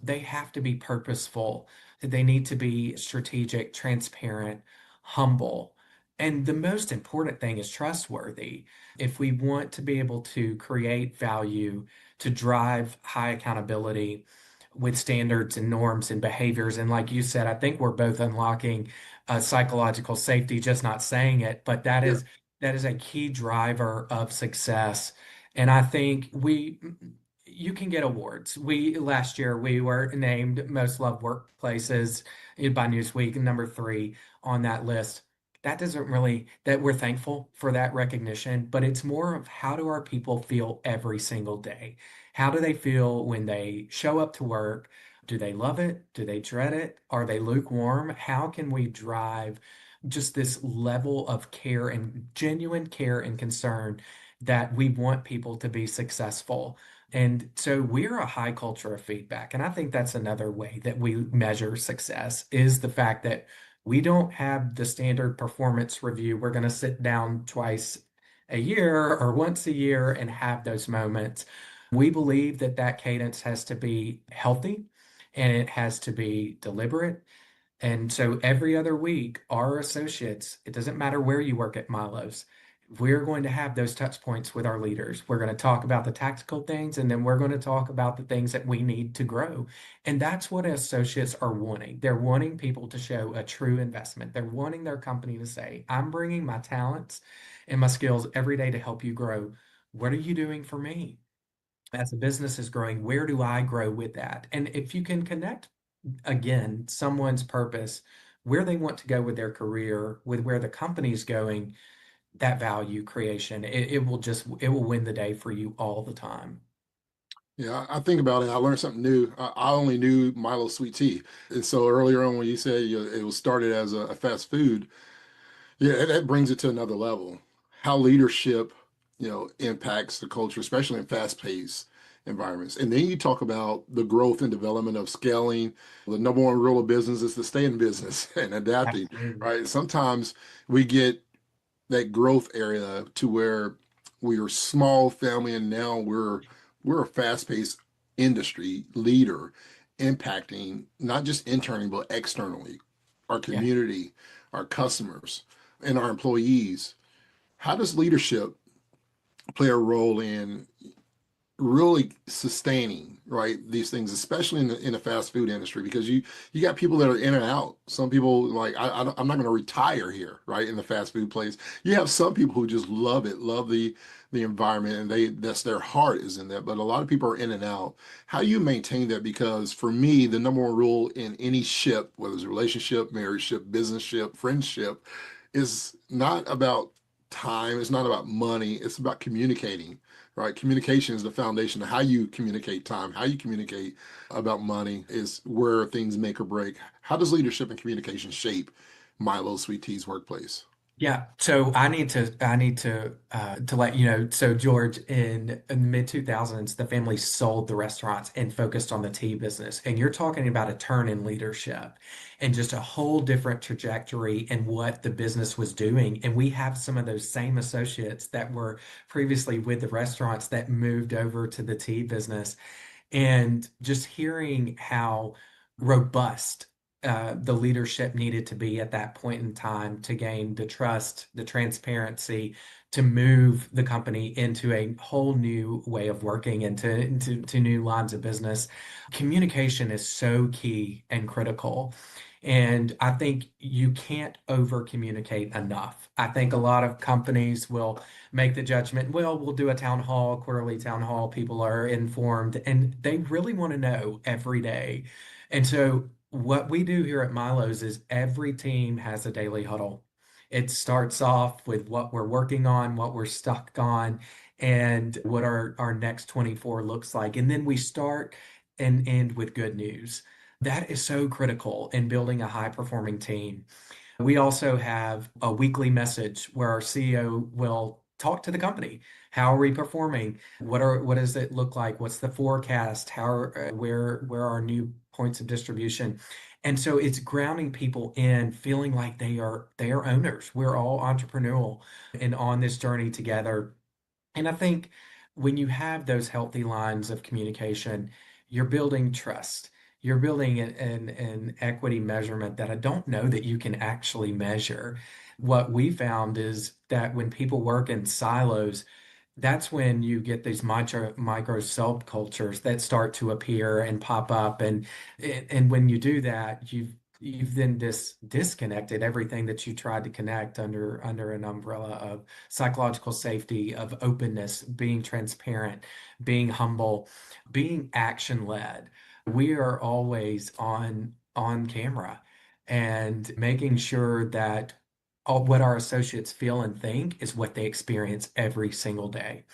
Speaker 10: They have to be purposeful. They need to be strategic, transparent, humble. And the most important thing is trustworthy. If we want to be able to create value, to drive high accountability with standards and norms and behaviors, and like you said, I think we're both unlocking psychological safety, just not saying it, but that
Speaker 4: Yeah.
Speaker 10: is that is a key driver of success. And I think you can get awards. Last year we were named most loved workplaces by Newsweek, number 3 on that list. that doesn't really, that we're thankful for that recognition, but it's more of how do our people feel every single day? How do they feel when they show up to work? Do they love it? Do they dread it? Are they lukewarm? How can we drive just this level of care and genuine care and concern that we want people to be successful? And so we're a high culture of feedback. And I think that's another way that we measure success is the fact that we don't have the standard performance review. We're going to sit down twice a year or once a year and have those moments. We believe that that cadence has to be healthy and it has to be deliberate. And so every other week, our associates, it doesn't matter where you work at Milo's, we're going to have those touch points with our leaders. We're going to talk about the tactical things, and then we're going to talk about the things that we need to grow. And that's what associates are wanting. They're wanting people to show a true investment. They're wanting their company to say, I'm bringing my talents and my skills every day to help you grow. What are you doing for me? As the business is growing, where do I grow with that? And if you can connect again, someone's purpose, where they want to go with their career, with where the company's going, that value creation, it will just, it will win the day for you all the time.
Speaker 4: Yeah, I think about it. I learned something new. I only knew Milo Sweet Tea, and so earlier on when you said it was started as a fast food, yeah, that brings it to another level. How leadership, impacts the culture, especially in fast-paced environments. And then you talk about the growth and development of scaling. The number one rule of business is to stay in business and adapting,
Speaker 10: Absolutely.
Speaker 4: right? Sometimes we get that growth area to where we are small family and now we're a fast-paced industry leader impacting not just internally but externally our
Speaker 10: Yeah.
Speaker 4: community, our customers, and our employees. How does leadership play a role in really sustaining these things, especially in the fast food industry, because you got people that are in and out. Some people like I'm not going to retire here, right, in the fast food place. You have some people who just love it, love the environment, and that's their heart is in that. But a lot of people are in and out. How do you maintain that? Because for me, the number one rule in any ship, whether it's a relationship, marriage ship, business ship, friendship, is not about time. It's not about money. It's about communicating, right? Communication is the foundation of how you communicate time, how you communicate about money is where things make or break. How does leadership and communication shape Milo Sweet Tea's workplace?
Speaker 10: Yeah, so I need to let you know. So George, in the mid 2000s, the family sold the restaurants and focused on the tea business. And you're talking about a turn in leadership and just a whole different trajectory in what the business was doing. And we have some of those same associates that were previously with the restaurants that moved over to the tea business. And just hearing how robust the leadership needed to be at that point in time to gain the trust, the transparency, to move the company into a whole new way of working and to new lines of business. Communication is so key and critical. And I think you can't over communicate enough. I think a lot of companies will make the judgment, well, we'll do a town hall, quarterly town hall, people are informed, and they really want to know every day. And so what we do here at Milo's is every team has a daily huddle. It starts off with what we're working on, what we're stuck on, and what our next 24 looks like. And then we start and end with good news. That is so critical in building a high performing team. We also have a weekly message where our CEO will talk to the company. How are we performing? What does it look like? What's the forecast? Where are new points of distribution? And so it's grounding people in feeling like they are owners. We're all entrepreneurial and on this journey together. And I think when you have those healthy lines of communication, you're building trust. You're building an equity measurement that I don't know that you can actually measure. What we found is that when people work in silos, that's when you get these micro subcultures that start to appear and pop up. And when you do that, you've then disconnected everything that you tried to connect under an umbrella of psychological safety, of openness, being transparent, being humble, being action led. We are always on camera and making sure that what our associates feel and think is what they experience every single day.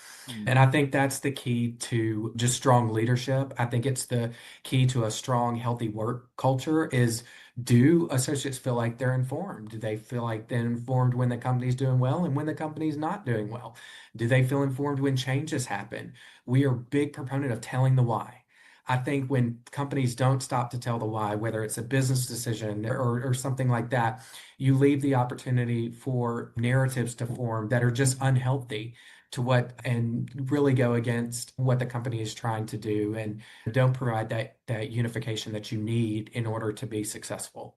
Speaker 10: And I think that's the key to just strong leadership. I think it's the key to a strong, healthy work culture is, do associates feel like they're informed? Do they feel like they're informed when the company's doing well and when the company's not doing well? Do they feel informed when changes happen? We are a big proponent of telling the why. I think when companies don't stop to tell the why, whether it's a business decision or something like that, you leave the opportunity for narratives to form that are just unhealthy to what and really go against what the company is trying to do and don't provide that unification that you need in order to be successful.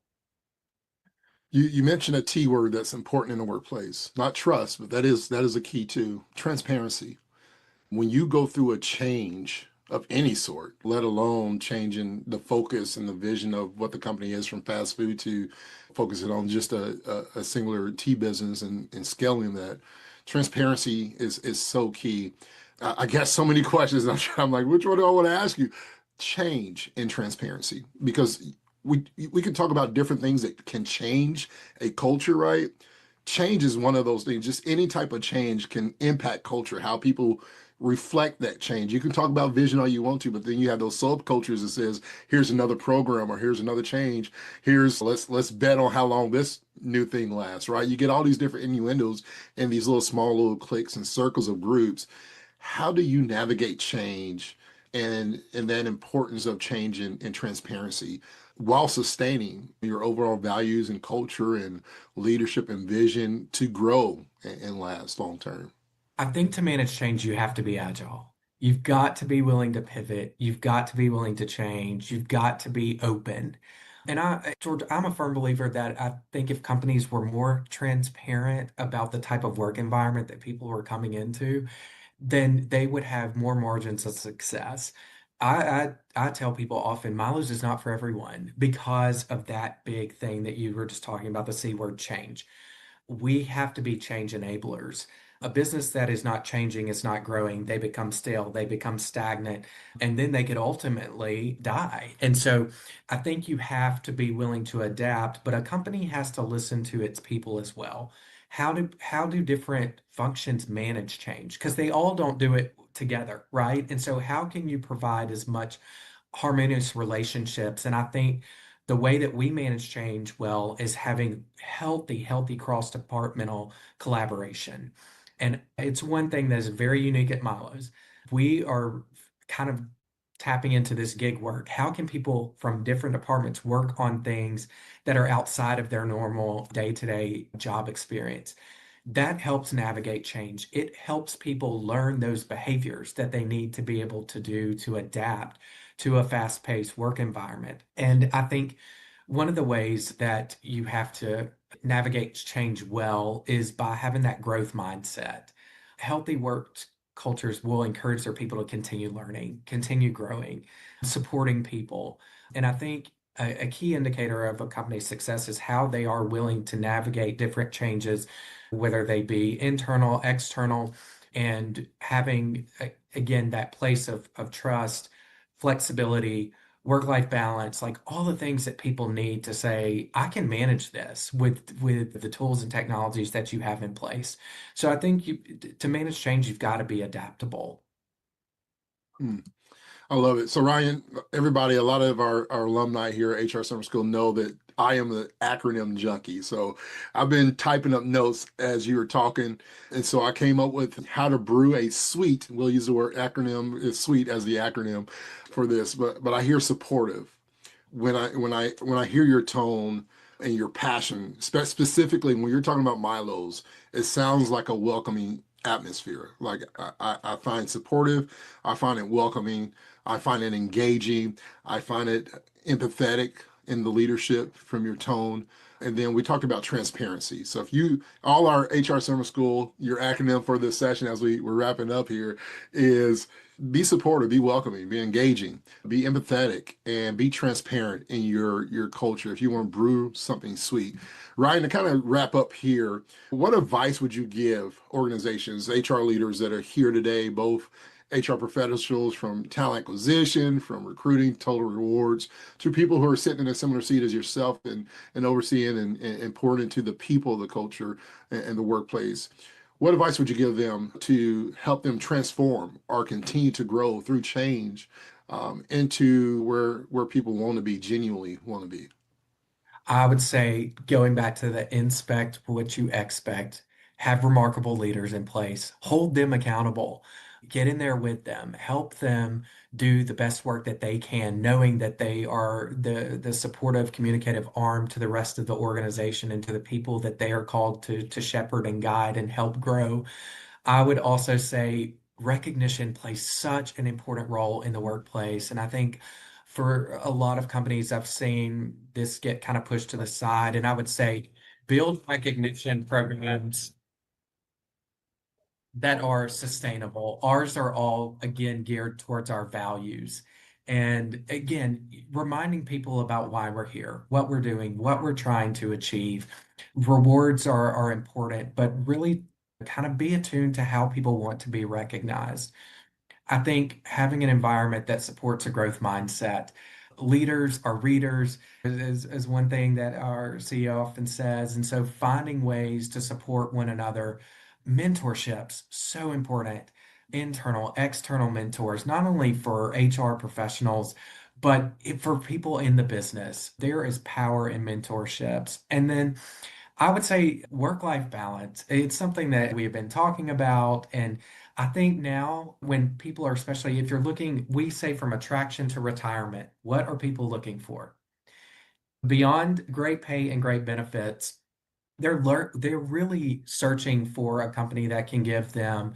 Speaker 4: You mentioned a T word that's important in the workplace, not trust, but that is a key too. Transparency. When you go through a change of any sort, let alone changing the focus and the vision of what the company is from fast food to focusing on just a singular tea business and scaling that, transparency is so key. I got so many questions. And I'm like, which one do I want to ask you? Change and transparency, because we can talk about different things that can change a culture, right? Change is one of those things. Just any type of change can impact culture, how people reflect that change. You can talk about vision all you want to, but then you have those subcultures that says, here's another program or here's another change. Here's let's bet on how long this new thing lasts, right? You get all these different innuendos in these small little cliques and circles of groups. How do you navigate change and that importance of change and transparency while sustaining your overall values and culture and leadership and vision to grow and last long term?
Speaker 10: I think to manage change, you have to be agile. You've got to be willing to pivot. You've got to be willing to change. You've got to be open. And George, I'm a firm believer that I think if companies were more transparent about the type of work environment that people were coming into, then they would have more margins of success. I tell people often, Milo's is not for everyone because of that big thing that you were just talking about, the C word, change. We have to be change enablers. A business that is not changing is not growing. They become stale, they become stagnant, and then they could ultimately die. And so I think you have to be willing to adapt, but a company has to listen to its people as well. How do different functions manage change? Because they all don't do it together, right? And so how can you provide as much harmonious relationships? And I think the way that we manage change well is having healthy cross-departmental collaboration. And it's one thing that is very unique at Milo's. We are kind of tapping into this gig work. How can people from different departments work on things that are outside of their normal day-to-day job experience? That helps navigate change. It helps people learn those behaviors that they need to be able to do to adapt to a fast-paced work environment. And I think one of the ways that you have to navigate change well is by having that growth mindset. Healthy work cultures will encourage their people to continue learning, continue growing, supporting people. And I think a key indicator of a company's success is how they are willing to navigate different changes, whether they be internal, external, and having, again, that place of trust, flexibility, work-life balance, like all the things that people need to say, I can manage this with the tools and technologies that you have in place. So I think to manage change, you've got to be adaptable.
Speaker 4: I love it. So Ryan, everybody, a lot of our alumni here at HR Summer School know that I am an acronym junkie. So I've been typing up notes as you were talking. And so I came up with how to brew a sweet. We'll use the word acronym is sweet as the acronym for this, but I hear supportive. When I hear your tone and your passion, specifically when you're talking about Milo's, it sounds like a welcoming atmosphere. Like I find supportive, I find it welcoming, I find it engaging, I find it empathetic in the leadership from your tone. And then we talked about transparency. So if you, all our HR Summer School, your acronym for this session as we're wrapping up here is be supportive, be welcoming, be engaging, be empathetic, and be transparent in your culture if you want to brew something sweet. Ryan, to kind of wrap up here, what advice would you give organizations, HR leaders that are here today, both HR professionals, from talent acquisition, from recruiting, total rewards, to people who are sitting in a similar seat as yourself and overseeing and pouring into the people, the culture, and the workplace. What advice would you give them to help them transform or continue to grow through change into where people want to be, genuinely want to be?
Speaker 10: I would say, going back to the inspect what you expect, have remarkable leaders in place, hold them accountable, get in there with them, help them do the best work that they can, knowing that they are the supportive, communicative arm to the rest of the organization and to the people that they are called to shepherd and guide and help grow. I would also say recognition plays such an important role in the workplace. And I think for a lot of companies, I've seen this get kind of pushed to the side. And I would say build recognition programs that are sustainable. Ours are all, again, geared towards our values. And again, reminding people about why we're here, what we're doing, what we're trying to achieve. Rewards are important, but really kind of be attuned to how people want to be recognized. I think having an environment that supports a growth mindset. Leaders are readers is one thing that our CEO often says. And so finding ways to support one another, mentorships, so important. Internal, external mentors, not only for HR professionals, but for people in the business. There is power in mentorships. And then I would say work-life balance. It's something that we have been talking about. And I think now when people are, especially if you're looking, we say from attraction to retirement, what are people looking for? Beyond great pay and great benefits, they're really searching for a company that can give them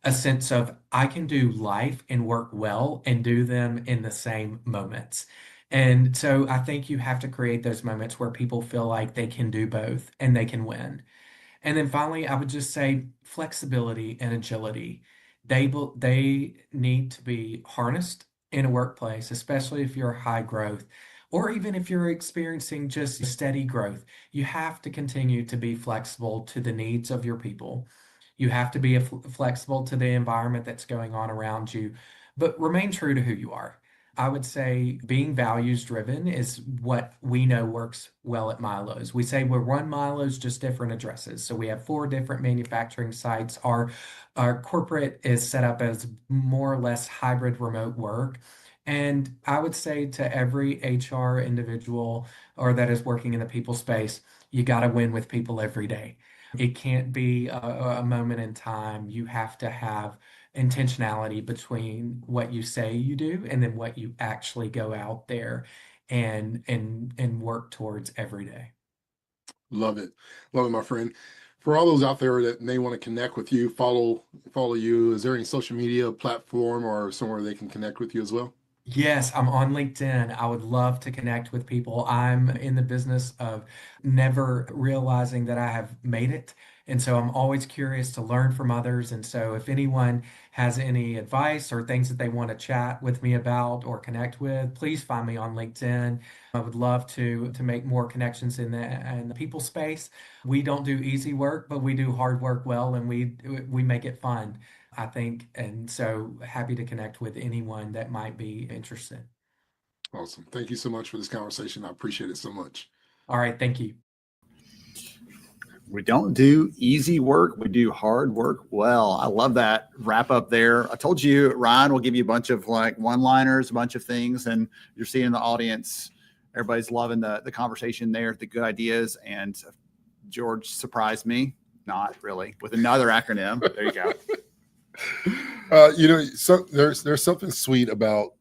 Speaker 10: a sense of I can do life and work well and do them in the same moments. And so I think you have to create those moments where people feel like they can do both and they can win. And then finally, I would just say flexibility and agility. They need to be harnessed in a workplace, especially if you're high growth, or even if you're experiencing just steady growth. You have to continue to be flexible to the needs of your people. You have to be flexible to the environment that's going on around you, but remain true to who you are. I would say being values driven is what we know works well at Milo's. We say we're one Milo's, just different addresses. So we have 4 different manufacturing sites. Our corporate is set up as more or less hybrid remote work. And I would say to every HR individual or that is working in the people space, you got to win with people every day. It can't be a moment in time. You have to have intentionality between what you say you do and then what you actually go out there and work towards every day.
Speaker 4: Love it. Love it, my friend. For all those out there that may want to connect with you, follow you, is there any social media platform or somewhere they can connect with you as well?
Speaker 10: Yes, I'm on LinkedIn. I would love to connect with people. I'm in the business of never realizing that I have made it. And so I'm always curious to learn from others. And so if anyone has any advice or things that they want to chat with me about or connect with, please find me on LinkedIn. I would love to make more connections in the people space. We don't do easy work, but we do hard work well, and we make it fun. I think. And so happy to connect with anyone that might be interested.
Speaker 4: Awesome. Thank you so much for this conversation. I appreciate it so much.
Speaker 10: All right. Thank you.
Speaker 3: We don't do easy work. We do hard work well. I love that wrap up there. I told you, Ryan will give you a bunch of like one-liners, a bunch of things, and you're seeing the audience. Everybody's loving the conversation there, the good ideas. And George surprised me, not really, with another acronym. There you go.
Speaker 4: So there's something sweet about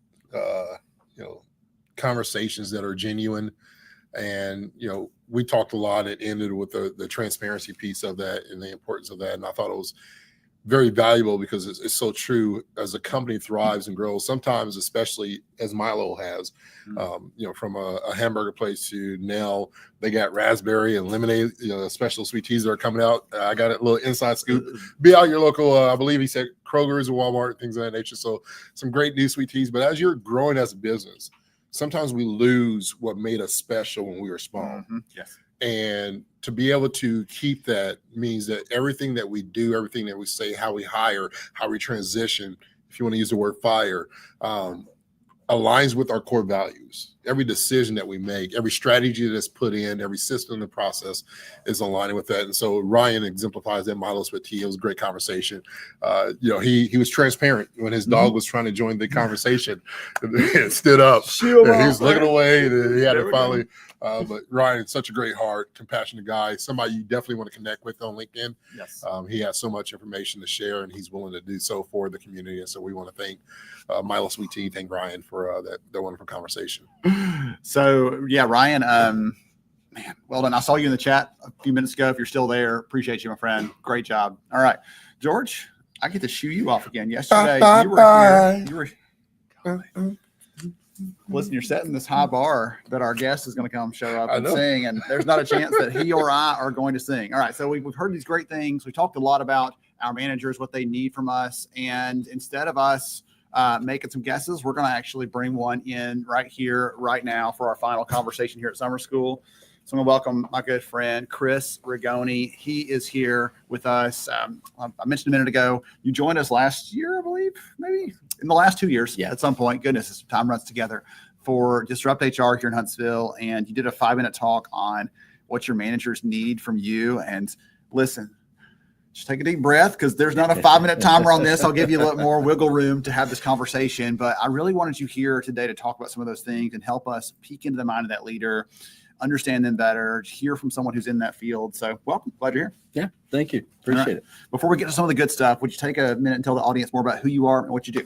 Speaker 4: conversations that are genuine, and we talked a lot. It ended with the transparency piece of that and the importance of that, and I thought it was very valuable because it's so true. As a company thrives and grows, sometimes, especially as Milo has, from a hamburger place to now they got raspberry and lemonade, special sweet teas that are coming out. I got a little inside scoop. Be out your local, I believe he said Kroger's and Walmart, things of that nature. So some great new sweet teas. But as you're growing as a business, sometimes we lose what made us special when we were small.
Speaker 3: Mm-hmm. Yes.
Speaker 4: And to be able to keep that means that everything that we do, everything that we say, how we hire, how we transition if you want to use the word fire, aligns with our core values. Every decision that we make, every strategy that's put in, every system in the process is aligning with that. And so Ryan exemplifies that Milos with T. It was a great conversation. He was transparent when his dog was trying to join the conversation. And stood up. He was looking away. And he had to finally. But Ryan, such a great heart, compassionate guy, somebody you definitely want to connect with on LinkedIn.
Speaker 3: Yes.
Speaker 4: He has so much information to share, and he's willing to do so for the community. And so we want to thank Milos with T. Thank Ryan for that wonderful conversation.
Speaker 3: So yeah, Ryan, man, well done. I saw you in the chat a few minutes ago. If you're still there, appreciate you, my friend. Great job. All right, George, I get to shoo you off again. Yesterday, you were here. Listen, you're setting this high bar that our guest is going to come show up and sing, and there's not a chance that he or I are going to sing. All right, so we've heard these great things. We talked a lot about our managers, what they need from us, and instead of us making some guesses, we're going to actually bring one in right here, right now for our final conversation here at summer school. So I'm going to welcome my good friend, Chris Rigoni. He is here with us. I mentioned a minute ago, you joined us last year, I believe, maybe in the last 2 years at some point. Goodness, this time runs together for Disrupt HR here in Huntsville. And you did a 5-minute talk on what your managers need from you. And listen, just take a deep breath, because there's not a 5-minute timer on this. I'll give you a little more wiggle room to have this conversation. But I really wanted you here today to talk about some of those things and help us peek into the mind of that leader, understand them better, hear from someone who's in that field. So welcome. Glad you're here.
Speaker 11: Yeah, thank you. Appreciate it.
Speaker 3: Before we get to some of the good stuff, would you take a minute and tell the audience more about who you are and what you do?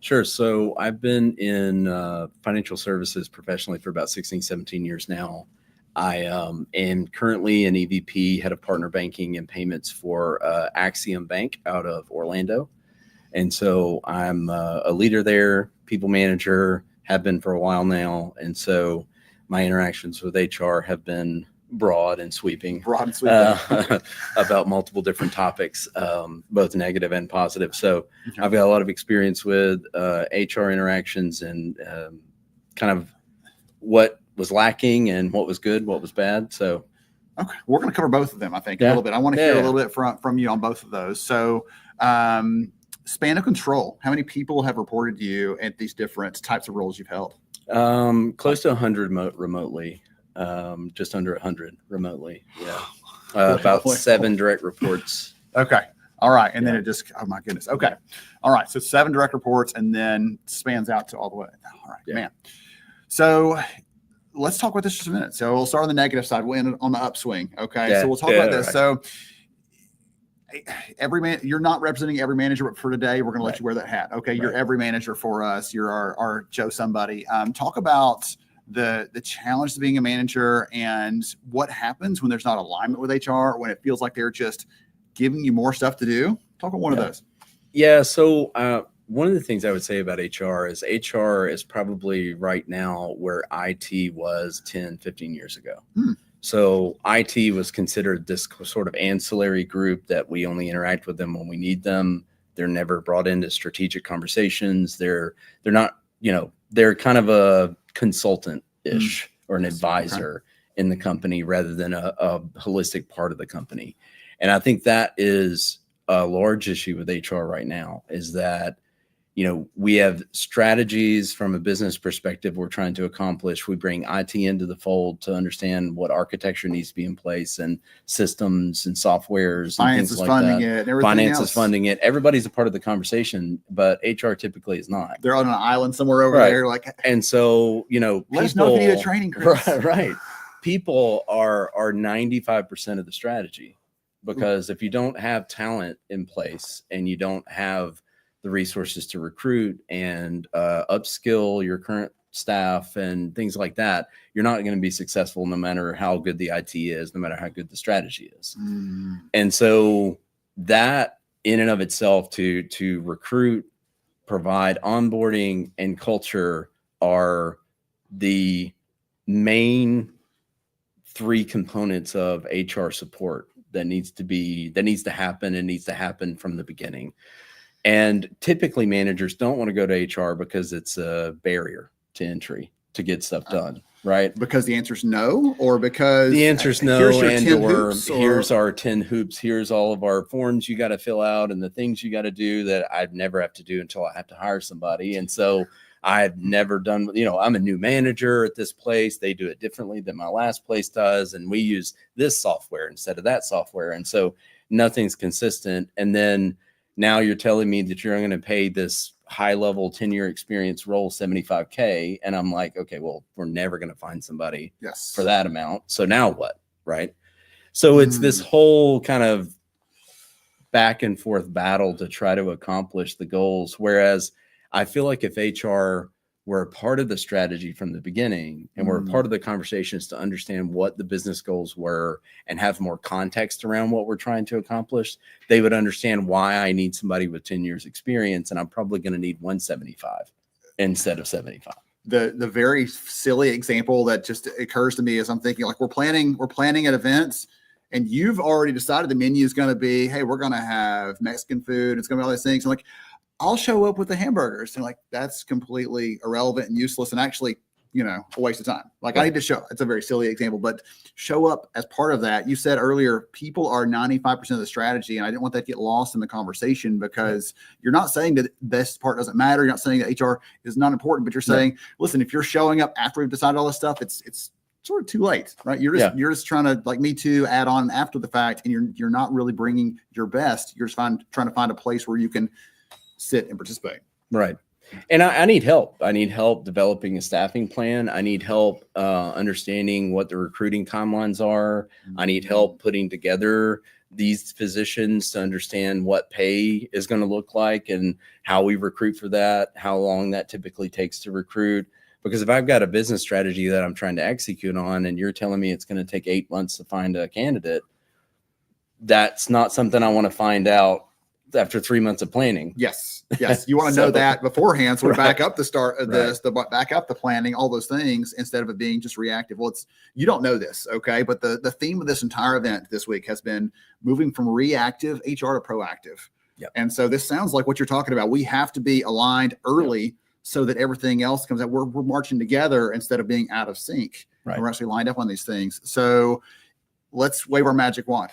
Speaker 11: Sure. So I've been in financial services professionally for about 16, 17 years now. I am currently an EVP, head of partner banking and payments for Axiom Bank out of Orlando. And so I'm a leader there, people manager, have been for a while now. And so my interactions with HR have been broad and sweeping about multiple different topics, both negative and positive. So I've got a lot of experience with HR interactions and kind of what was lacking and what was good, what was bad. So,
Speaker 3: okay, we're going to cover both of them, I think, a little bit. I want to hear a little bit from you on both of those. So, span of control, how many people have reported to you at these different types of roles you've held?
Speaker 11: Close to 100 remotely, just under 100 remotely. Yeah. About 7 direct reports.
Speaker 3: Okay. All right. And then it just, oh my goodness. Okay. All right. So 7 direct reports and then spans out to all the way. All right, man. So let's talk about this just a minute. So we'll start on the negative side. We'll end on the upswing. Okay. So we'll talk about this. Right. So you're not representing every manager, but for today, we're going to let you wear that hat. Okay. You're every manager for us. You're our Joe somebody. Talk about the challenge of being a manager and what happens when there's not alignment with HR, when it feels like they're just giving you more stuff to do. Talk about one of those.
Speaker 11: Yeah. So, one of the things I would say about HR is probably right now where IT was 10, 15 years ago. So IT was considered this sort of ancillary group that we only interact with them when we need them. They're never brought into strategic conversations. They're not, they're kind of a consultant-ish or an advisor in the company rather than a holistic part of the company. And I think that is a large issue with HR right now, is that we have strategies from a business perspective we're trying to accomplish. We bring IT into the fold to understand what architecture needs to be in place and systems and softwares.
Speaker 3: Finance is funding it.
Speaker 11: Finance is funding it. Everybody's a part of the conversation, but HR typically is not.
Speaker 3: They're on an island somewhere over there.
Speaker 11: And so,
Speaker 3: let us know if you need a training, Chris.
Speaker 11: Right. People are 95% of the strategy, because if you don't have talent in place and you don't have the resources to recruit and upskill your current staff and things like that, you're not going to be successful no matter how good the IT is, no matter how good the strategy is. And so that in and of itself to recruit, provide onboarding and culture are the main 3 components of HR support that needs to happen and needs to happen from the beginning. And typically managers don't want to go to HR because it's a barrier to entry to get stuff done. right?
Speaker 3: Because the answer is no, or because
Speaker 11: The answer is no,
Speaker 3: here's your
Speaker 11: and
Speaker 3: 10
Speaker 11: or
Speaker 3: hoops,
Speaker 11: here's our 10 hoops, here's all of our forms you got to fill out and the things you got to do that I'd never have to do until I have to hire somebody. And so I've never done, I'm a new manager at this place. They do it differently than my last place does. And we use this software instead of that software. And so nothing's consistent. And then now you're telling me that you're going to pay this high level 10-year experience role $75K. And I'm like, okay, well, we're never going to find somebody for that amount. So now what? Right. So it's this whole kind of back and forth battle to try to accomplish the goals. Whereas I feel like if HR were a part of the strategy from the beginning and were a part of the conversations to understand what the business goals were and have more context around what we're trying to accomplish, they would understand why I need somebody with 10 years experience and I'm probably going to need 175 instead of 75.
Speaker 3: The very silly example that just occurs to me is I'm thinking like we're planning an event and you've already decided the menu is going to be, hey, we're going to have Mexican food. It's going to be all these things. I'm like, I'll show up with the hamburgers. And like, that's completely irrelevant and useless and actually, a waste of time. Like I need to show, it's a very silly example, but show up as part of that. You said earlier, people are 95% of the strategy. And I didn't want that to get lost in the conversation because you're not saying that this part doesn't matter. You're not saying that HR is not important, but you're saying, listen, if you're showing up after we've decided all this stuff, it's sort of too late, right? You're just trying to like me too add on after the fact. And you're not really bringing your best. You're just trying to find a place where you can sit and participate.
Speaker 11: Right. And I need help. I need help developing a staffing plan. I need help understanding what the recruiting timelines are. I need help putting together these positions to understand what pay is going to look like and how we recruit for that, how long that typically takes to recruit. Because if I've got a business strategy that I'm trying to execute on and you're telling me it's going to take 8 months to find a candidate, that's not something I want to find out after 3 months of planning.
Speaker 3: Yes. You want to know that beforehand. So we back up the start of this, back up the planning, all those things instead of it being just reactive. Well, you don't know this. Okay. But the theme of this entire event this week has been moving from reactive HR to proactive.
Speaker 11: Yep.
Speaker 3: And so this sounds like what you're talking about. We have to be aligned early so that everything else comes out. We're marching together instead of being out of sync.
Speaker 11: Right.
Speaker 3: And we're actually lined up on these things. So let's wave our magic wand.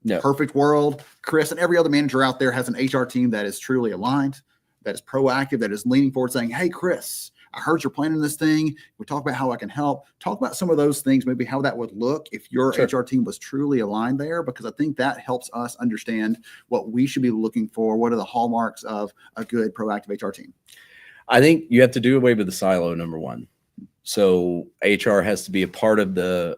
Speaker 11: Yeah.
Speaker 3: Perfect world. Chris and every other manager out there has an HR team that is truly aligned, that is proactive, that is leaning forward saying, hey, Chris, I heard you're planning this thing. We talk about how I can help. Talk about some of those things, maybe how that would look if your HR team was truly aligned there, because I think that helps us understand what we should be looking for. What are the hallmarks of a good proactive HR team?
Speaker 11: I think you have to do away with the silo, number one. So HR has to be a part of the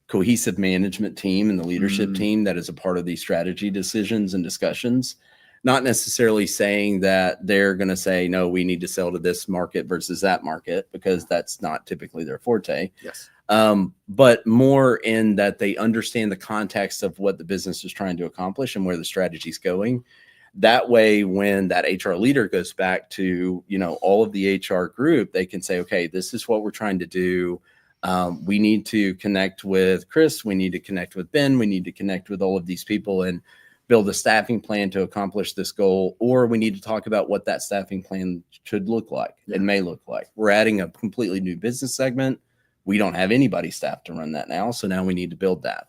Speaker 11: cohesive management team and the leadership team that is a part of these strategy decisions and discussions, not necessarily saying that they're going to say, no, we need to sell to this market versus that market, because that's not typically their forte.
Speaker 3: Yes.
Speaker 11: But more in that they understand the context of what the business is trying to accomplish and where the strategy is going. That way, when that HR leader goes back to, all of the HR group, they can say, okay, this is what we're trying to do. We need to connect with Chris. We need to connect with Ben. We need to connect with all of these people and build a staffing plan to accomplish this goal. Or we need to talk about what that staffing plan should look like and may look like. We're adding a completely new business segment. We don't have anybody staffed to run that now. So now we need to build that.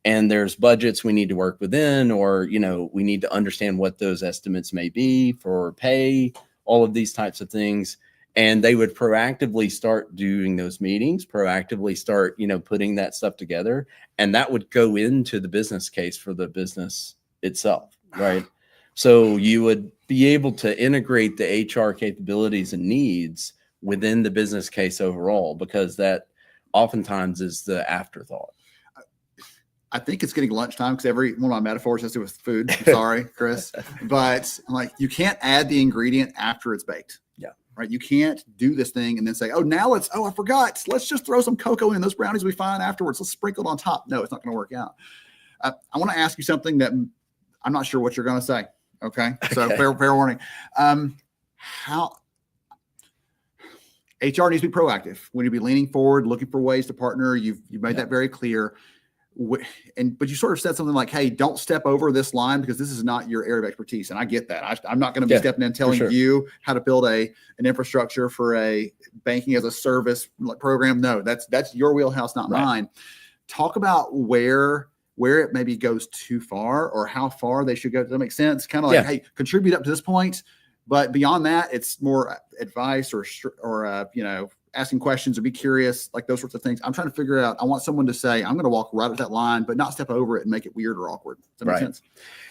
Speaker 11: And there's budgets we need to work within, or, we need to understand what those estimates may be for pay, all of these types of things. And they would proactively start doing those meetings, proactively start, putting that stuff together. And that would go into the business case for the business itself, right? So you would be able to integrate the HR capabilities and needs within the business case overall, because that oftentimes is the afterthought.
Speaker 3: I think it's getting lunchtime because every one of my metaphors has to do with food. I'm sorry, Chris. But I'm like, you can't add the ingredient after it's baked. Right? You can't do this thing and then say, I forgot. Let's just throw some cocoa in those brownies we find afterwards. Let's sprinkle it on top. No, it's not going to work out. I want to ask you something that I'm not sure what you're going to say. Okay. So fair warning. How HR needs to be proactive. We need to be leaning forward, looking for ways to partner. You've made that very clear. but you sort of said something like, hey, don't step over this line because this is not your area of expertise. And I get that. I'm not going to be stepping in telling you how to build an infrastructure for a banking as a service program. No, that's your wheelhouse, not mine. Talk about where it maybe goes too far or how far they should go. Does that make sense? Kind of like, hey, contribute up to this point, but beyond that, it's more advice or asking questions or be curious, like those sorts of things. I'm trying to figure out, I want someone to say, I'm going to walk right up that line, but not step over it and make it weird or awkward. Does that make sense?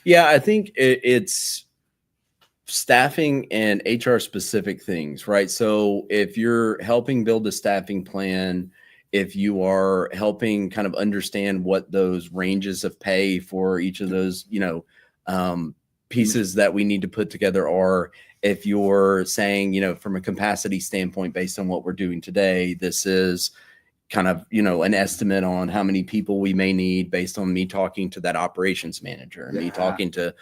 Speaker 11: Yeah, I think it's staffing and HR specific things, right? So if you're helping build a staffing plan, if you are helping kind of understand what those ranges of pay for each of those, pieces that we need to put together are, if you're saying, from a capacity standpoint, based on what we're doing today, this is kind of, an estimate on how many people we may need based on me talking to that operations manager and me talking to,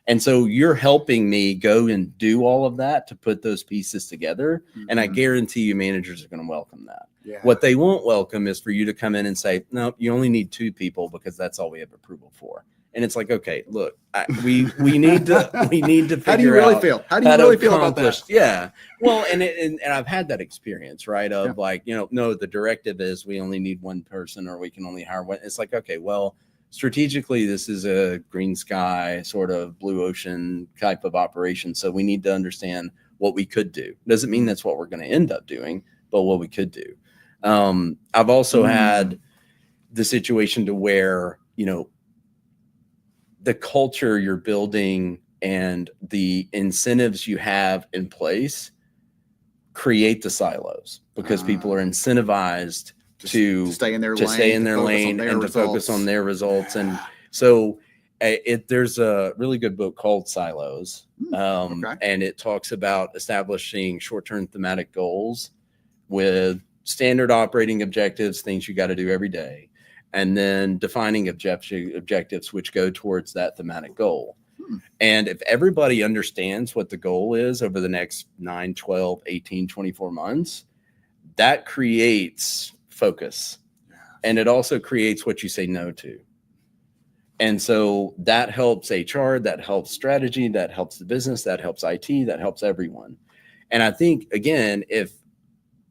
Speaker 11: and so you're helping me go and do all of that to put those pieces together. And I guarantee you managers are going to welcome that. What they won't welcome is for you to come in and say, no, you only need 2 people because that's all we have approval for. And it's like, okay, look, we need to figure out
Speaker 3: how do you really feel? How do you really feel about that?
Speaker 11: Yeah. Well, and I've had that experience, right? Of like, no, the directive is we only need 1 person or we can only hire 1. It's like, okay, well, strategically, this is a green sky sort of blue ocean type of operation. So we need to understand what we could do. Doesn't mean that's what we're going to end up doing, but what we could do. I've also had the situation to where, the culture you're building and the incentives you have in place create the silos because people are incentivized to stay in their lane and to focus on their results. And so there's a really good book called Silos. And it talks about establishing short-term thematic goals with standard operating objectives, things you got to do every day, and then defining objectives which go towards that thematic goal. And if everybody understands what the goal is over the next 9, 12, 18, 24 months, that creates focus. And it also creates what you say no to. And so that helps HR, that helps strategy, that helps the business, that helps IT, that helps everyone. And I think, again, if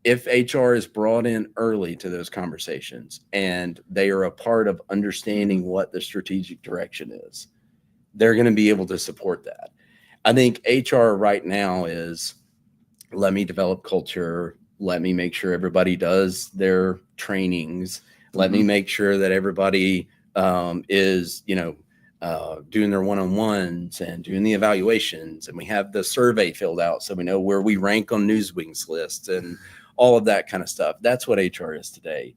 Speaker 11: HR is brought in early to those conversations and they are a part of understanding what the strategic direction is, they're going to be able to support that. I think HR right now is, let me develop culture. Let me make sure everybody does their trainings. Let me make sure that everybody is, doing their one-on-ones and doing the evaluations. And we have the survey filled out so we know where we rank on Newswing's list and all of that kind of stuff. That's what HR is today.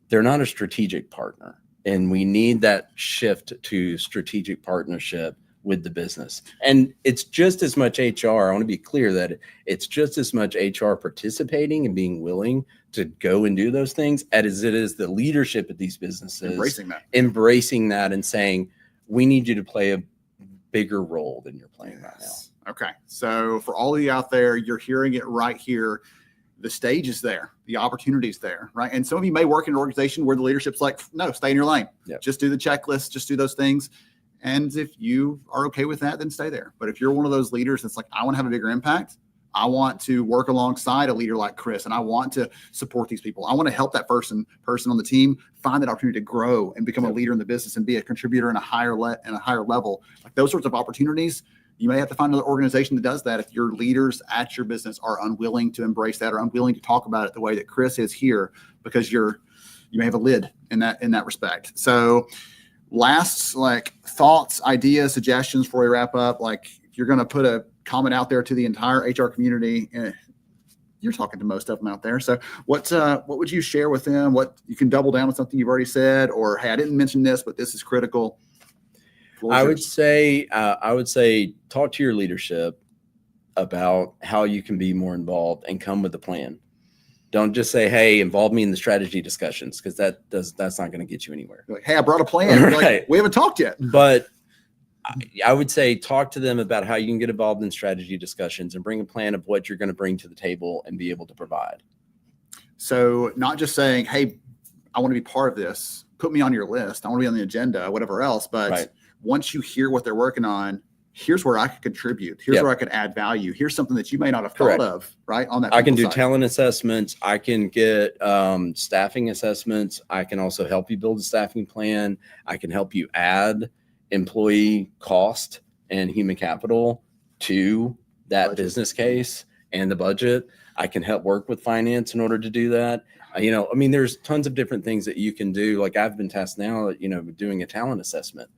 Speaker 11: They're not a strategic partner. And we need that shift to strategic partnership with the business. And it's just as much HR. I want to be clear that it's just as much HR participating and being willing to go and do those things as it is the leadership of these businesses embracing that and saying, we need you to play a bigger role than you're playing right now.
Speaker 3: Okay. So for all of you out there, you're hearing it right here. The stage is there, the opportunity is there, right? And some of you may work in an organization where the leadership's like, no, stay in your lane. Just do the checklist, just do those things. And if you are okay with that, then stay there. But if you're one of those leaders that's like, I want to have a bigger impact, I want to work alongside a leader like Chris, and I want to support these people. I want to help that person on the team find that opportunity to grow and become a leader in the business and be a contributor in a higher level. Like those sorts of opportunities, you may have to find another organization that does that if your leaders at your business are unwilling to embrace that or unwilling to talk about it the way that Chris is here, because you may have a lid in that respect. So last, like, thoughts, ideas, suggestions before we wrap up. Like, if you're going to put a comment out there to the entire HR community, you're talking to most of them out there. So what would you share with them? What you can double down on something you've already said, or, hey, I didn't mention this, but this is critical.
Speaker 11: I would say talk to your leadership about how you can be more involved and come with a plan. Don't just say, hey, involve me in the strategy discussions, because that's not going to get you anywhere.
Speaker 3: Like, hey, I brought a plan. Right. Like, we haven't talked yet.
Speaker 11: But I would say talk to them about how you can get involved in strategy discussions and bring a plan of what you're going to bring to the table and be able to provide.
Speaker 3: So not just saying, hey, I want to be part of this, put me on your list. I want to be on the agenda, whatever else. But
Speaker 11: Right.
Speaker 3: once you hear what they're working on, here's where I could contribute. Here's
Speaker 11: Yep.
Speaker 3: where I could add value. Here's something that you may not have
Speaker 11: Correct.
Speaker 3: thought of, right? On that,
Speaker 11: I can
Speaker 3: people
Speaker 11: do
Speaker 3: side.
Speaker 11: talent assessments. I can get staffing assessments. I can also help you build a staffing plan. I can help you add employee cost and human capital to that
Speaker 3: Budget.
Speaker 11: business case and the budget. I can help work with finance in order to do that. You know, I mean, there's tons of different things that you can do. Like I've been tasked now, you know, doing a talent assessment.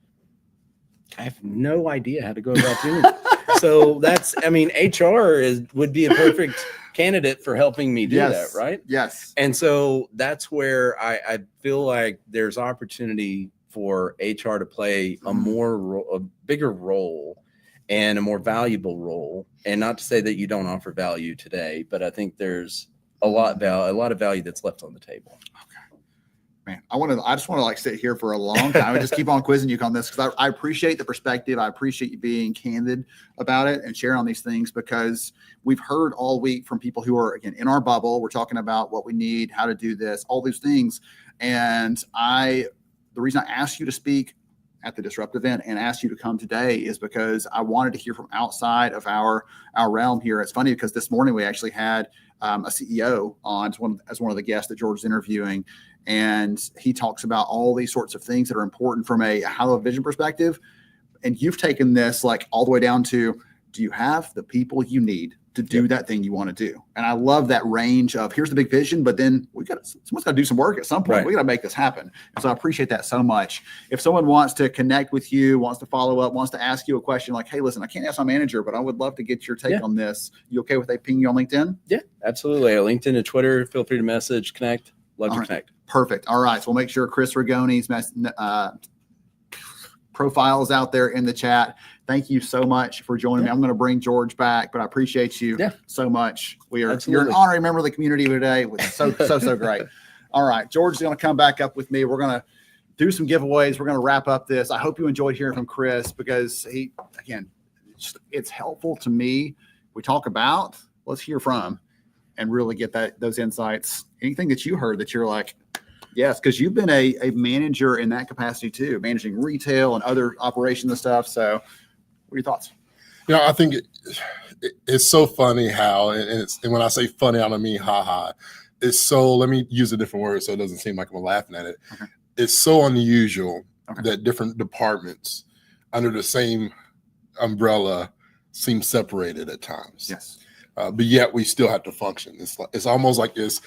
Speaker 11: I have no idea how to go about doing it. So that's, I mean, HR would be a perfect candidate for helping me do
Speaker 3: Yes.
Speaker 11: that, right?
Speaker 3: Yes.
Speaker 11: And so that's where I feel like there's opportunity for HR to play a bigger role and a more valuable role. And not to say that you don't offer value today, but I think there's a lot of value that's left on the table.
Speaker 3: Man, I just want to like sit here for a long time and just keep on quizzing you on this, because I appreciate the perspective. I appreciate you being candid about it and sharing on these things, because we've heard all week from people who are, again, in our bubble. We're talking about what we need, how to do this, all these things. And the reason I asked you to speak at the Disrupt event and asked you to come today is because I wanted to hear from outside of our realm here. It's funny because this morning we actually had a CEO on as one of the guests that George is interviewing. And he talks about all these sorts of things that are important from a hollow vision perspective. And you've taken this like all the way down to, do you have the people you need to do that thing you want to do? And I love that range of, here's the big vision, but then someone's got to do some work at some point.
Speaker 11: Right.
Speaker 3: We got to make this happen. And so I appreciate that so much. If someone wants to connect with you, wants to follow up, wants to ask you a question like, hey, listen, I can't ask my manager, but I would love to get your take on this. You okay with they ping you on LinkedIn?
Speaker 11: Yeah, absolutely. LinkedIn and Twitter, feel free to message, connect. Love to connect.
Speaker 3: Perfect. All right. So we'll make sure Chris Rigoni's profile is out there in the chat. Thank you so much for joining me. I'm going to bring George back, but I appreciate you so much. You're an honorary member of the community today. It's so great. All right. George is going to come back up with me. We're going to do some giveaways. We're going to wrap up this. I hope you enjoyed hearing from Chris, because it's helpful to me. We talk about, let's hear from, and really get those insights. Anything that you heard that you're like, yes, because you've been a manager in that capacity too, managing retail and other operations and stuff. So what are your thoughts?
Speaker 4: You know, I think it's so funny how, and when I say funny, I don't mean ha-ha. It's so, let me use a different word so it doesn't seem like I'm laughing at it.
Speaker 3: Okay.
Speaker 4: It's so unusual that different departments under the same umbrella seem separated at times.
Speaker 3: Yes.
Speaker 4: But yet we still have to function. It's almost like this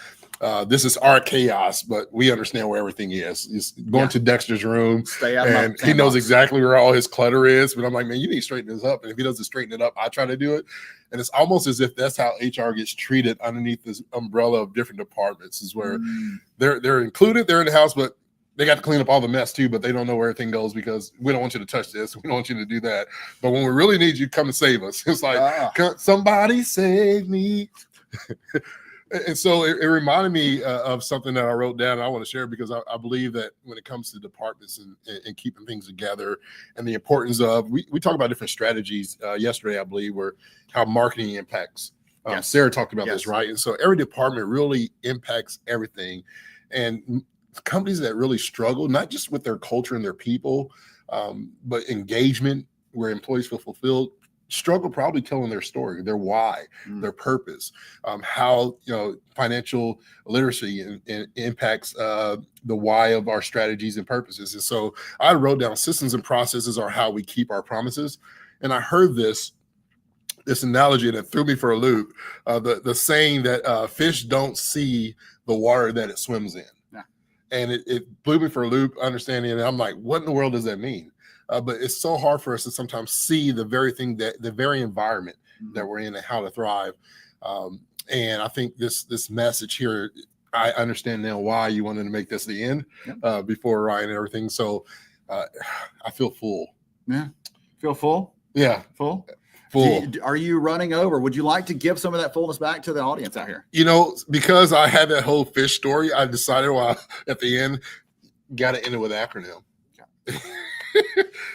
Speaker 4: is our chaos, but we understand where everything is. It's going to Dexter's room, and he knows exactly where all his clutter is. But I'm like, man, you need to straighten this up. And if he doesn't straighten it up, I try to do it. And it's almost as if that's how HR gets treated underneath this umbrella of different departments, is where they're included, they're in the house, but they got to clean up all the mess too, but they don't know where everything goes because we don't want you to touch this. We don't want you to do that. But when we really need you, come and save us. It's like, somebody save me. And so it reminded me of something that I wrote down, and I want to share, because I believe that when it comes to departments and keeping things together, and the importance of, we talked about different strategies yesterday, I believe, where how marketing impacts. Sarah talked about this, right? And so every department really impacts everything. And companies that really struggle, not just with their culture and their people, but engagement, where employees feel fulfilled, struggle probably telling their story, their why, their purpose, how financial literacy impacts the why of our strategies and purposes. And so I wrote down, systems and processes are how we keep our promises. And I heard this analogy, and it threw me for a loop. The saying that fish don't see the water that it swims in. And it blew me for a loop, understanding it. And I'm like, what in the world does that mean? But it's so hard for us to sometimes see the very thing, the very environment that we're in and how to thrive. And I think this message here, I understand now why you wanted to make this the end before Ryan and everything. So I feel full.
Speaker 3: Yeah. Feel full?
Speaker 4: Yeah.
Speaker 3: Full?
Speaker 4: Full.
Speaker 3: Are you running over? Would you like to give some of that fullness back to the audience out here?
Speaker 4: Because I had that whole fish story, I decided at the end, got to end it with an acronym.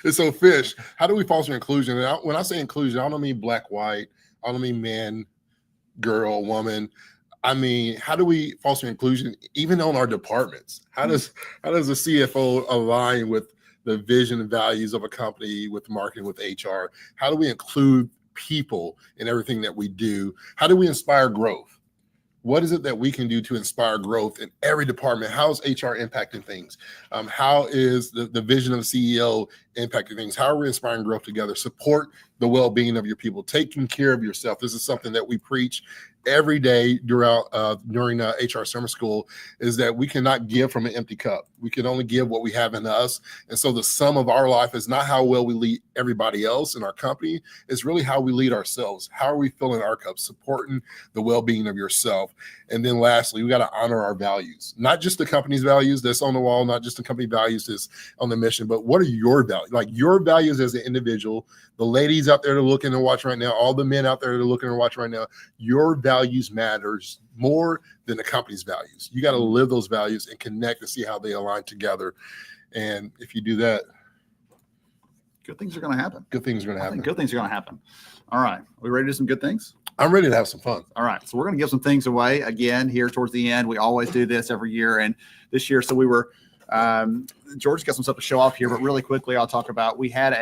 Speaker 4: And so fish, how do we foster inclusion? And when I say inclusion, I don't mean black, white. I don't mean man, girl, woman. I mean, how do we foster inclusion even on our departments? How does the CFO align with the vision and values of a company, with marketing, with HR? How do we include people in everything that we do? How do we inspire growth? What is it that we can do to inspire growth in every department? How is HR impacting things? How is the vision of the CEO impacting things? How are we inspiring growth together? Support the well-being of your people, taking care of yourself. This is something that we preach every day during HR summer school, is that we cannot give from an empty cup. We can only give what we have in us. And so the sum of our life is not how well we lead everybody else in our company. It's really how we lead ourselves. How are we filling our cups, supporting the well-being of yourself? And then lastly, we got to honor our values, not just the company's values that's on the wall, not just the company values that's on the mission, but what are your values? Like your values as an individual, the ladies out there that are looking and watch right now, all the men out there that are looking and watch right now, your values matters more than the company's values. You got to live those values and connect and see how they align together. And if you do that,
Speaker 3: good things are going to happen.
Speaker 4: Good things are going to
Speaker 3: I
Speaker 4: happen.
Speaker 3: think good things are going to happen. All right. Are we ready to do some good things?
Speaker 4: I'm ready to have some fun.
Speaker 3: All right. So we're going to give some things away again here towards the end. We always do this every year. And this year, so we were, George's got some stuff to show off here, but really quickly, I'll talk about, we had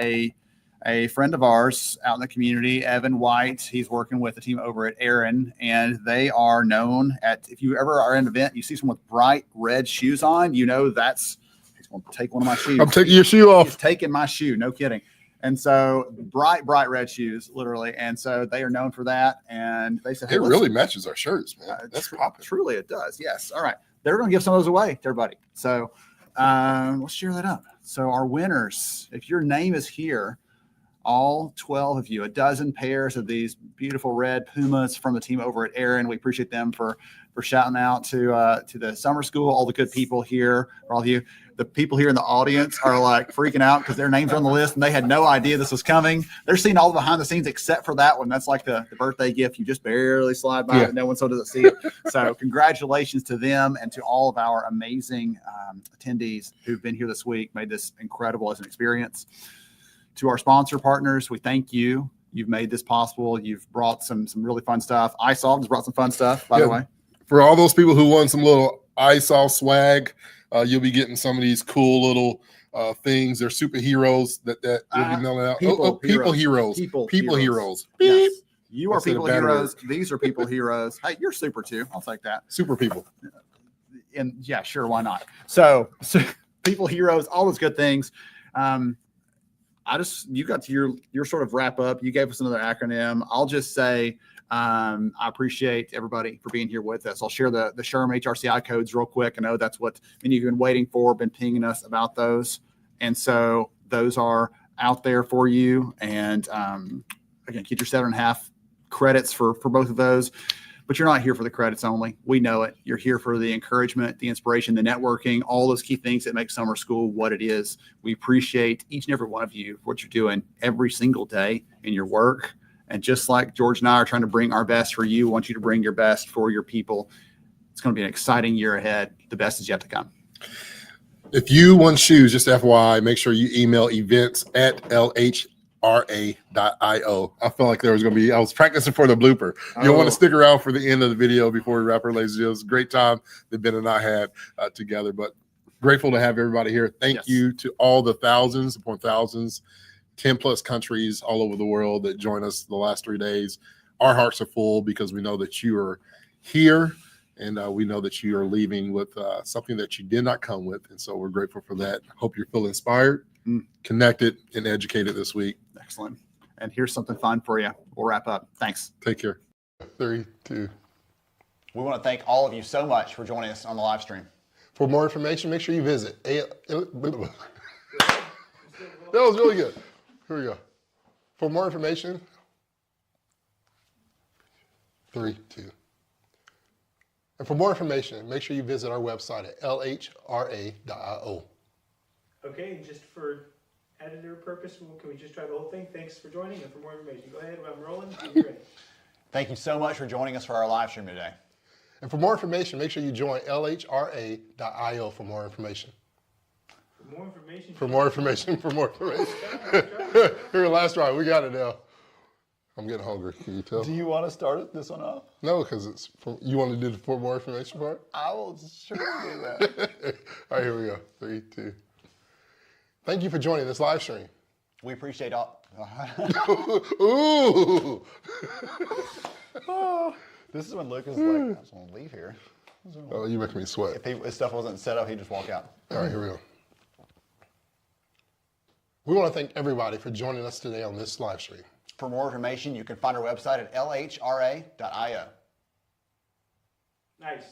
Speaker 3: a friend of ours out in the community, Evan White. He's working with the team over at Aaron, and they are known at, if you ever are at an event, you see someone with bright red shoes on, you know, he's going to take one of my shoes.
Speaker 4: I'm taking your shoe off.
Speaker 3: He's taking my shoe. No kidding. And so bright red shoes, literally. And so they are known for that. And they said, hey,
Speaker 4: it really matches our shirts, man. That's popping.
Speaker 3: Truly it does. Yes. All right. They're going to give some of those away to everybody. So let's share that up. So our winners, if your name is here, all 12 of you, a dozen pairs of these beautiful red Pumas from the team over at Aaron. We appreciate them for shouting out to the summer school, all the good people here, for all of you. The people here in the audience are like freaking out because their names are on the list and they had no idea this was coming. They're seeing all the behind the scenes except for that one. That's like the birthday gift. You just barely slide by it. No one so doesn't see it. So congratulations to them and to all of our amazing attendees who've been here this week, made this incredible as an experience. To our sponsor partners, we thank you. You've made this possible. You've brought some really fun stuff. iSolve has brought some fun stuff, by the way.
Speaker 4: For all those people who want some little iSolve swag, you'll be getting some of these cool little things. They're superheroes that you'll be mailing out. People heroes. People heroes.
Speaker 3: Yes. You are people heroes. These are people heroes. Hey, you're super too. I'll take that.
Speaker 4: Super people.
Speaker 3: And yeah, sure. Why not? So people heroes, all those good things. You got to your sort of wrap up. You gave us another acronym. I'll just say, I appreciate everybody for being here with us. I'll share the SHRM HRCI codes real quick. I know that's what many of you have been waiting for, been pinging us about those. And so those are out there for you. And again, get your 7.5 credits for both of those. But you're not here for the credits only. We know it. You're here for the encouragement, the inspiration, the networking, all those key things that make summer school what it is. We appreciate each and every one of you for what you're doing every single day in your work. And just like George and I are trying to bring our best for you, we want you to bring your best for your people. It's going to be an exciting year ahead. The best is yet to come.
Speaker 4: If you want shoes, just FYI, make sure you email events@lhra.io. I felt like I was practicing for the blooper. You'll want to stick around for the end of the video before we wrap our ladies and gentlemen. It was a great time that Ben and I had together, but grateful to have everybody here. Thank you to all the thousands upon thousands, 10 plus countries all over the world that joined us the last 3 days. Our hearts are full because we know that you are here and we know that you are leaving with something that you did not come with. And so we're grateful for that. Hope you feel inspired, connected, and educated this week.
Speaker 3: Excellent. And here's something fun for you. We'll wrap up. Thanks.
Speaker 4: Take care. 3, 2.
Speaker 3: We want to thank all of you so much for joining us on the live stream.
Speaker 4: For more information, make sure you visit. That was really good. Here we go. For more information, 3, 2. And for more information, make sure you visit our website at lhra.io.
Speaker 12: Okay, and just for editor purpose, can we just try the whole thing? Thanks for joining, and for more information, go ahead. I'm rolling.
Speaker 3: Thank you so much for joining us for our live stream today.
Speaker 4: And for more information, make sure you join lhra.io for more information.
Speaker 12: For more information.
Speaker 4: For more information. For more information. Here, last try. We got it now. I'm getting hungry. Can you tell?
Speaker 3: Do you want to start this one off?
Speaker 4: No, because it's you want to do the more information part?
Speaker 3: I will sure do that.
Speaker 4: All right, here we go. 3, 2. Thank you for joining this live stream.
Speaker 3: We appreciate all.
Speaker 4: Ooh.
Speaker 3: This is when Lucas is like, I just want to leave here.
Speaker 4: Oh, you making me sweat.
Speaker 3: If stuff wasn't set up, he'd just walk out.
Speaker 4: All right, here we go. We want to thank everybody for joining us today on this live stream.
Speaker 3: For more information, you can find our website at lhra.io.
Speaker 12: Nice.